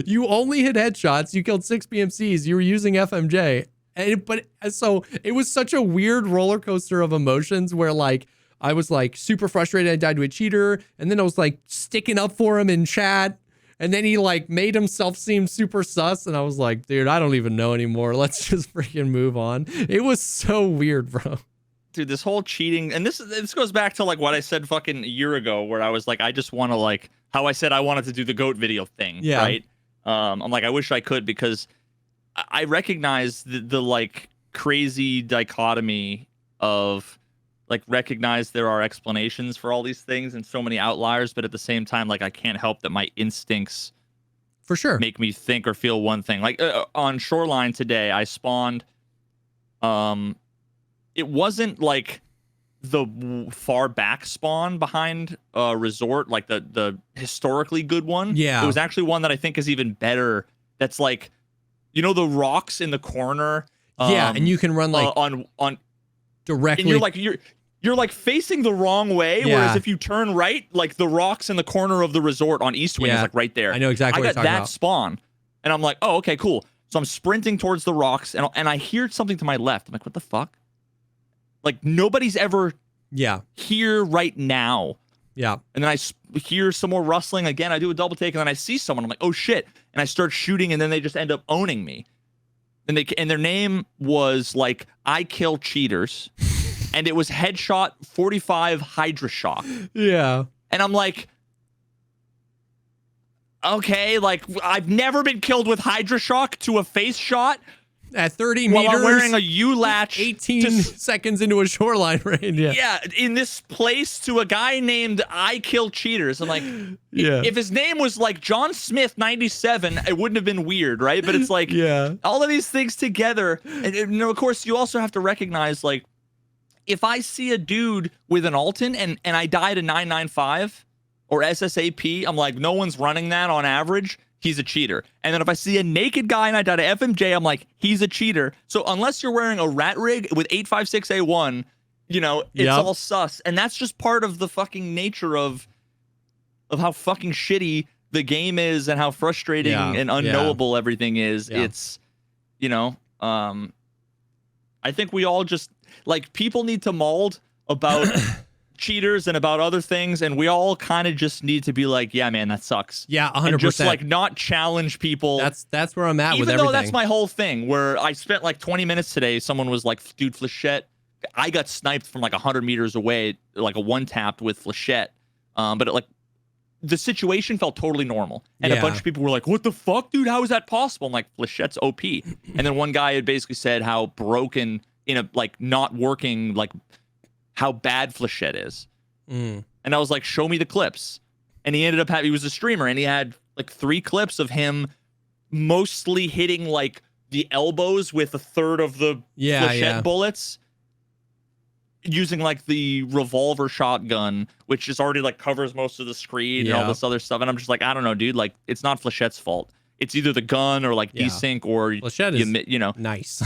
You only hit headshots. You killed 6 PMCs. You were using FMJ. So it was such a weird roller coaster of emotions where like I was like super frustrated I died to a cheater, and then I was like sticking up for him in chat, and then he like made himself seem super sus, and I was like, dude, I don't even know anymore. Let's just freaking move on. It was so weird, bro. Dude, this whole cheating, and this goes back to like what I said fucking a year ago, where I was like, I just want to like how I said I wanted to do the goat video thing, Yeah. right? I'm like, I wish I could, because I recognize the like crazy dichotomy of like recognize there are explanations for all these things and so many outliers, but at the same time, like I can't help that my instincts For sure. make me think or feel one thing. Like on Shoreline today, I spawned. It wasn't like the far back spawn behind Resort, like the historically good one. Yeah. It was actually one that I think is even better. That's like, you know, the rocks in the corner. Yeah, and you can run like on directly. and you're like facing the wrong way. Yeah. Whereas if you turn right, like the rocks in the corner of the resort on East Wing is like right there. I know exactly what I you're got talking that about. spawn, and I'm like, oh, okay, cool. So I'm sprinting towards the rocks, and I hear something to my left. I'm like, what the fuck? Like nobody's ever Yeah. here right now. Yeah. And then I hear some more rustling again. I do a double take, and then I see someone. I'm like, oh shit! And I start shooting, and then they just end up owning me. And their name was like I kill cheaters, and it was headshot 45 Hydra Shock. Yeah. And I'm like, okay, like I've never been killed with Hydra Shock to a face shot. At 30 While meters, I'm wearing a U-latch 18 seconds into a shoreline range. Yeah. Yeah, in this place to a guy named I Kill Cheaters. I'm like, Yeah. if his name was like John Smith 97, it wouldn't have been weird, right? But it's like Yeah. all of these things together. And you know, of course, you also have to recognize, like, if I see a dude with an Alton and I die to 995 or SSAP, I'm like, no one's running that on average. He's a cheater. And then if I see a naked guy and I die to FMJ, I'm like, he's a cheater. So unless you're wearing a rat rig with 856A1, you know, it's all sus. And that's just part of the fucking nature of how fucking shitty the game is and how frustrating and unknowable everything is. Yeah. It's, you know, I think we all just, like, people need to mold about cheaters and about other things, and we all kind of just need to be like, yeah, man, that sucks. Yeah, 100%. And just like not challenge people. That's where I'm at with everything. Even though that's my whole thing, where I spent like 20 minutes today. Someone was like, dude, Flechette. I got sniped from like 100 meters away, like a one tap with Flechette. But the situation felt totally normal. And a bunch of people were like, what the fuck, dude? How is that possible? I'm like, Flechette's OP. And then one guy had basically said how broken in a like not working, like how bad Flechette is. And I was like, show me the clips. And he ended up he was a streamer, and he had like 3 clips of him mostly hitting like the elbows with a third of the Flechette bullets, using like the revolver shotgun, which is already like covers most of the screen and all this other stuff. And I'm just like, I don't know, dude. Like, it's not Flechette's fault. It's either the gun or like desync or Flechette is, you know, nice.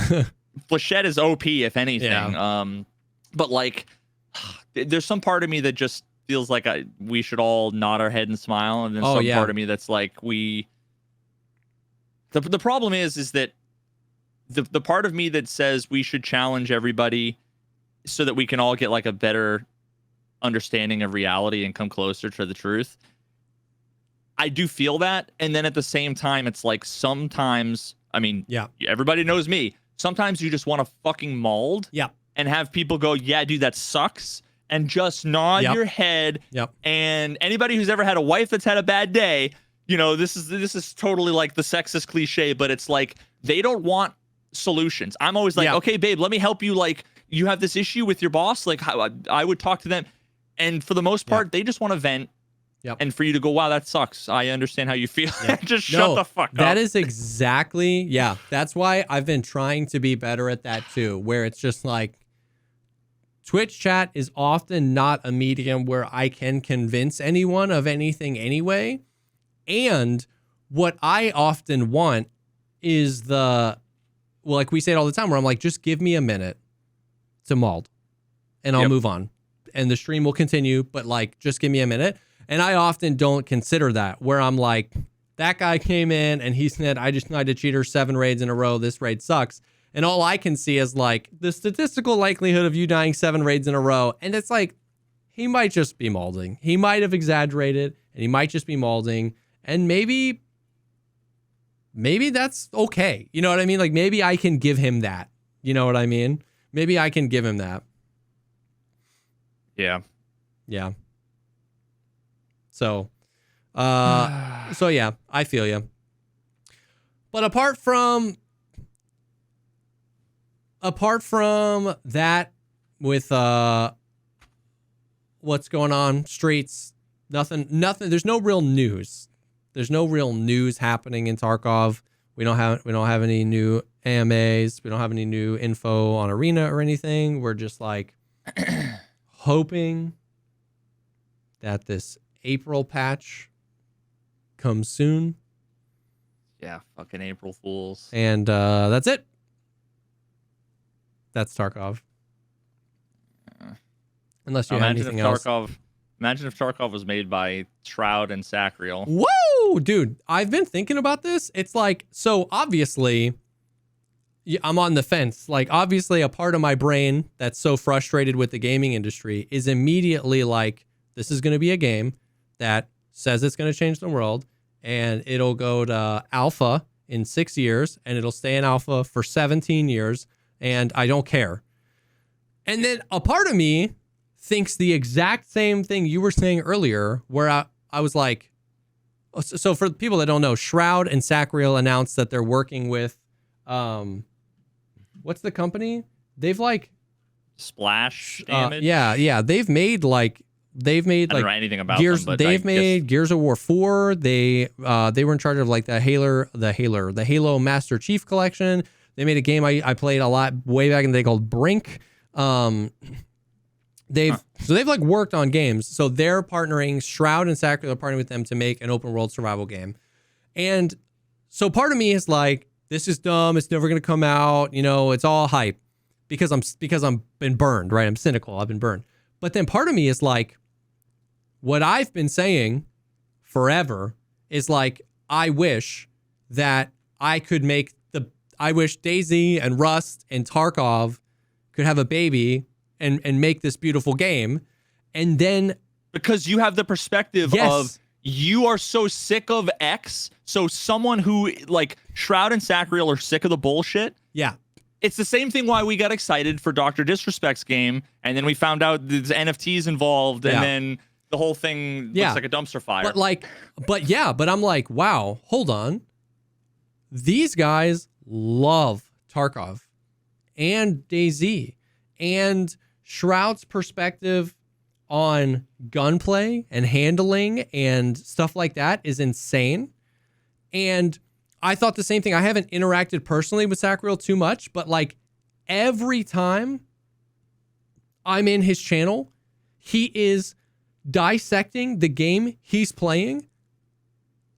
Flechette is OP if anything. Yeah. But like, there's some part of me that just feels like we should all nod our head and smile, and then some part of me that's like the problem is that the part of me that says we should challenge everybody so that we can all get like a better understanding of reality and come closer to the truth. I do feel that, and then at the same time, it's like sometimes, I mean, everybody knows me. Sometimes you just want to fucking mold. And have people go, yeah, dude, that sucks. And just nod your head. And anybody who's ever had a wife that's had a bad day, you know, this is totally like the sexist cliche, but it's like they don't want solutions. I'm always like, okay, babe, let me help you. Like, you have this issue with your boss. Like, how I would talk to them. And for the most part, they just want to vent. And for you to go, wow, that sucks. I understand how you feel. Just shut the fuck up. That is exactly, that's why I've been trying to be better at that too, where it's just like, Twitch chat is often not a medium where I can convince anyone of anything anyway. And what I often want is like we say it all the time, where I'm like, just give me a minute to mold and I'll move on. And the stream will continue, but like, just give me a minute. And I often don't consider that, where I'm like, that guy came in and he said, I just tried to cheater 7 raids in a row. This raid sucks. And all I can see is like the statistical likelihood of you dying 7 raids in a row. And it's like, he might just be molding. He might have exaggerated, and he might just be molding. And maybe that's okay. You know what I mean? Like, maybe I can give him that. You know what I mean? Maybe I can give him that. Yeah. Yeah. So yeah, I feel you. But apart from that, with what's going on streets, nothing. There's no real news. There's no real news happening in Tarkov. We don't have any new AMAs. We don't have any new info on Arena or anything. We're just like hoping that this April patch comes soon. Yeah, fucking April Fools. And that's it. That's Tarkov. Unless you have anything else. Imagine if Tarkov was made by Shroud and Sacriel. Whoa, dude. I've been thinking about this. It's like, so obviously, I'm on the fence. Like, obviously, a part of my brain that's so frustrated with the gaming industry is immediately like, this is going to be a game that says it's going to change the world, and it'll go to alpha in 6 years, and it'll stay in alpha for 17 years, and I don't care. And then a part of me thinks the exact same thing you were saying earlier, where I was like, so for people that don't know, Shroud and Sacriel announced that they're working with, what's the company? They've like Splash Damage. Yeah. They've made I don't know anything about Gears. them, but they've made Gears of War 4. They were in charge of like the Halo Master Chief collection. They made a game I played a lot way back in the day called Brink. They've like worked on games. So they're partnering, Shroud and Sacriel are partnering with them to make an open world survival game. And so part of me is like, this is dumb. It's never going to come out. You know, it's all hype because I'm been burned, right? I'm cynical. I've been burned. But then part of me is like, what I've been saying forever is like, I wish that I wish DayZ and Rust and Tarkov could have a baby and make this beautiful game. And then, because you have the perspective of, you are so sick of X, so someone who like Shroud and Sacriel are sick of the bullshit. Yeah. It's the same thing why we got excited for Dr. Disrespect's game, and then we found out there's NFTs involved, and then the whole thing looks like a dumpster fire. But I'm like, wow, hold on. These guys love Tarkov and DayZ, and Shroud's perspective on gunplay and handling and stuff like that is insane. And I thought the same thing. I haven't interacted personally with Sacriel too much, but like every time I'm in his channel, he is dissecting the game he's playing,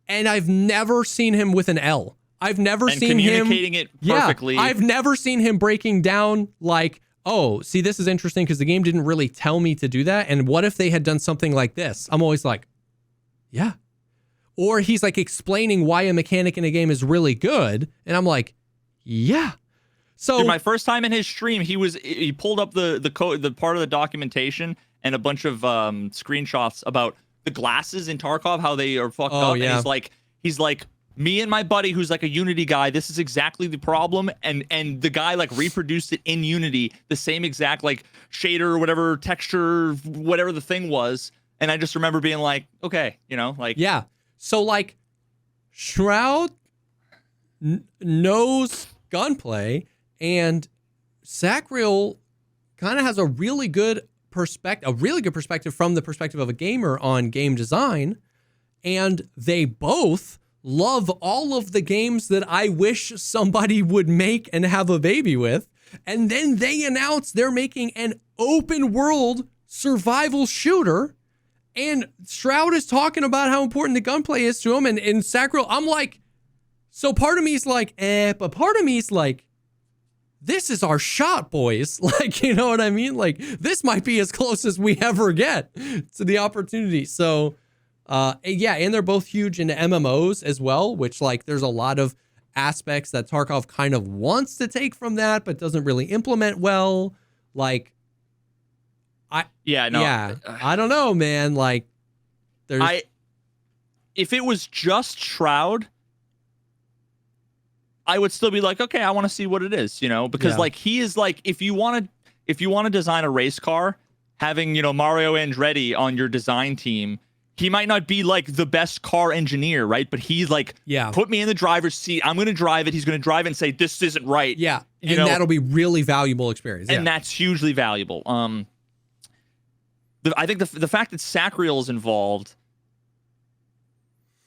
and I've never seen him with an L. I've never seen him communicating it perfectly. Yeah, I've never seen him breaking down like, oh, see, this is interesting because the game didn't really tell me to do that. And what if they had done something like this? I'm always like, yeah. Or he's like explaining why a mechanic in a game is really good. And I'm like, yeah. So dude, my first time in his stream, he pulled up the part of the documentation and a bunch of screenshots about the glasses in Tarkov, how they are fucked up. Yeah. And he's like, me and my buddy who's like a Unity guy, this is exactly the problem. And the guy like reproduced it in Unity, the same exact like shader or whatever texture, whatever the thing was. And I just remember being like, okay, you know, like. Yeah. So like Shroud knows gunplay, and Sacriel kind of has a really good perspective from the perspective of a gamer on game design. And they both love all of the games that I wish somebody would make and have a baby with. And then they announce they're making an open world survival shooter. And Shroud is talking about how important the gunplay is to him. And Sacriel, I'm like, so part of me is like, but part of me is like, this is our shot, boys. Like, you know what I mean? Like, this might be as close as we ever get to the opportunity. So, yeah, and they're both huge into MMOs as well, which like there's a lot of aspects that Tarkov kind of wants to take from that, but doesn't really implement well. Like, I don't know, man. Like, if it was just Shroud, I would still be like, okay, I want to see what it is, because like he is like, if you want to design a race car, having Mario Andretti on your design team, he might not be like the best car engineer, right? But he's like, put me in the driver's seat. I'm going to drive it. He's going to drive it and say, this isn't right. Yeah. And that'll be really valuable experience. And that's hugely valuable. I think the fact that Sacriel is involved,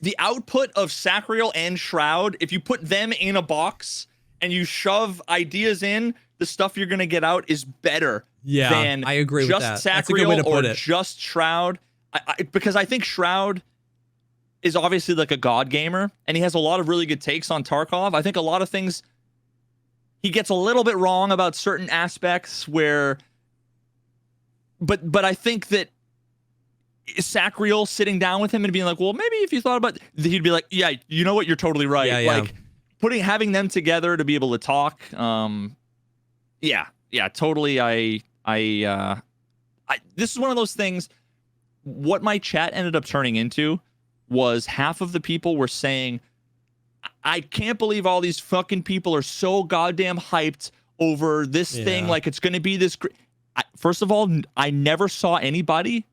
the output of Sacriel and Shroud, if you put them in a box and you shove ideas in, the stuff you're going to get out is better than I agree with that. Just That's a good way to Sacriel put or it. just Shroud. Because I think Shroud is obviously like a god gamer, and he has a lot of really good takes on Tarkov. I think a lot of things he gets a little bit wrong about certain aspects where, but I think that Sacriel sitting down with him and being like, well, maybe if you thought about, he'd be like, yeah, you know what, you're totally right. Like having them together to be able to talk. Totally. This is one of those things. What my chat ended up turning into was half of the people were saying, I can't believe all these fucking people are so goddamn hyped over this thing. Like it's going to be this. First of all, I never saw anybody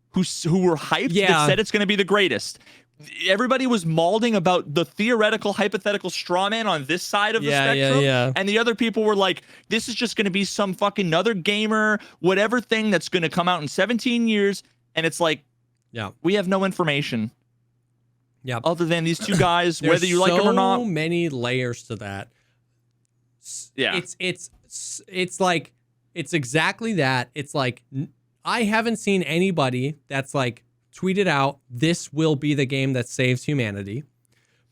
who were hyped that said it's going to be the greatest. Everybody was malding about the theoretical, hypothetical straw man on this side of the spectrum. And the other people were like, this is just going to be some fucking another gamer, whatever thing that's going to come out in 17 years. And it's like, we have no information. Other than these two guys, whether you like them or not. So many layers to that. It's like, it's exactly that. It's like, I haven't seen anybody that's like tweeted out, this will be the game that saves humanity.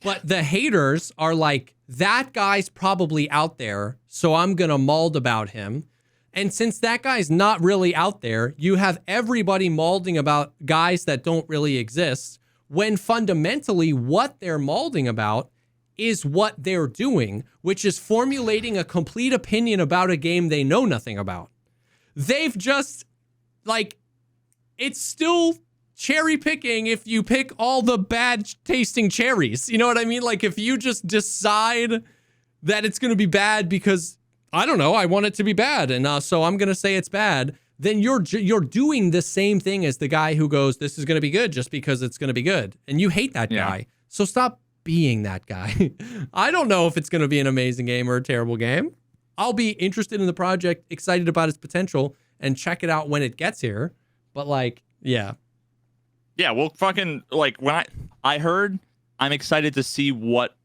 But the haters are like, that guy's probably out there, so I'm going to mauld about him. And since that guy's not really out there, you have everybody mauling about guys that don't really exist, when fundamentally what they're mauling about is what they're doing, which is formulating a complete opinion about a game they know nothing about. They've just, like, it's still cherry picking if you pick all the bad tasting cherries. You know what I mean? Like, if you just decide that it's going to be bad because, I don't know, I want it to be bad, and so I'm going to say it's bad, then you're doing the same thing as the guy who goes, this is going to be good just because it's going to be good. And you hate that guy. So stop being that guy. I don't know if it's going to be an amazing game or a terrible game. I'll be interested in the project, excited about its potential, and check it out when it gets here. But like, yeah, well, fucking, like, when I heard, I'm excited to see what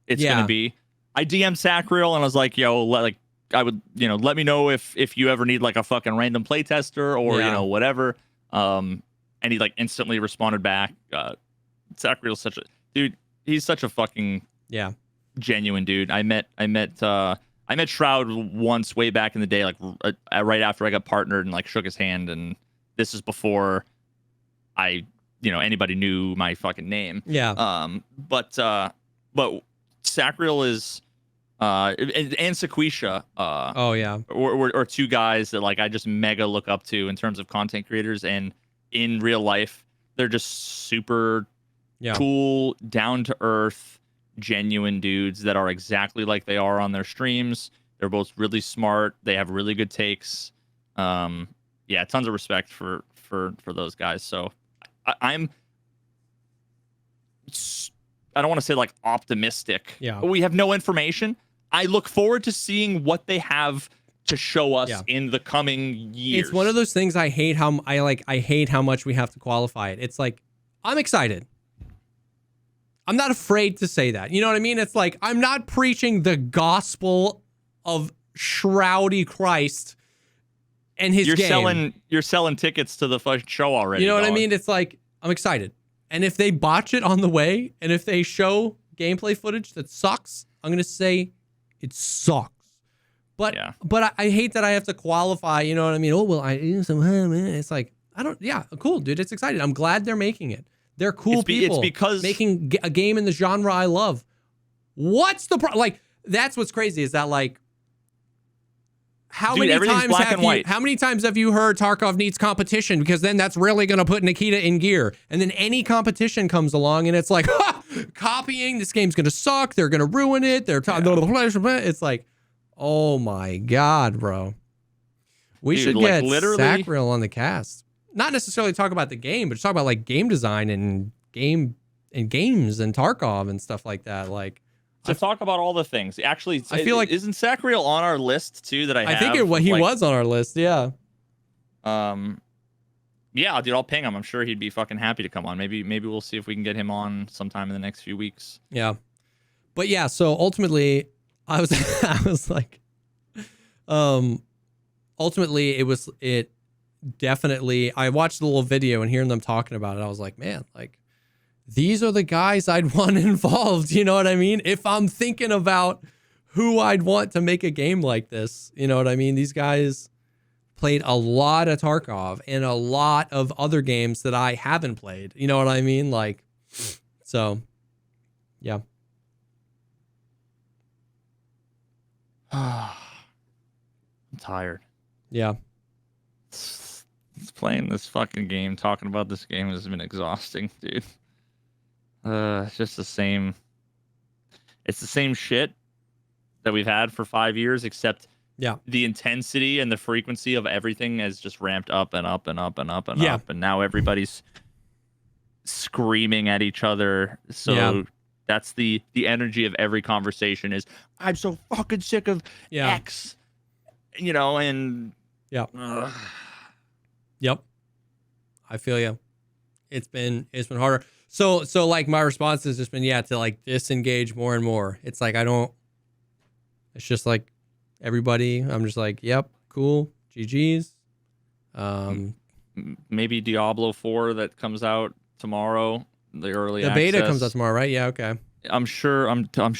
it's going to be. I DM'd Sacriel and I was like, yo, let me know if you ever need like a fucking random playtester or, whatever. And he like instantly responded back. Sacriel's such a dude. He's such a fucking genuine dude. I met Shroud once way back in the day, like right after I got partnered, and like shook his hand. And this is before anybody knew my fucking name. But Sacriel is and Sequisha or two guys that like I just mega look up to in terms of content creators, and in real life they're just super cool, down to earth, genuine dudes that are exactly like they are on their streams. They're both really smart. They have really good takes. Tons of respect for those guys. So I don't want to say like optimistic. But we have no information. I look forward to seeing what they have to show us in the coming years. It's one of those things I hate how much we have to qualify it. It's like, I'm excited. I'm not afraid to say that. You know what I mean? It's like, I'm not preaching the gospel of Shroudy Christ and his game. You're selling tickets to the fucking show already. You know what I mean? It's like, I'm excited. And if they botch it on the way, and if they show gameplay footage that sucks, I'm going to say it sucks. But I hate that I have to qualify, you know what I mean? Oh, well, it's like, cool, dude. It's exciting. I'm glad they're making it. They're cool people. It's because making a game in the genre I love. What's the problem? Like, that's what's crazy is that, like, how Dude, many everything's times black have and you, white. how many times have you heard Tarkov needs competition? Because then that's really going to put Nikita in gear. And then any competition comes along and it's like, ha, copying, this game's going to suck. They're going to ruin it. It's like, oh my God, bro. We Dude, should like, get literally- Sacriel on the cast. Not necessarily talk about the game, but just talk about like game design and games and Tarkov and stuff like that. Like, to talk about all the things. Actually, I feel like- isn't Sacriel on our list too? That I have. think he was on our list. Yeah. Yeah, dude, I'll ping him. I'm sure he'd be fucking happy to come on. Maybe we'll see if we can get him on sometime in the next few weeks. Yeah. But yeah, so ultimately I was like, ultimately it definitely, I watched the little video and hearing them talking about it, I was like, man, like, these are the guys I'd want involved. You know what I mean? If I'm thinking about who I'd want to make a game like this, you know what I mean? These guys played a lot of Tarkov and a lot of other games that I haven't played. You know what I mean? Like, so, yeah. I'm tired. Yeah. Playing this fucking game, talking about this game has been exhausting, dude. It's just the same. It's the same shit that we've had for 5 years, except the intensity and the frequency of everything has just ramped up and up and up and up and up, and now everybody's screaming at each other. So that's the energy of every conversation is, I'm so fucking sick of X, you know, and Yep. I feel you. It's been harder. So like my response has just been to like disengage more and more. It's like it's just like everybody, I'm just like, yep, cool, GG's. Maybe Diablo 4 that comes out tomorrow, the early access. The beta comes out tomorrow, right? Yeah, okay. I'm sure That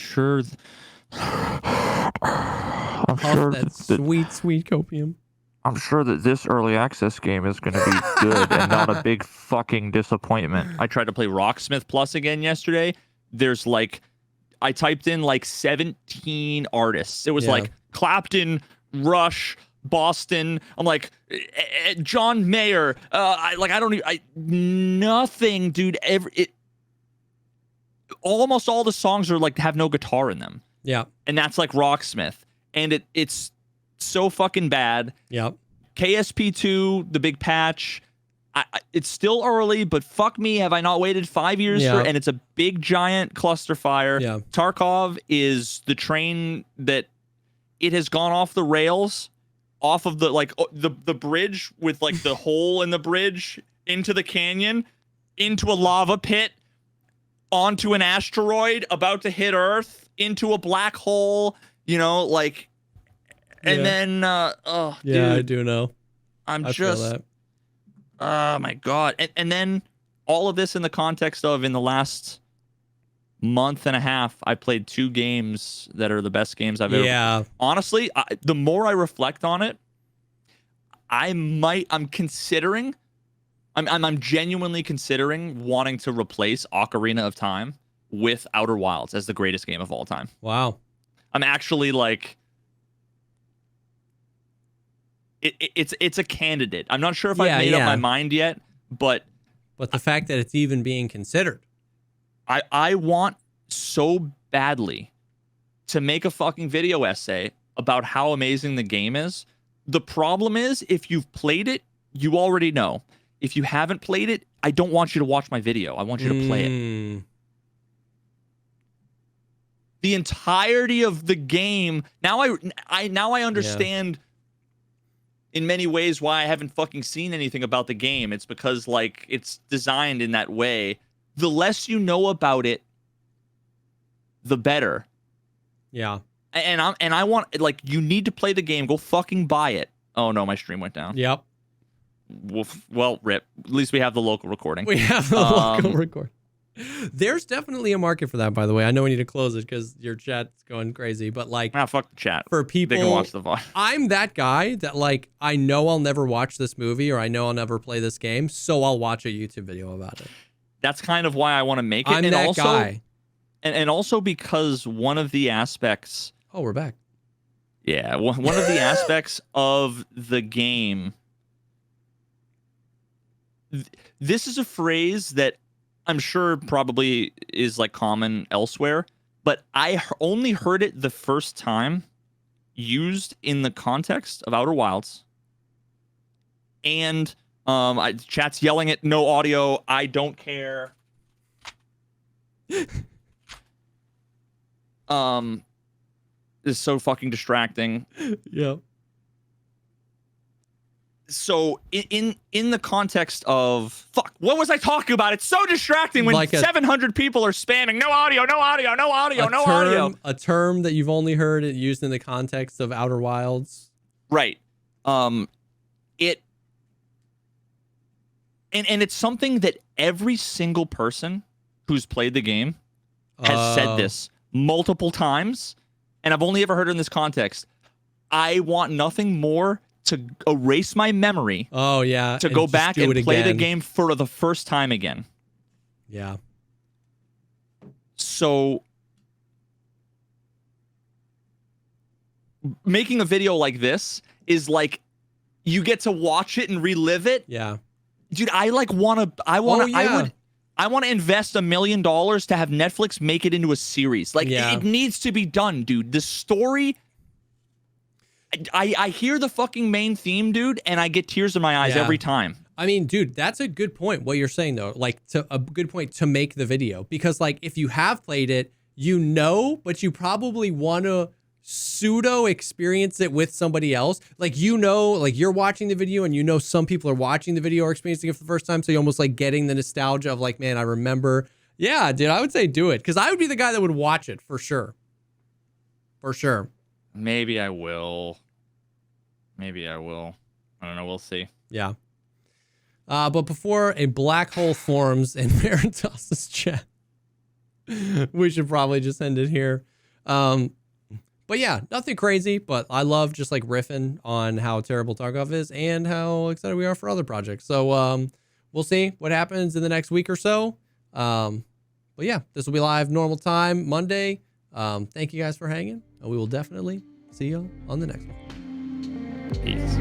sweet copium. I'm sure that this early access game is going to be good and not a big fucking disappointment. I tried to play Rocksmith Plus again yesterday. There's like, I typed in like 17 artists. It was like Clapton, Rush, Boston. I'm like, John Mayer. Nothing, dude. Almost all the songs are like have no guitar in them. Yeah. And that's like Rocksmith. And it's so fucking bad. Yep. KSP2, the big patch. It's still early, but fuck me, have I not waited 5 years for? And it's a big giant cluster fire. Yeah. Tarkov is the train that it has gone off the rails, off of the the bridge with like the hole in the bridge into the canyon, into a lava pit, onto an asteroid about to hit Earth, into a black hole. You know, like. And then, dude, I do know. Oh my God. And then all of this in the context of, in the last month and a half, I played 2 games that are the best games I've ever played. Honestly, the more I reflect on it, I'm genuinely considering wanting to replace Ocarina of Time with Outer Wilds as the greatest game of all time. Wow. I'm actually like, it's a candidate. I'm not sure if I've made up my mind yet, but the fact that it's even being considered, I want so badly to make a fucking video essay about how amazing the game is. The problem is, if you've played it, you already know. If you haven't played it, I don't want you to watch my video. I want you to play it. The entirety of the game. Now I understand. In many ways, why I haven't fucking seen anything about the game. It's because like it's designed in that way. The less you know about it, the better. Yeah. And I want, like, you need to play the game. Go fucking buy it. Oh no, my stream went down. Yep. Well, rip. At least we have the local recording. We have the local recording. There's definitely a market for that, by the way. I know we need to close it because your chat's going crazy, but like, fuck the chat. For people, they can watch the VOD. I'm that guy that like, I know I'll never watch this movie or I know I'll never play this game, so I'll watch a YouTube video about it. That's kind of why I want to make it. I'm and that also, guy. and also because one of the aspects. Oh, we're back. Yeah, one of the aspects of the game. This is a phrase that I'm sure probably is like common elsewhere, but I only heard it the first time used in the context of Outer Wilds. And chat's yelling at no audio. I don't care. Is so fucking distracting. Yeah. So in the context of fuck, what was I talking about? It's so distracting when Like 700 people are spamming no audio, no audio, no audio, no audio. A term that you've only heard it used in the context of Outer Wilds. Right. It and it's something that every single person who's played the game has said this multiple times, and I've only ever heard it in this context. I want nothing more to erase my memory. Oh yeah. To go back and play the game for the first time again. Yeah. So making a video like this is like you get to watch it and relive it. Yeah. Dude, I want to invest $1 million to have Netflix make it into a series. Like it needs to be done, dude. The story, I hear the fucking main theme, dude, and I get tears in my eyes every time. I mean, dude, that's a good point. What you're saying though, like a good point to make the video, because like if you have played it, you know, but you probably want to pseudo experience it with somebody else. Like, you know, like you're watching the video and you know some people are watching the video or experiencing it for the first time, so you're almost like getting the nostalgia of like, man, I remember. Yeah, dude, I would say do it, because I would be the guy that would watch it for sure. For sure. Maybe I will. Maybe I will. I don't know. We'll see. Yeah. But before a black hole forms in Veritas' chat, we should probably just end it here. But yeah, nothing crazy, but I love just like riffing on how terrible Tarkov is and how excited we are for other projects. So we'll see what happens in the next week or so. But yeah, this will be live normal time Monday. Thank you guys for hanging, and we will definitely see you on the next one. Peace.